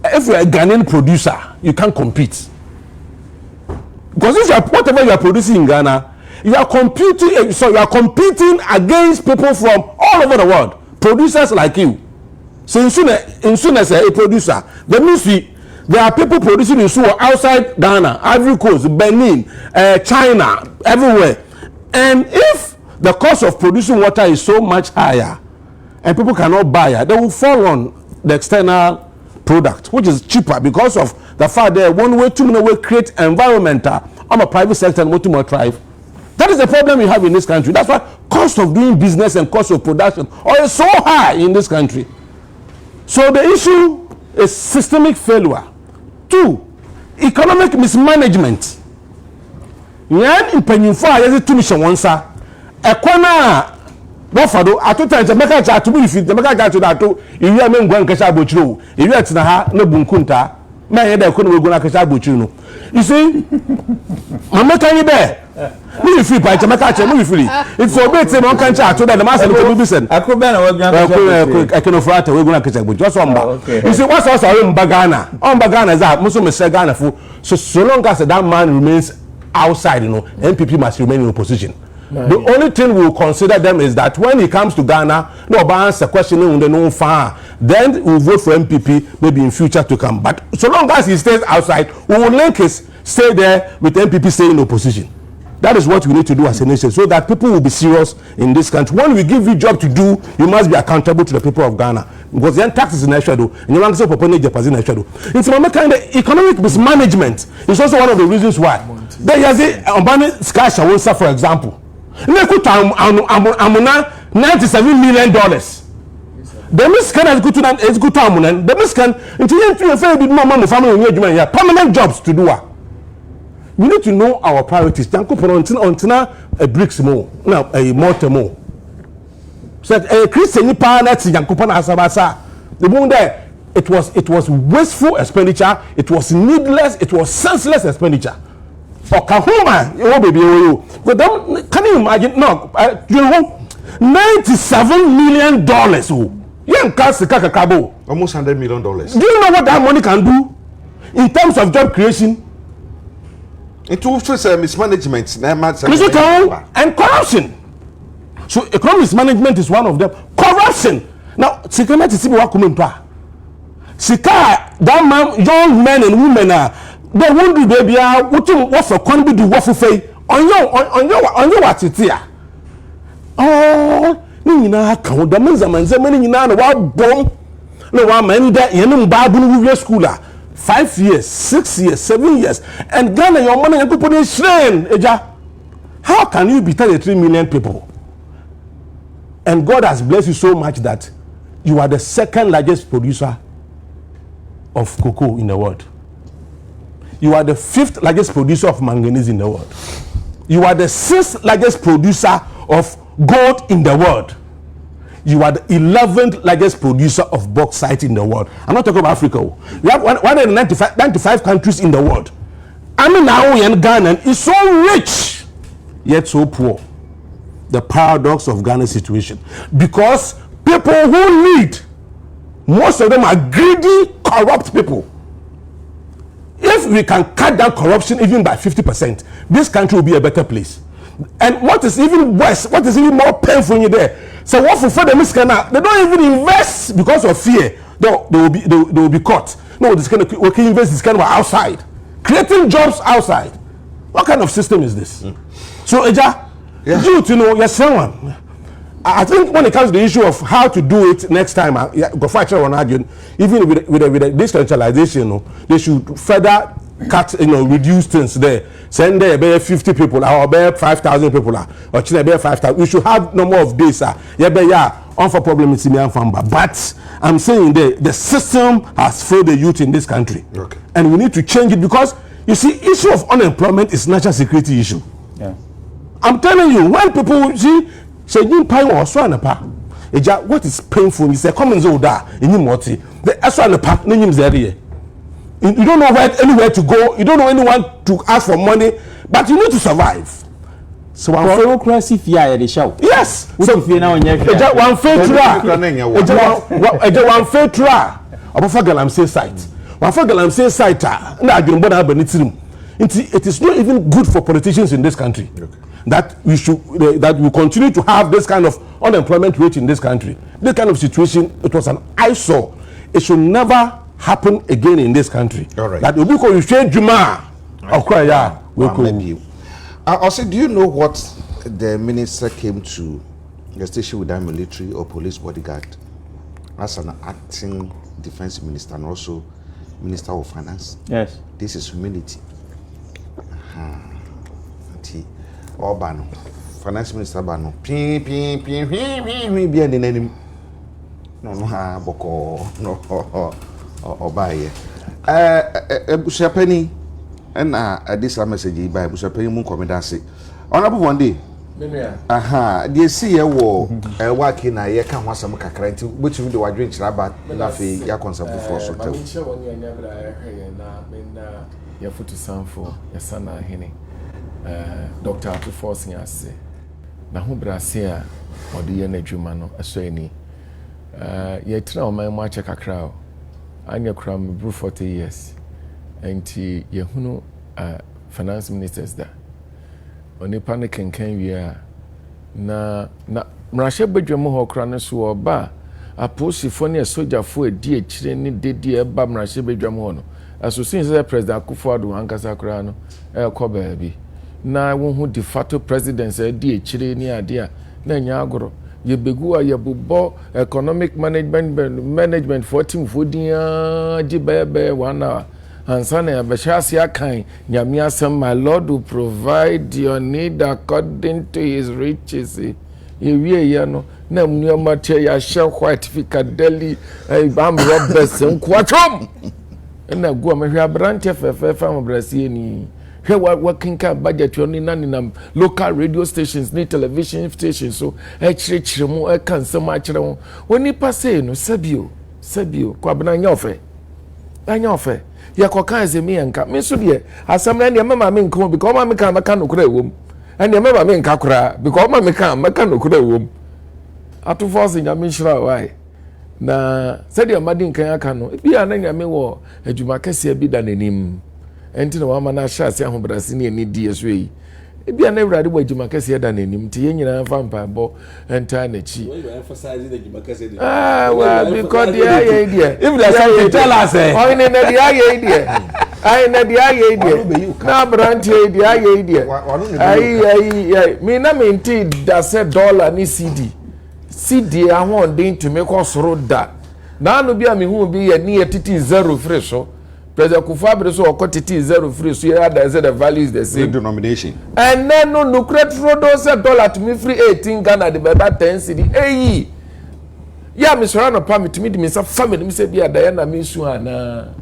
If you're a Ghanaian producer, you can't compete. Because if whatever you are producing in Ghana, you are competing against people from all over the world. Producers like you. So in soon as a producer, that means there are people producing in Suwa outside Ghana, Ivory Coast, Benin, China, everywhere. And if the cost of producing water is so much higher, and people cannot buy it, they will fall on the external product, which is cheaper because of the fact that one way too many way create environmental on a private sector and more thrive. That is the problem we have in this country. That's why cost of doing business and cost of production are so high in this country. So the issue is systemic failure. 2, economic mismanagement. Yan impanyinfo a yezi tumi hye wonsa ekwana bofado atota Jamaica cha to be fit Jamaica cha to that to iwi amengwa nkasha abochiro iwi atina ha na bunkunta ma yeda ekono wegu na kasha abochiro no you see mama kan be me free pa Jamaica cha me free if for bet say no kan cha to that the master to be sen akobe na wegu na kasha ekeno frata wegu na kasha abochiro so mba you see what's also mba Ghana mba Ghana za muso me say Ghana fu so long as that man remains outside, you know, NPP must remain in opposition. The only thing we will consider them is that when he comes to Ghana, no answer question no far. Then we'll vote for MPP maybe in future to come. But so long as he stays outside, we will link his stay there with MPP staying in opposition. That is what we need to do as a nation, so that people will be serious in this country. When we give you job to do, you must be accountable to the people of Ghana. Because then taxes in shadow, and you want to propose Japan in shadow. It's a kind of economic mismanagement. It's also one of the reasons why. There is a Obama Sky Shawonsa, for example. $97 million. The Miscan has good to Amunan. The Miscan, until you feel a bit more money, family, and permanent jobs to do. We need to know our priorities. Janko Porontina a bricks more, now a mortar more. So a Christian partner, Janko Asabasa. The moon there, it was wasteful expenditure, it was needless, it was senseless expenditure. For Kahuma, you but then, can you imagine? No, you know, $97 million. You can't Kabo. Almost $100 million. Do you know what that money can do in terms of job creation? It also mismanagement and corruption. So economic mismanagement is one of them. Corruption. Now, security is Sika, that man, young men and women are they won't do baby. What for? Can be do what for? On your what it here? Oh, ni na account. That means many ni na what bomb. No one man that you know babu no schooler. 5 years, 6 years, 7 years, and Ghana your money you could put in shrine. Eja, how can you be 33 million people? And God has blessed you so much that you are the second largest producer of cocoa in the world. You are the 5th largest producer of manganese in the world. You are the 6th largest producer of gold in the world. You are the 11th largest producer of bauxite in the world. I'm not talking about Africa. We have 195 countries in the world. I mean, now in Ghana is so rich, yet so poor. The paradox of Ghana's situation. Because people who lead, most of them are greedy, corrupt people. If we can cut down corruption even by 50%, this country will be a better place. And what is even worse, what is even more painful in there? So what for the miscana? They don't even invest because of fear. They will be caught. No, this kind of we can invest this kind of outside, creating jobs outside. What kind of system is this? So Eja, you to know, yes, someone. I think when it comes to the issue of how to do it next time, go fight on arguing. Even with decentralization, they should further cut, reduce things there. Send there about 50 people or about 5,000 people or about 5,000. We should have number of days. On for problems in Myanmar. But I'm saying the system has failed the youth in this country, and we need to change it because you see, issue of unemployment is national security issue. Yeah. I'm telling you, when people see. So you pay or swanapa. What is painful is a common zoda in you moti. The swanapa names there. You don't know anywhere to go. You don't know anyone to ask for money, but you need to survive. So one crazy fear the show. Yes. So fear now one fair try. One fair try. About Galamsey site. One for Galamsey site. It is not even good for politicians in this country. That we continue to have this kind of unemployment rate in this country. This kind of situation, it was an eyesore. It should never happen again in this country. All right. That we could share Juma. Also, do you know what the minister came to the station with that military or police bodyguard as an acting defense minister and also minister of finance? Yes. This is humility. Obano, finance minister Bano, be an enemy. No, boko, no, or buy. Bushapenny, and this message by Bushapenny Moon Comedasi. Honorable one day. Do you see a war working a year can want some cacranti, which you do a drink rabat, nothing, ya concept before so tell. Your foot to sound for your son, Henny. Dr.Ato Forson ase na ho brase or the energy man so any ye tra o man ma che kakra o anya kra me bru 40 years enti ye hunu finance ministers da oni panic kenkan wi na mrahye badwam ho kra ne so oba aposifo ne sojafo edi ekire ne dedi e ba mrahye badwam ho no asosin se president Akufo-Addo ankasa kra no e ko ba bi na who de facto presidents di echire ni ade a na nya agoro ye begu a ye bobo economic management for team for dia ji bebe 1 hour ansa na be shasi akan nyame asem my lord will provide your need according to his riches ye wie ye no na mnuoma che ya she white ficadeli bam robbers nkwachom na go ma hwa branche fefe am brasie ni working car budget only nan local radio stations ni television stations so chire mu e kan sem a chire ho oni passe no sabio kwa bana anya ofe ya ko kan ze mi enka me so de asem na ne mama me nko because mama me kan maka no kura ewom ene mama me nka kura because mama me kan maka no kura ewom Ato Forson nya me shira why na said your madin kan aka no bia na nya me wo adwuma kase bi da nanim enti na wama na hyase ahobrase ne ni die so yi bia na awurade bo adwuma kase da nanim ti ye nyina fa mpambo enta na chi emphasize the adwuma kase well because the aye die if they say tell us oh ne na the aye die ai na the aye die na branche the aye die ai me na me nti da se dollar ni cd ahon den to me ko soro da na no bia me hu bi ye ni titi zero free so President Akufo-Addo so oko titi zero free so here that the value is the same denomination and then no credit rodo say dollar to me free 18 Ghana the better 10 cedi ya me sora no permit me di me say family me say bia da na me su ana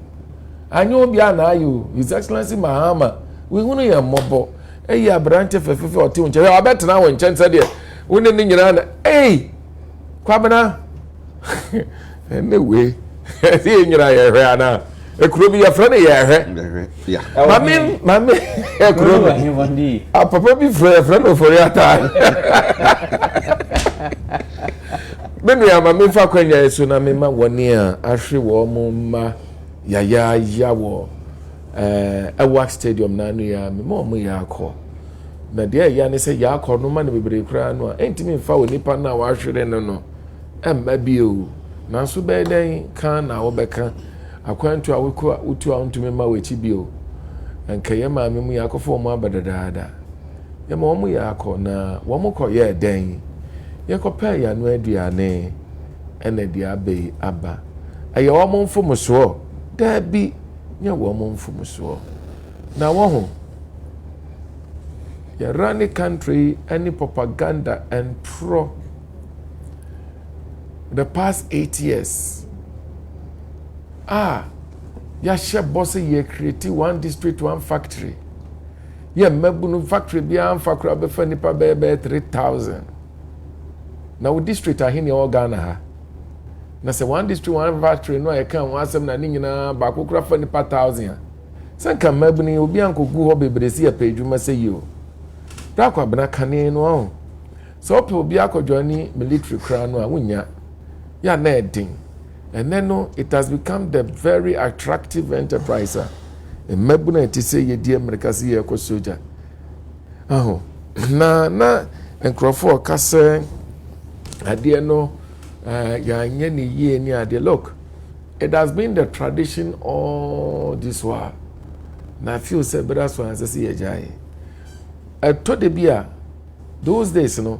anyo bia na ayo his excellency Mahama we hunu ye mobo eyi abrante fefefe ɔte wo nkyɛn ɔbɛtena wo nkyɛn sɛ deɛ wo ne nyina na kwabena ne we ɛyɛ nyina yɛ hwɛ ana ekuro bi yɛfrɛ no yɛ hwɛ mame ekuro bi papa bi frɛ no fori ata benu ya mame fa kwanya yeso na me ma woni a ahwe wo mo ma ya wo Awak Stadium na anu ya me mo ya akọ na de ya ne se ya akọ no ma ne bebre kura no a entimi fa wo nipa na wa hwere no emma bi o na so be den kan na wo beka akwantu a woko utu a ntumi ma wechi bi o anka ye ma me mu ya akọfo mo abadadaada ye ma mo ya akọ na wo mo kọ ye den ye kọ pa ya no aduane ene de abai aba aye wo mo mfo so da bi nya wo mo mfo so na wo ho you run a country any propaganda and pro the past 8 years ya share boss ye create one district one factory ye mabunu factory bia amfa kura be fa nipa be 3000 na wo district ahini Ghana ha na se one district one factory no e kan one asem na ni nyina ba kokura fa nipa 1000 san kan mabuni obi ankogu ho bebresi ya pedwuma se yi o da kwa bena kane no ho so pe obi akodwani military kra no a wonya ya na edin and then no it has become the very attractive enterprise mabuna enti se ye die America se ye ko soldier na enkrofo kase ade no ya nye ni ye ni ade look it has been the tradition all this while na feel say better so as say ye jai to de bia those days no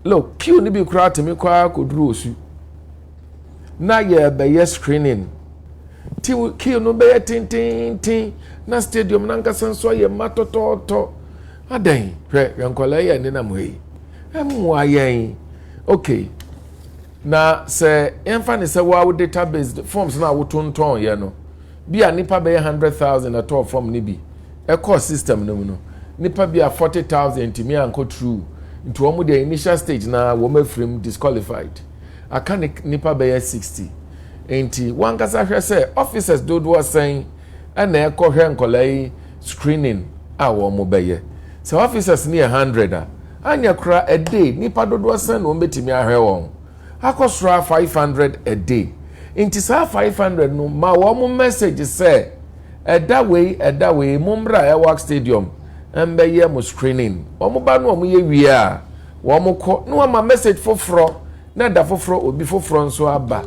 look pew ni bi kura temi kwa koduru osu na ye be ye screening ti ki no be tin na stadium na nka senso ye matototo adan hwe yankola ye ni na mo yi emu ayen okay na se emfa ne se wa database forms na wo tonton ye no bia nipa be 100,000 at all form ni bi e course system no mu no nipa bia 40,000 timi anko true into omo the initial stage na wo mafrim disqualified aka nipa be 60 enti one kasa hwe se officers dodo saying na e ko hwe nkolai screening a wo mo be ye se officers ni 100 anya kura a day nipa dodo saying wo betimi ahwe won akosra 500 a day enti sa 500 no ma wo mo message say eda way mumra Awak Stadium embe ye mo screening omo ba no omo ye wie a wo mo ko no ma message foforo na da foforo obi foforo nso aba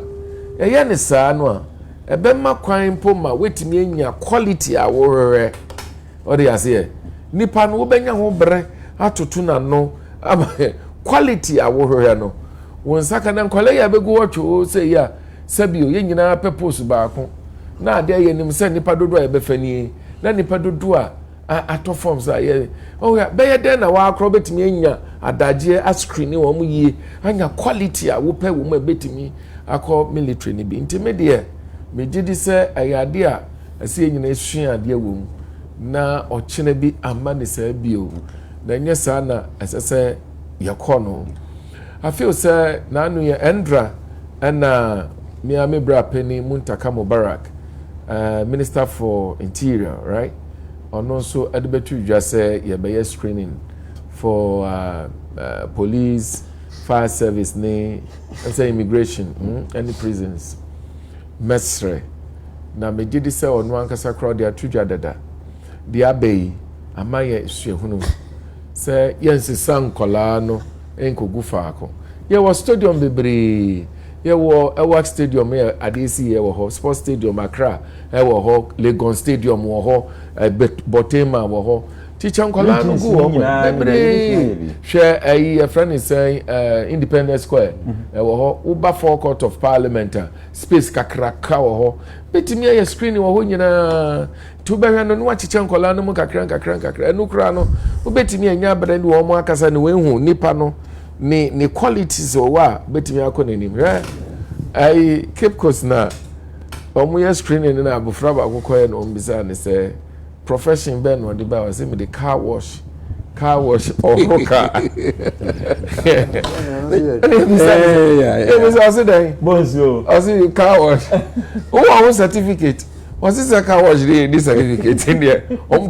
ye ne saa no a ebe ma kwan po ma wetimi anya quality a wo hwere o de ase nipa no wo benya ho bre atoto na no aba quality a wo hwere no won saka na nkole ya begu wotwo say ya sabio ye nyina purpose baako na ade ye nim se nipa dodo a be fani na nipa dodo a ato forms a ye ya be ye den na wa akro betimi anya adaje a screen wo mu yie anya quality a wo pe wo mu betimi akọ military ni bi intimidate me gidi se ayade a ase nyina esua ade wo mu na ochene bi ama ne sa bio na nye sa na asese yakọ no I feel say nanu ye Endra and Miami Brapeni Muntaka Mubarak Minister for Interior, right? And also Edbetu just say ye screening for police, fire service, say immigration, any prisons. Mesre. Na me did say on one kasa crowd dia tuja dada. Dia bay amaye suehunu. Say yensi sang kolano enkogu faako ye wo stadium bebre ye wo Awak Stadium ye adesi ye wo ho sports stadium Accra ye wo ho Lagos Stadium wo ho Botema wo ho teacher nkola no go wo bebre hwe ayi friend say Independence Square ye wo ho uba forecourt of parliament space kakraka wo ho betimi ye screen wo ho nyina tu behwe no wa teacher nkola no mu kakra enu kra no betimi anya brand wo mo akasa ne we hu nipa no ni qualities wa betimi akonanim ai Cape Coast na omo ya screening na abofra ba akokoye no mbisa ne se profession ben no the ba was say me the car wash or car. Yeah. I said that. I said car wash. Who our certificate? Was this a car wash? This certificate in there.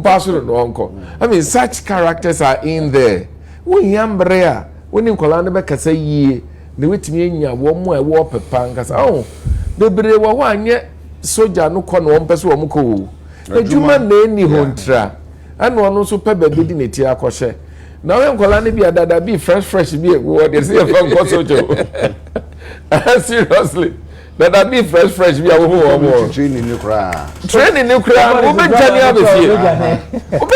Password no uncle. I mean, such characters are in there. When yambrea, when you call on the back say ye, the wit me in your one more war per pancas. Oh, the brave one yet soldier no con one person muko. The human name hontra. And one also pebble dignity akoshe. Now I'm calling be a dada be fresh be what they say from Kosojo. Seriously. That be fresh be a woman training nuclear. Obe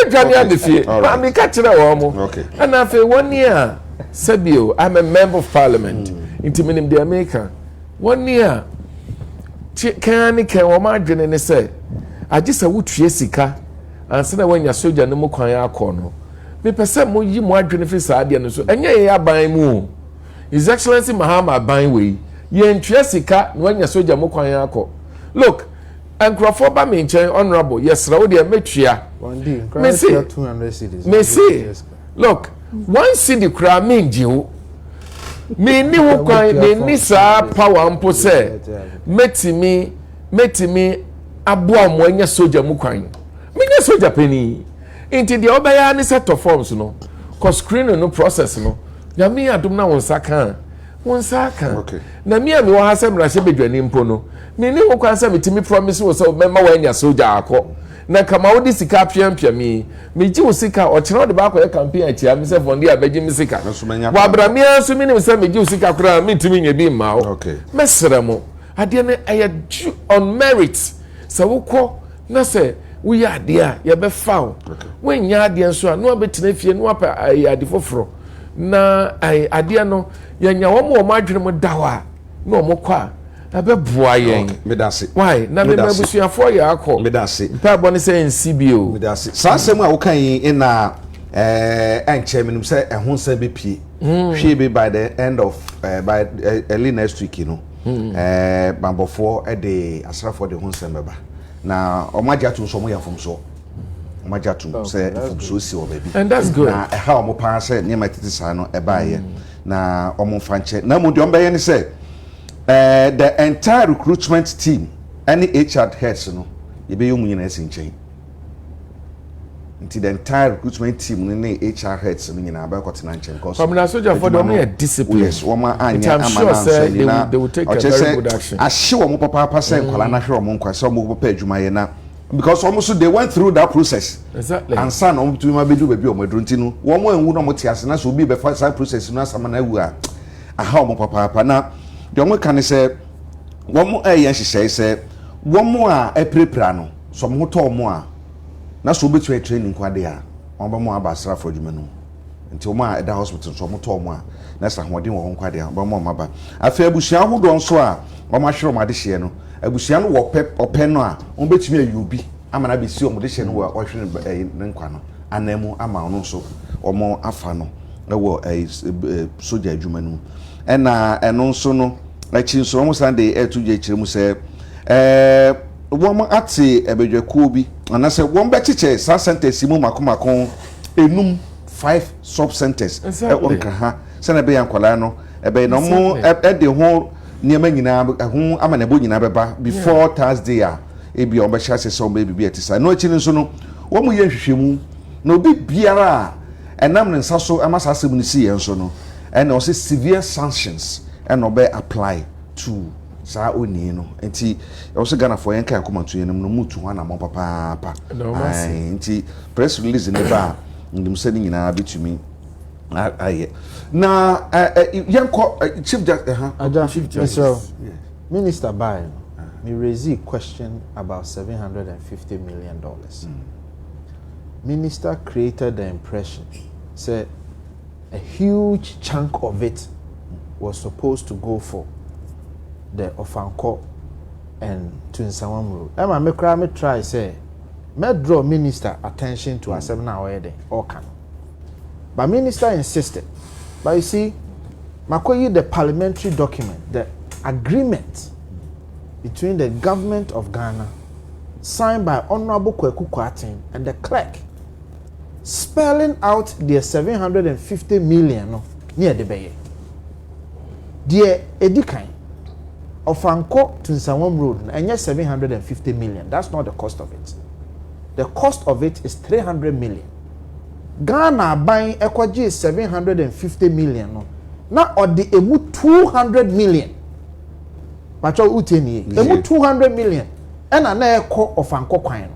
Jamia be fie. I me catch na wo. Okay. And after 1 year, Sebio, I'm a member of parliament. Into minim the America. 1 year. Can wo ma dwene ne say. Agisa wutue sika. Ansa na wanya soldier no mo kwan akọ no. Me pese mo yi mo adwene fi saade no so. Enye ye aban mu. His Excellency Mahama aban we. Ye ntue sika no anya soldier mo kwan akọ. Look, Ankrofo ba me nchen honorable. Yes, ra wo de metua. Me see 200 cities. Me see. Look, one city kra me njiwo. Me ni wo kwan me ni sa power mpo se. Metimi aboa mo anya soldier mo kwan. Me nya soldier peni. Inti the obaya ni set of forms no. Cause screen no process no. Ya me adom na won saka. Okay. Na me wa ha se mra she bedwani mpo no. Me ni wo kwan se metimi promise wo se memma wa anya soldier akọ. Na kama wo di sika piampia me ji wo sika o kire de ba akọ campaign atia me se fondi abeji me sika. Wa abramia so me ni se me ji wo sika kura me ntimi nya bi ma wo. Okay. Mesere mo. Ade ne aya on merit. Se wo kọ na se we ya dia ye be foul when ya dia so no abetina fie no apa ade foforo na ade no ya nya wo mo adwene mo dawa no mo kwa abe boa yen me dase why na me mabusuafo ya akọ me dase pa boni say ncbo me dase sansem a wo kan yin na enche menim say ehun san be pie hwe be by the end of by early next week you know bambofo de asrafo de hun san beba na omajatu so mo ya fomso omajatu say fomso si o baby and that's good na how omo pa say ne matiti sa no ebaye na omo fanche na mo de ombaye ni say the entire recruitment team any HR heads no ye be yomu nyina sinchen until the entire recruitment team ne HR heads no nyina ba kwotena nchen cause from na soldier for them no discipline yes woma anya amana they will take a very good action ahye wo mo papa say kwala na hwe wo nkwase wo papa adwuma ye na because almost they went through that process exactly and son on to ma bedu baby o madrunti no wo mo enwu no mo tiase na so obi be fa side process no asama na awu a aha wo papa na de mo kan say wo mo yen hyehyɛ say wo mo a eprepra no so mo to mo a na so obetu training kwade a on ba mo abasra for adwuma no nti o mo a eda hospital so mo to mo a na sa hoden wo kwade a ba mo maba afa abusua hodo nso a wo ma hwere mo ade hye no abusua no wo pep no a on betumi ayubi amana be si o mo de hye no wo hwere ne nkwa no anamu ama no nso o mo afa no wo soja adwuma no ena eno nso no achi nso mo Sunday etuje kire mu se wọ́n ate ebedwakuo bi anase wọ́n be chiche sa centers mu makomako enum 5 sub centers wọ́n ka ha se na be yankwala no ebe no mo de ho niema nyina ho amanebo nyina beba before Thursday a ebi on be hya se on be bibi etisa no achi nso no wọ́n mu ye hwehwemu na obi biara enam ne nsa so amasase mu ni si ye nso no and also severe sanctions and obey apply to sa oni no enti also Ghana for yenka yakomantu yenum no mutu hana mo papa enti press release ne ba ndim se ni nyina bitumi aye na yenko chief justice minister by me raise a question about $750 million. Minister created the impression say a huge chunk of it was supposed to go for the Ofanko and Twinsamam Road. Emma me try say me draw minister attention to a seminar wedding or can. But minister insisted. But you see, Makoyi the parliamentary document, the agreement between the government of Ghana signed by Honorable Kweku Kwatin and the clerk, spelling out the 750 million near the bay. Dear Edikan, of Anko to Nsawam Road, and yes, 750 million. That's not the cost of it. The cost of it is 300 million. Ghana buying Ekwaji is 750 million. No. Now, or the emu 200 million. Macho Uteni, emu 200 million. And an echo of Anko Kwano.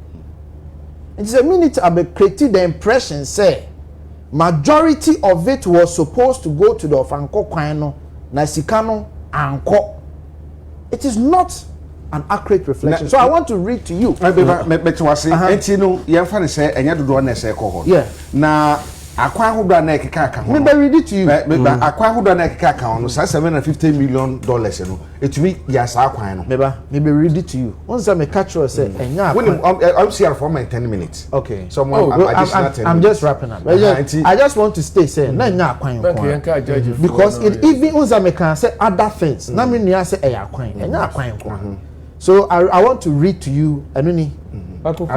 It's a minute I created the impression, say, majority of it was supposed to go to the Ofanko Kwano, Nasikano, Anko. It is not an accurate reflection. So I want to read to you. Yeah. Now, akwa hodo na ekeka ka ho. Me read it to you. Akwa hodo na ekeka ka ho no $750 million no. Etumi ya sa akwan no. Me read it to you. Once I catch you say enya akwan. I'm here for my 10 minutes. Okay. So I'm just wrapping up. I just want to stay say na enya akwan. Because it even once I can say other things. Na me nia say eya akwan. Enya akwan ko. So I want to read to you Anuni. What was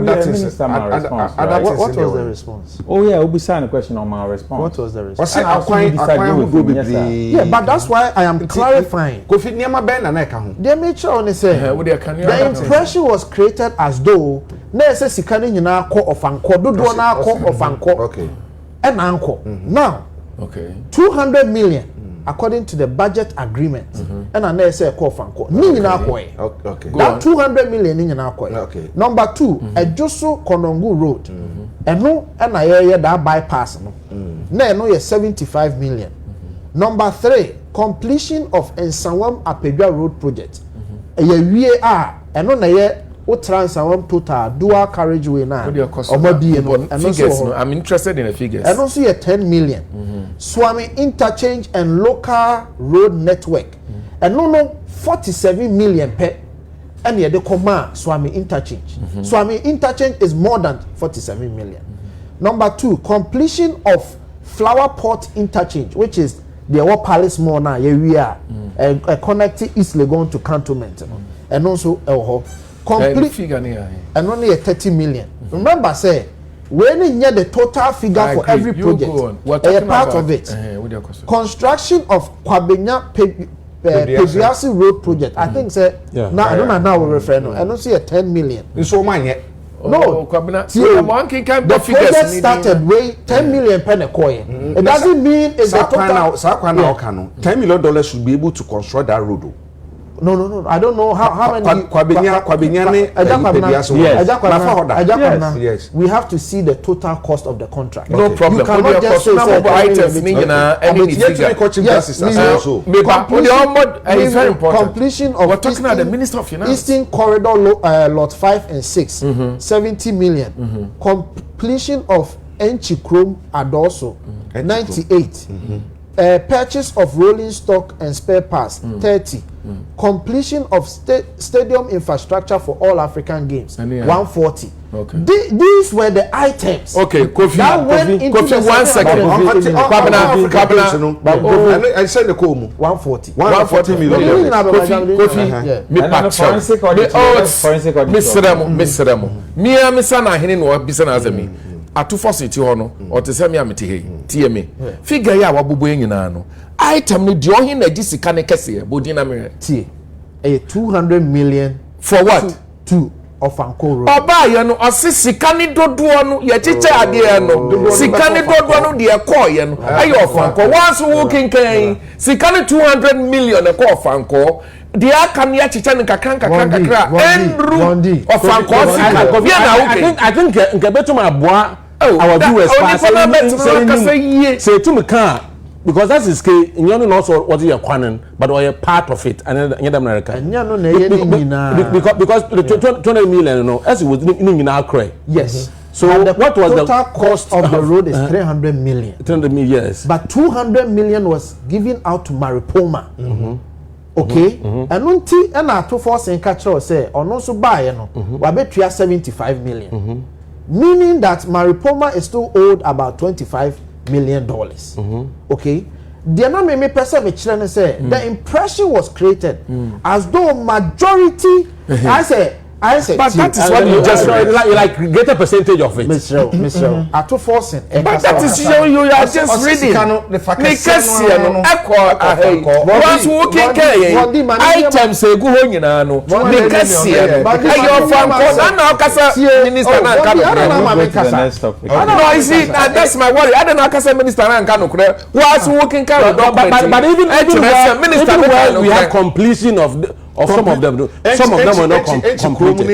the response? Oh yeah, we'll be signing a question on my response. What was the response? Yeah, but that's why I am clarifying. They made sure only say the impression was created as though say sikani nyina ko ofanko dodo na ko ofanko. Okay. And anko. Now, okay. 200 million according to the budget agreement. And I say ko ofanko. Ni nyina ko e. Okay. That 200 million ni nyina ko e. Okay. Number 2, Ejoso Konongu Road. Eno and I that bypass no. Na eno ye 75 million. Number 3, completion of Nsawam Apedwa Road project. Ye wie a eno na ye o Nsawam total dual carriageway na. I'm interested in the figures. And also ye 10 million. Swami interchange and local road network. And no 47 million per. And ye de command Swami interchange. Swami interchange is more than 47 million. Number 2, completion of Flower Port interchange, which is the War Palace Mall now. Here we are, connecting East Legon to Cantonment, and also complete figure and only a 30 million. Remember, say when you get the total figure for every project, a part of it. Construction of Kwabenya Peviasi Road project. I think say now I don't know now we refer no. I don't see a 10 million. So mine yet. No, the project started with 10 million per coin. It doesn't mean it's a total. $10 million should be able to construct that road. No. I don't know how many. Yes. We have to see the total cost of the contract. No problem. You cannot just say completion of we're talking about the Minister of Finance. Eastern Corridor Lot 5 and 6, 70 million. Completion of Enchi Chrome Adoso, 98. Purchase of rolling stock and spare parts, 30. Completion of stadium infrastructure for all African games, 140. Okay. These were the items. Okay, Kofi, 1 second. I said the call 140. 140 million. Kofi, Mia Misana Hinin or Bisanazemi. Ato Forson ti ho no o te se me amete he tie me figure ya wabobo nyina no item no di ohin na gisika ne kese bodi na me tie 200 million for what to of Anko Road oba ye no osisika ne dodo no ye chiche ade no sika ne dodo no de e call ye no ayo of Anko once wo kinkan sika ne 200 million e call of Anko they are coming at Chichan and Kakran Endru of Franco. I think Gabetum Abua, our viewers, say to me, because that's his case, and you know also what you are quanning, but we are part of it, and in America. Because the 20 million, you know, as it was in our cry. Yes. So what was the total cost of the road is 300 million. 300 million, yes. But 200 million was given out to Maripoma. Okay, and unti and Ato Forson catch us say or no so buy no we bet 75 million. Meaning that Maripoma is still owed about $25 million. Okay, the na me person me say the impression was created as though majority I say I said, but that is what you just like get a percentage of it. Mr. Ato Forson. But that is you are just reading. Make us see no echo. Once working items go home nyina no. Make us see. Ayo from kosa na okasa minister na nka no. No, you see that's my worry. I don't know okasa minister na nka no kure. Once working kind but even minister we have completion of some of them were not completed.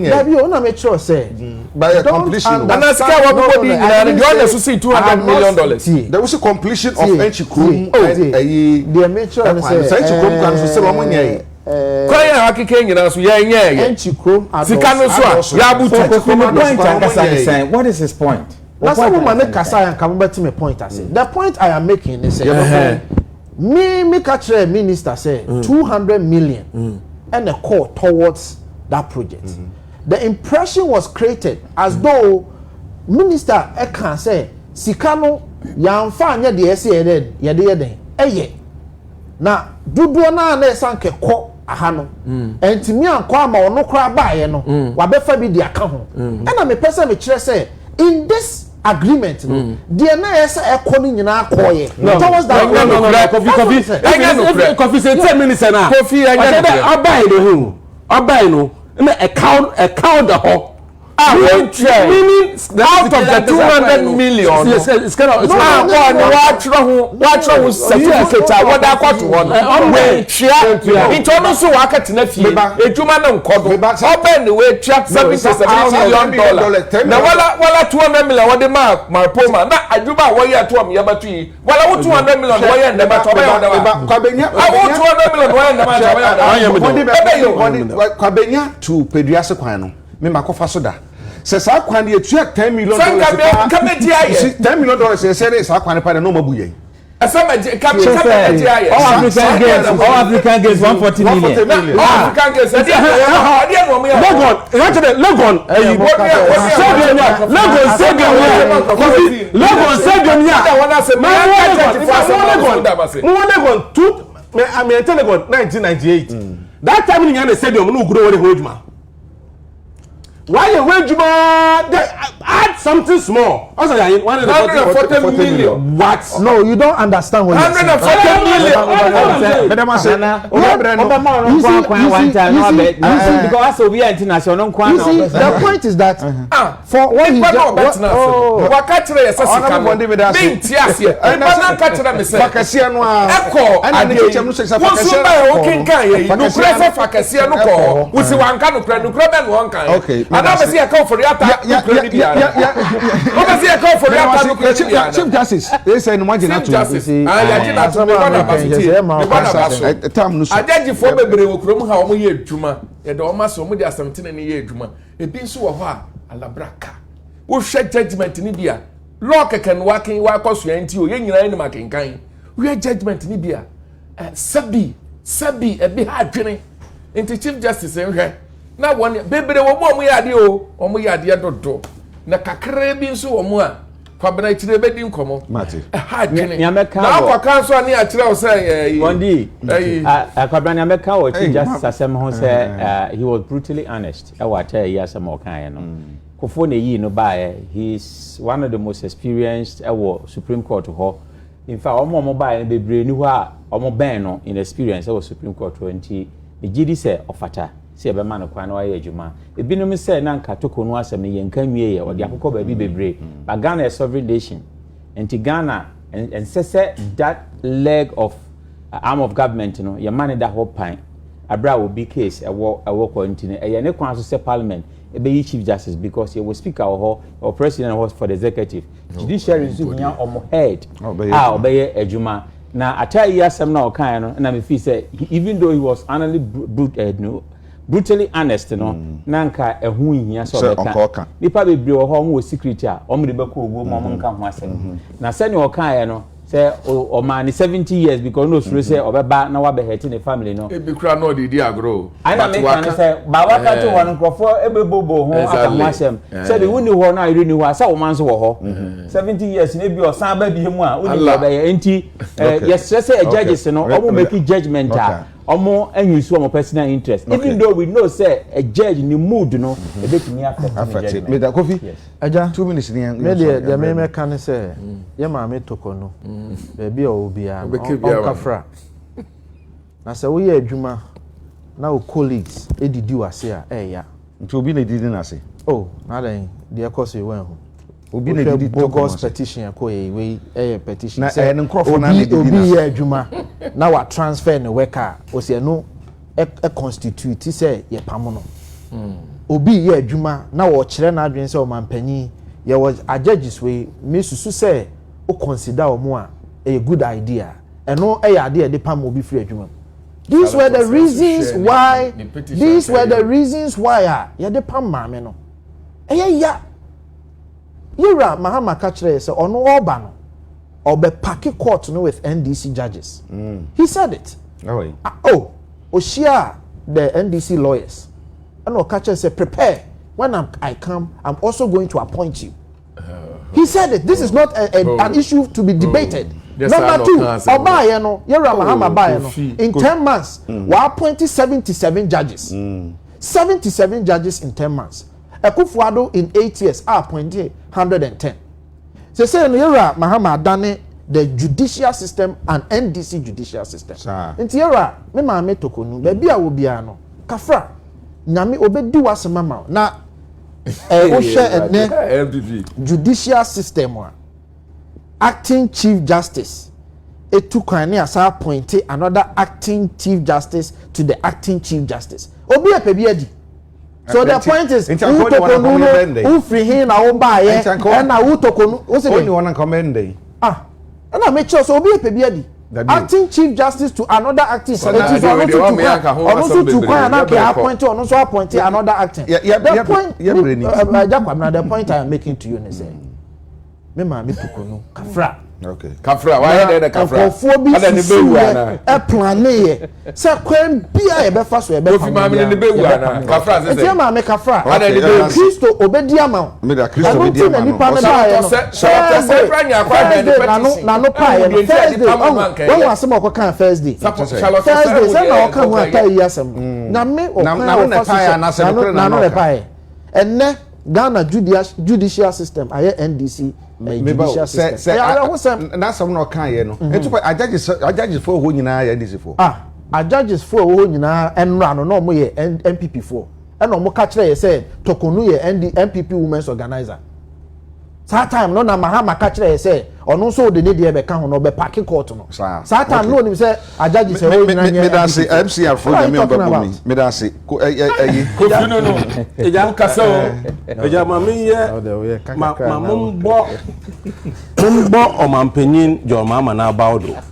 Dabi o na make sure say by completion. And that's why we go in the honest to see $200 million. There was a completion of Enchikrum. The make sure say Enchikrum kan so se lo munye. Kwai na akike nyina so ye nye. Enchikrum Sika no so ya butu. What is his point? That's what woman kasa yan come back to me point I say. The point I am making is me catch minister say 200 million and a call towards that project. The impression was created as though minister can say sikano yamfa anya de ese yede eye na dudu na na sanke ko aha no entimi anko ama ono kra baaye no wabefa bi de aka ho na me pese me kire say in this agreement no the na ese ekoni nyina akoye towards that coffee say 10 minutes na coffee anya abai no na account the whole meaning out of the 200 million yes it's kind of watch certificate what that got one we tria into so waka na fie ejuma na nkodo oben the way tria $77 million na wala 200 million what the marpoma na ajuma wo ya to am ya batu yi wala 200 million wo ya ndeba to ba Kwabenya 200 million wo ya ndeba Kwabenya to Peduase kwan no me makofa so da se sa kwan de etua $10 million $10 million se se sa kwan pa no mabu yen all African games 140 million. African games Legon 1998 that time in the stadium no grow the whole. Why you wage add something small? Also, 140 million. What? No, you don't understand what you're saying. 140 million. Because we are international. You see, the point is that for what he okay. Adamasi account for the attack. Obasi account for the attack. Chief Justice, they say no margin to. Ajaji for bebre wo krom ha omo ye adwuma. Ye de omo so omo de asamtene ne ye adwuma. Ebi nso wo ho a alabraka. Wo hwe judgment ni bia. Law keken wakin wa kwaso anti o ye nyina ni makenkan. We judgment ni bia. Sabi ebi ha adwene. Inti Chief Justice enhwe. Na won bebre wo mo yade o omo yade dodo na kakra bi nso wo mo a kwabena kire be di nkomo ha dwene na akwa kanso ani a kire o say Bondi kwabena na meka o Chief Justice asem ho say he was brutally honest e wa tell you asem o kan no kofo na yi no ba he's one of the most experienced Supreme Court ho in fact omo ba bebre ni ho a omo ben no in experience Supreme Court 20 the GD say ofata se be man kwa na wa adwuma ebinum se na nka toko no asem ye nka nwie ye odi akoko ba bi bebre ba Ghana is sovereign nation and Ghana and say that leg of arm of government no ye man that whole pine abra will be case e wo continue e ye ne kwan so say parliament e be Chief Justice because he was speaker or president was for the executive judiciary so nya omo head obey adwuma na atai asem na okan no na me feel say even though he was honestly brutally honest no nanka ehu hia so beka nipa bebre wo ho mo security a o mre beko ogo mo nka ho asem na se ne o kan no say o man 70 years because no sure say obeba na wa be hurt in family no e be kura no di agro ana me kan say ba wa ka to won krofo ebebobo ho aka ho asem say be woni ho na iri ni ho asa o man so wo ho 70 years na bi o san ba bi mu a oni be enti yes say judges no o mo make judgment a omo use omo personal interest. Even though we know say a judge in the mood no e bet me affect me da Kofi aja 2 minutes ni me de me kan say ye ma me toko no be bia obi a on kafra na say wo ye adwuma na o colleagues edidi wase a ya nti obi na didi na se oh na then the course we wen ho obi na didi bogus petition ko we petition na en nkrofo na didi obi ye adwuma na wa transfer ne worker o se no e constitute say ye pam no obi ye adwuma na wo kire na adwen say o mampanyi ye was a judges we me susu say o consider o mo a a good idea eno e ya de pam obi free adwuma. These were the reasons why. These were the reasons why. Ya de pam maame no. Ya. Yura Mahama kachre say ono oba no. Obe paki court no with NDC judges. He said it. Oshia the NDC lawyers. And Okache say prepare. When I come, I'm also going to appoint you. He said it. This is not an issue to be debated. Number 2, Obaye no, Yura Mahama Baye no. In 10 months, we appointed 77 judges. 77 judges in 10 months. Ekufuado in 8 years appointed 110. So say Yura Mahama done the judicial system and NDC judicial system. Inti Yura me ma me tokonu baby a wo bia no. Kafra nyame obedi wasema ma na wo share ene judicial system wa. Acting Chief Justice. It took an appointed another acting Chief Justice to the acting Chief Justice. Obi e pebiadi. So the point is, who free him na who buy and na who tokonu. Only one commend day. And I make sure so obi e pebiadi. Acting Chief Justice to another acting. So it is also to appointed another acting. The point I am making to you is me ma me tokonu kafra okay kafra why dey kafra ada ni bewu ana e plan ye se kwen bia e be fa so e be ofi ma me ni bewu ana kafra se se ma me kafra ada ni bewu Kristo obedi ama me da Kristo obedi ama no se pranya kwa na no pa ye Thursday when was some of kan Thursday Thursday say na o kan wa ta yi asem na me o kan na pa ya na se na no pa ye enne Ghana judicial system aye NDC judicial system na some no kan ye no etu a judges for ho nyina ya NDC for a judges for ho nyina enra no no mo ye MPP for e no mo ka kire ye say tokonu ye MPP women's organizer that time no na Mahama ka kire ye say ono so de ne de be ka ho no be parking court no that time no ni say a judges ho nyina me da say MCR for me oba me me da say Kofi no eja kasa o eja ma me ye ma mumbo omampanyin jo mama na bawdo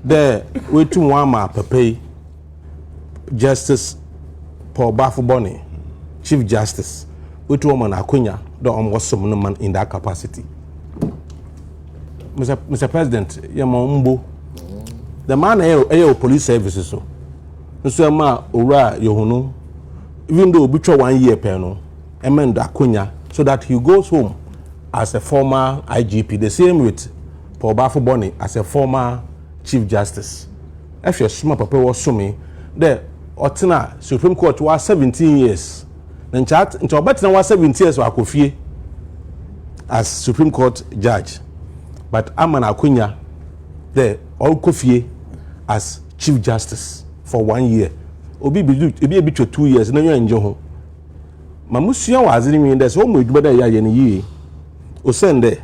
there wetu one ma pepe Justice Paul Bafuboni Chief Justice wetu woman Akunya do omwosom no man in that capacity. Mr. President, you mumbo. The man ayo police services so. Nso ma owura yohunu even though between 1 year per no emend Akunya so that he goes home as a former IGP, the same with Paul Bafuboni as a former Chief Justice. If you small papa was sumi there Otina Supreme Court was 17 years. Then chat into Obetina was 17 years wakofie as Supreme Court judge. But Aman Akunya there all kofie as Chief Justice for 1 year. Obi be 2 years na you enjoy ho. Mamusua was in there so mo edubada ya ye ne yi. O sende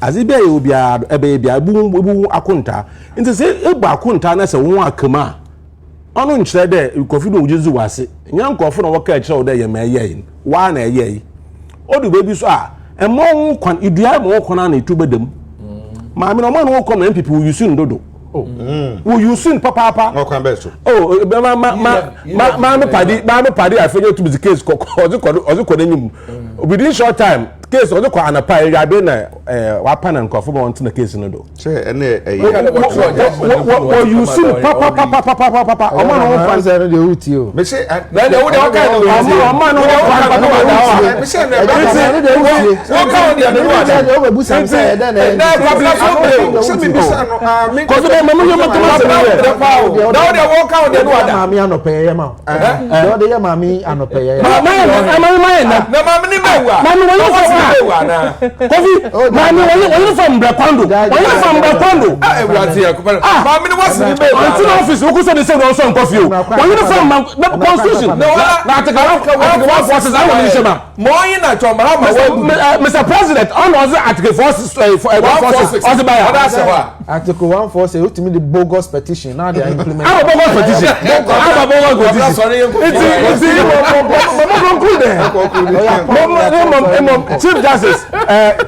azibia ye obi a ebe bia bu akunta. Nti se egba akunta na se won akama. Ono nkyere de kofi no ujezu wase. Nya nkofo no woka kire o de ye ma ye. Wa na ye yi. Odu bebi so a emo kwan idua mo kwan na etubadam. Ma me no man wo come MPP will use ndodo. Will you soon papa? No can be so. Oh, me padi I figure to be the case ozo nyim. Within short time case ozo ko anapa ya be na wapan and kofo want na case no do. Say ene Will you soon papa o man won fan say no dey hoot you. Me say na dey wo dey o man won fan say na what count the other one over busam say then Say me bisa no me cause the mama you mama now they walk out the one mami anopeye ma do de ya mami anopeye mama na mama ni mewa mama mewa na Kofi mama wọ́n from Brekwando wọ́n from Brekwando ewurade ya kupara mama ni wasi ni mewa until office wo kuso de say no so nkofi o wọ́n from constitution na atakara forces I want to shema mo yin na choma ma Mr. President on was article 4 also by Article 146 ultimately the bogus petition now they are implementing. I'm a bogus petition.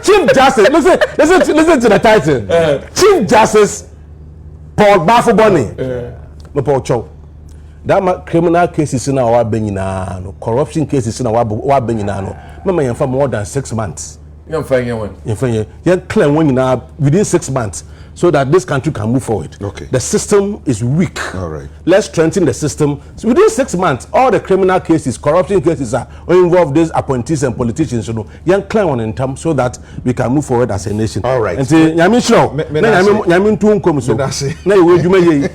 Chief Justice. Listen to the title. Chief Justice Paul Bafuboni. No Paul Cho. That criminal cases in our Benina, corruption cases in our Benina. Mama, you for more than 6 months. You're fine. You're clear when within 6 months. So that this country can move forward. Okay. The system is weak. All right. Let's strengthen the system. So within 6 months, all the criminal cases, corruption cases are involve these appointees and politicians. You know, young clear one in terms so that we can move forward as a nation. All right. And say, Yamin show. Yamin tuun kom so. Na iwe jume ye.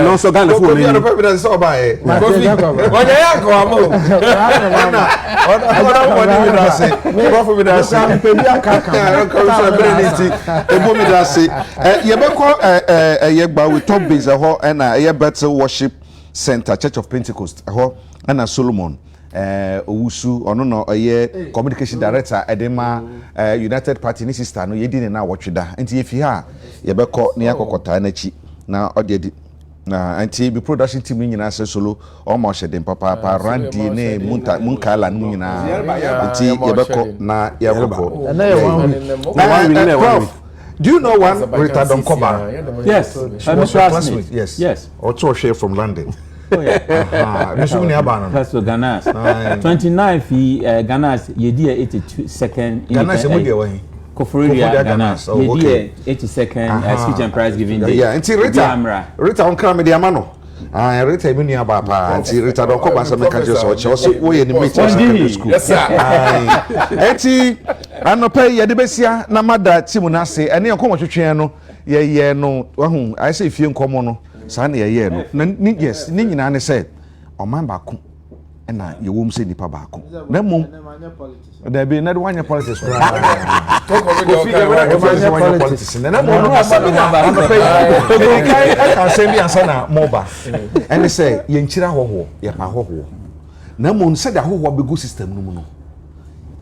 No so Ghana phone. Kofi ano pepe na so ba e. Kofi. Wanya ya ko amo. Ona woni mi da se. Kofi mi da se. Pebi akaka. Kofi so be ni ti. Ebo mi da se. Yebeko yegba we top base ho na Bethel Worship Center Church of Pentecost ho na Solomon Owusu ono no communication director edema United Party ni sister no yedi ne na wotweda enti yefi ha yebeko ne yakokota na chi na odedi na anti bi production team nyina se solo almost shedem papa Randy ne Munkala no nyina anti yebeko na yakoko Do you know one Rita Donkoba? Yes, I'm classmate. Yes. Yes. Also share from London. Oh yeah. That's for Ghana. 29th Ghana yedi 82nd. Ghana se mo de won. Koforia Ghana. Yedi 82nd speech and prize giving day. Yeah, until Rita on come the amano. Rita mi nua ba pa anti Rita Donkoba se me ka je so wo ye ni meet secondary school. Yes sir. Enti anope ye de besia na mada timu na se ene enkomo twetwe no ye no wahu I say fie nkomo no sa na ye no na yes ni nyina ne say oman ba ko na ye wom se nipa ba ko na mom da be na de wanya politics ko Kofi wanya politics na mom no asabi na anope kai I can say me ansa na moba ene say ye nchira hoho ye pa hoho na mom se da hoho be go system no mu no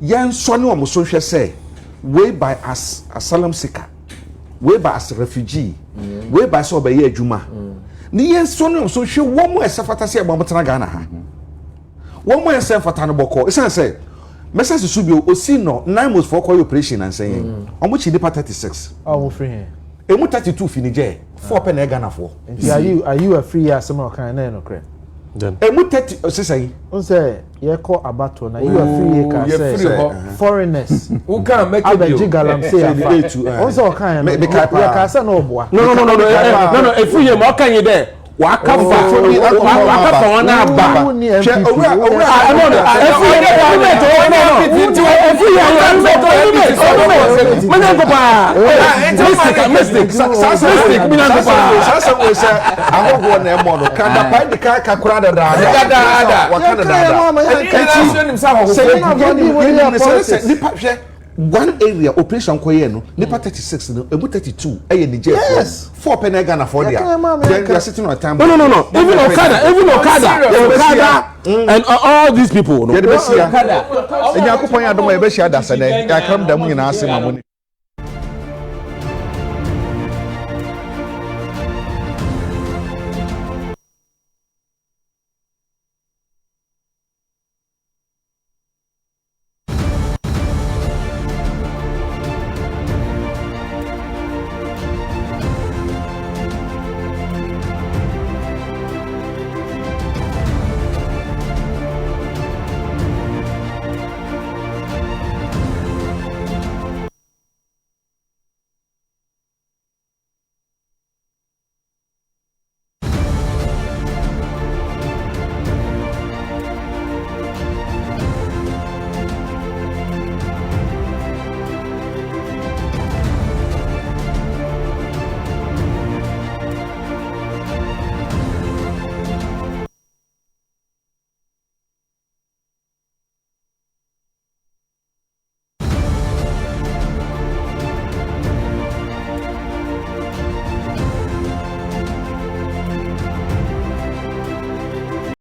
yen so ne omo so hwe say way by as asylum seeker way by as refugee way by so be ye adwuma ni yen so ne omo so hwe wo mo esafata se egba motena Ghana ha wo mo esafata no boko isan say message subio osi no 9 months for call operation and say omo chi depa 36 oh free here emu 32 finije 4 pe na Ghana for are you a free as some kind na no cre emu 30 say on say ye call abato na you a free can say foreigners who can make it galam say on say kan me ka say no boa no if you mo kan ye there waka fa wana aba che owura mistake sasa we say agogo na emo no kada pa de ka kura da wakanda da nipa hwe one area operation koye no nipa 36 no ebu 32 eye ni je 4 pe na Ghana for there then you are sitting on time no even Okada and all these people no Okada enyakopon ya domo e be hia da sene ya kam da mu nyina asema mu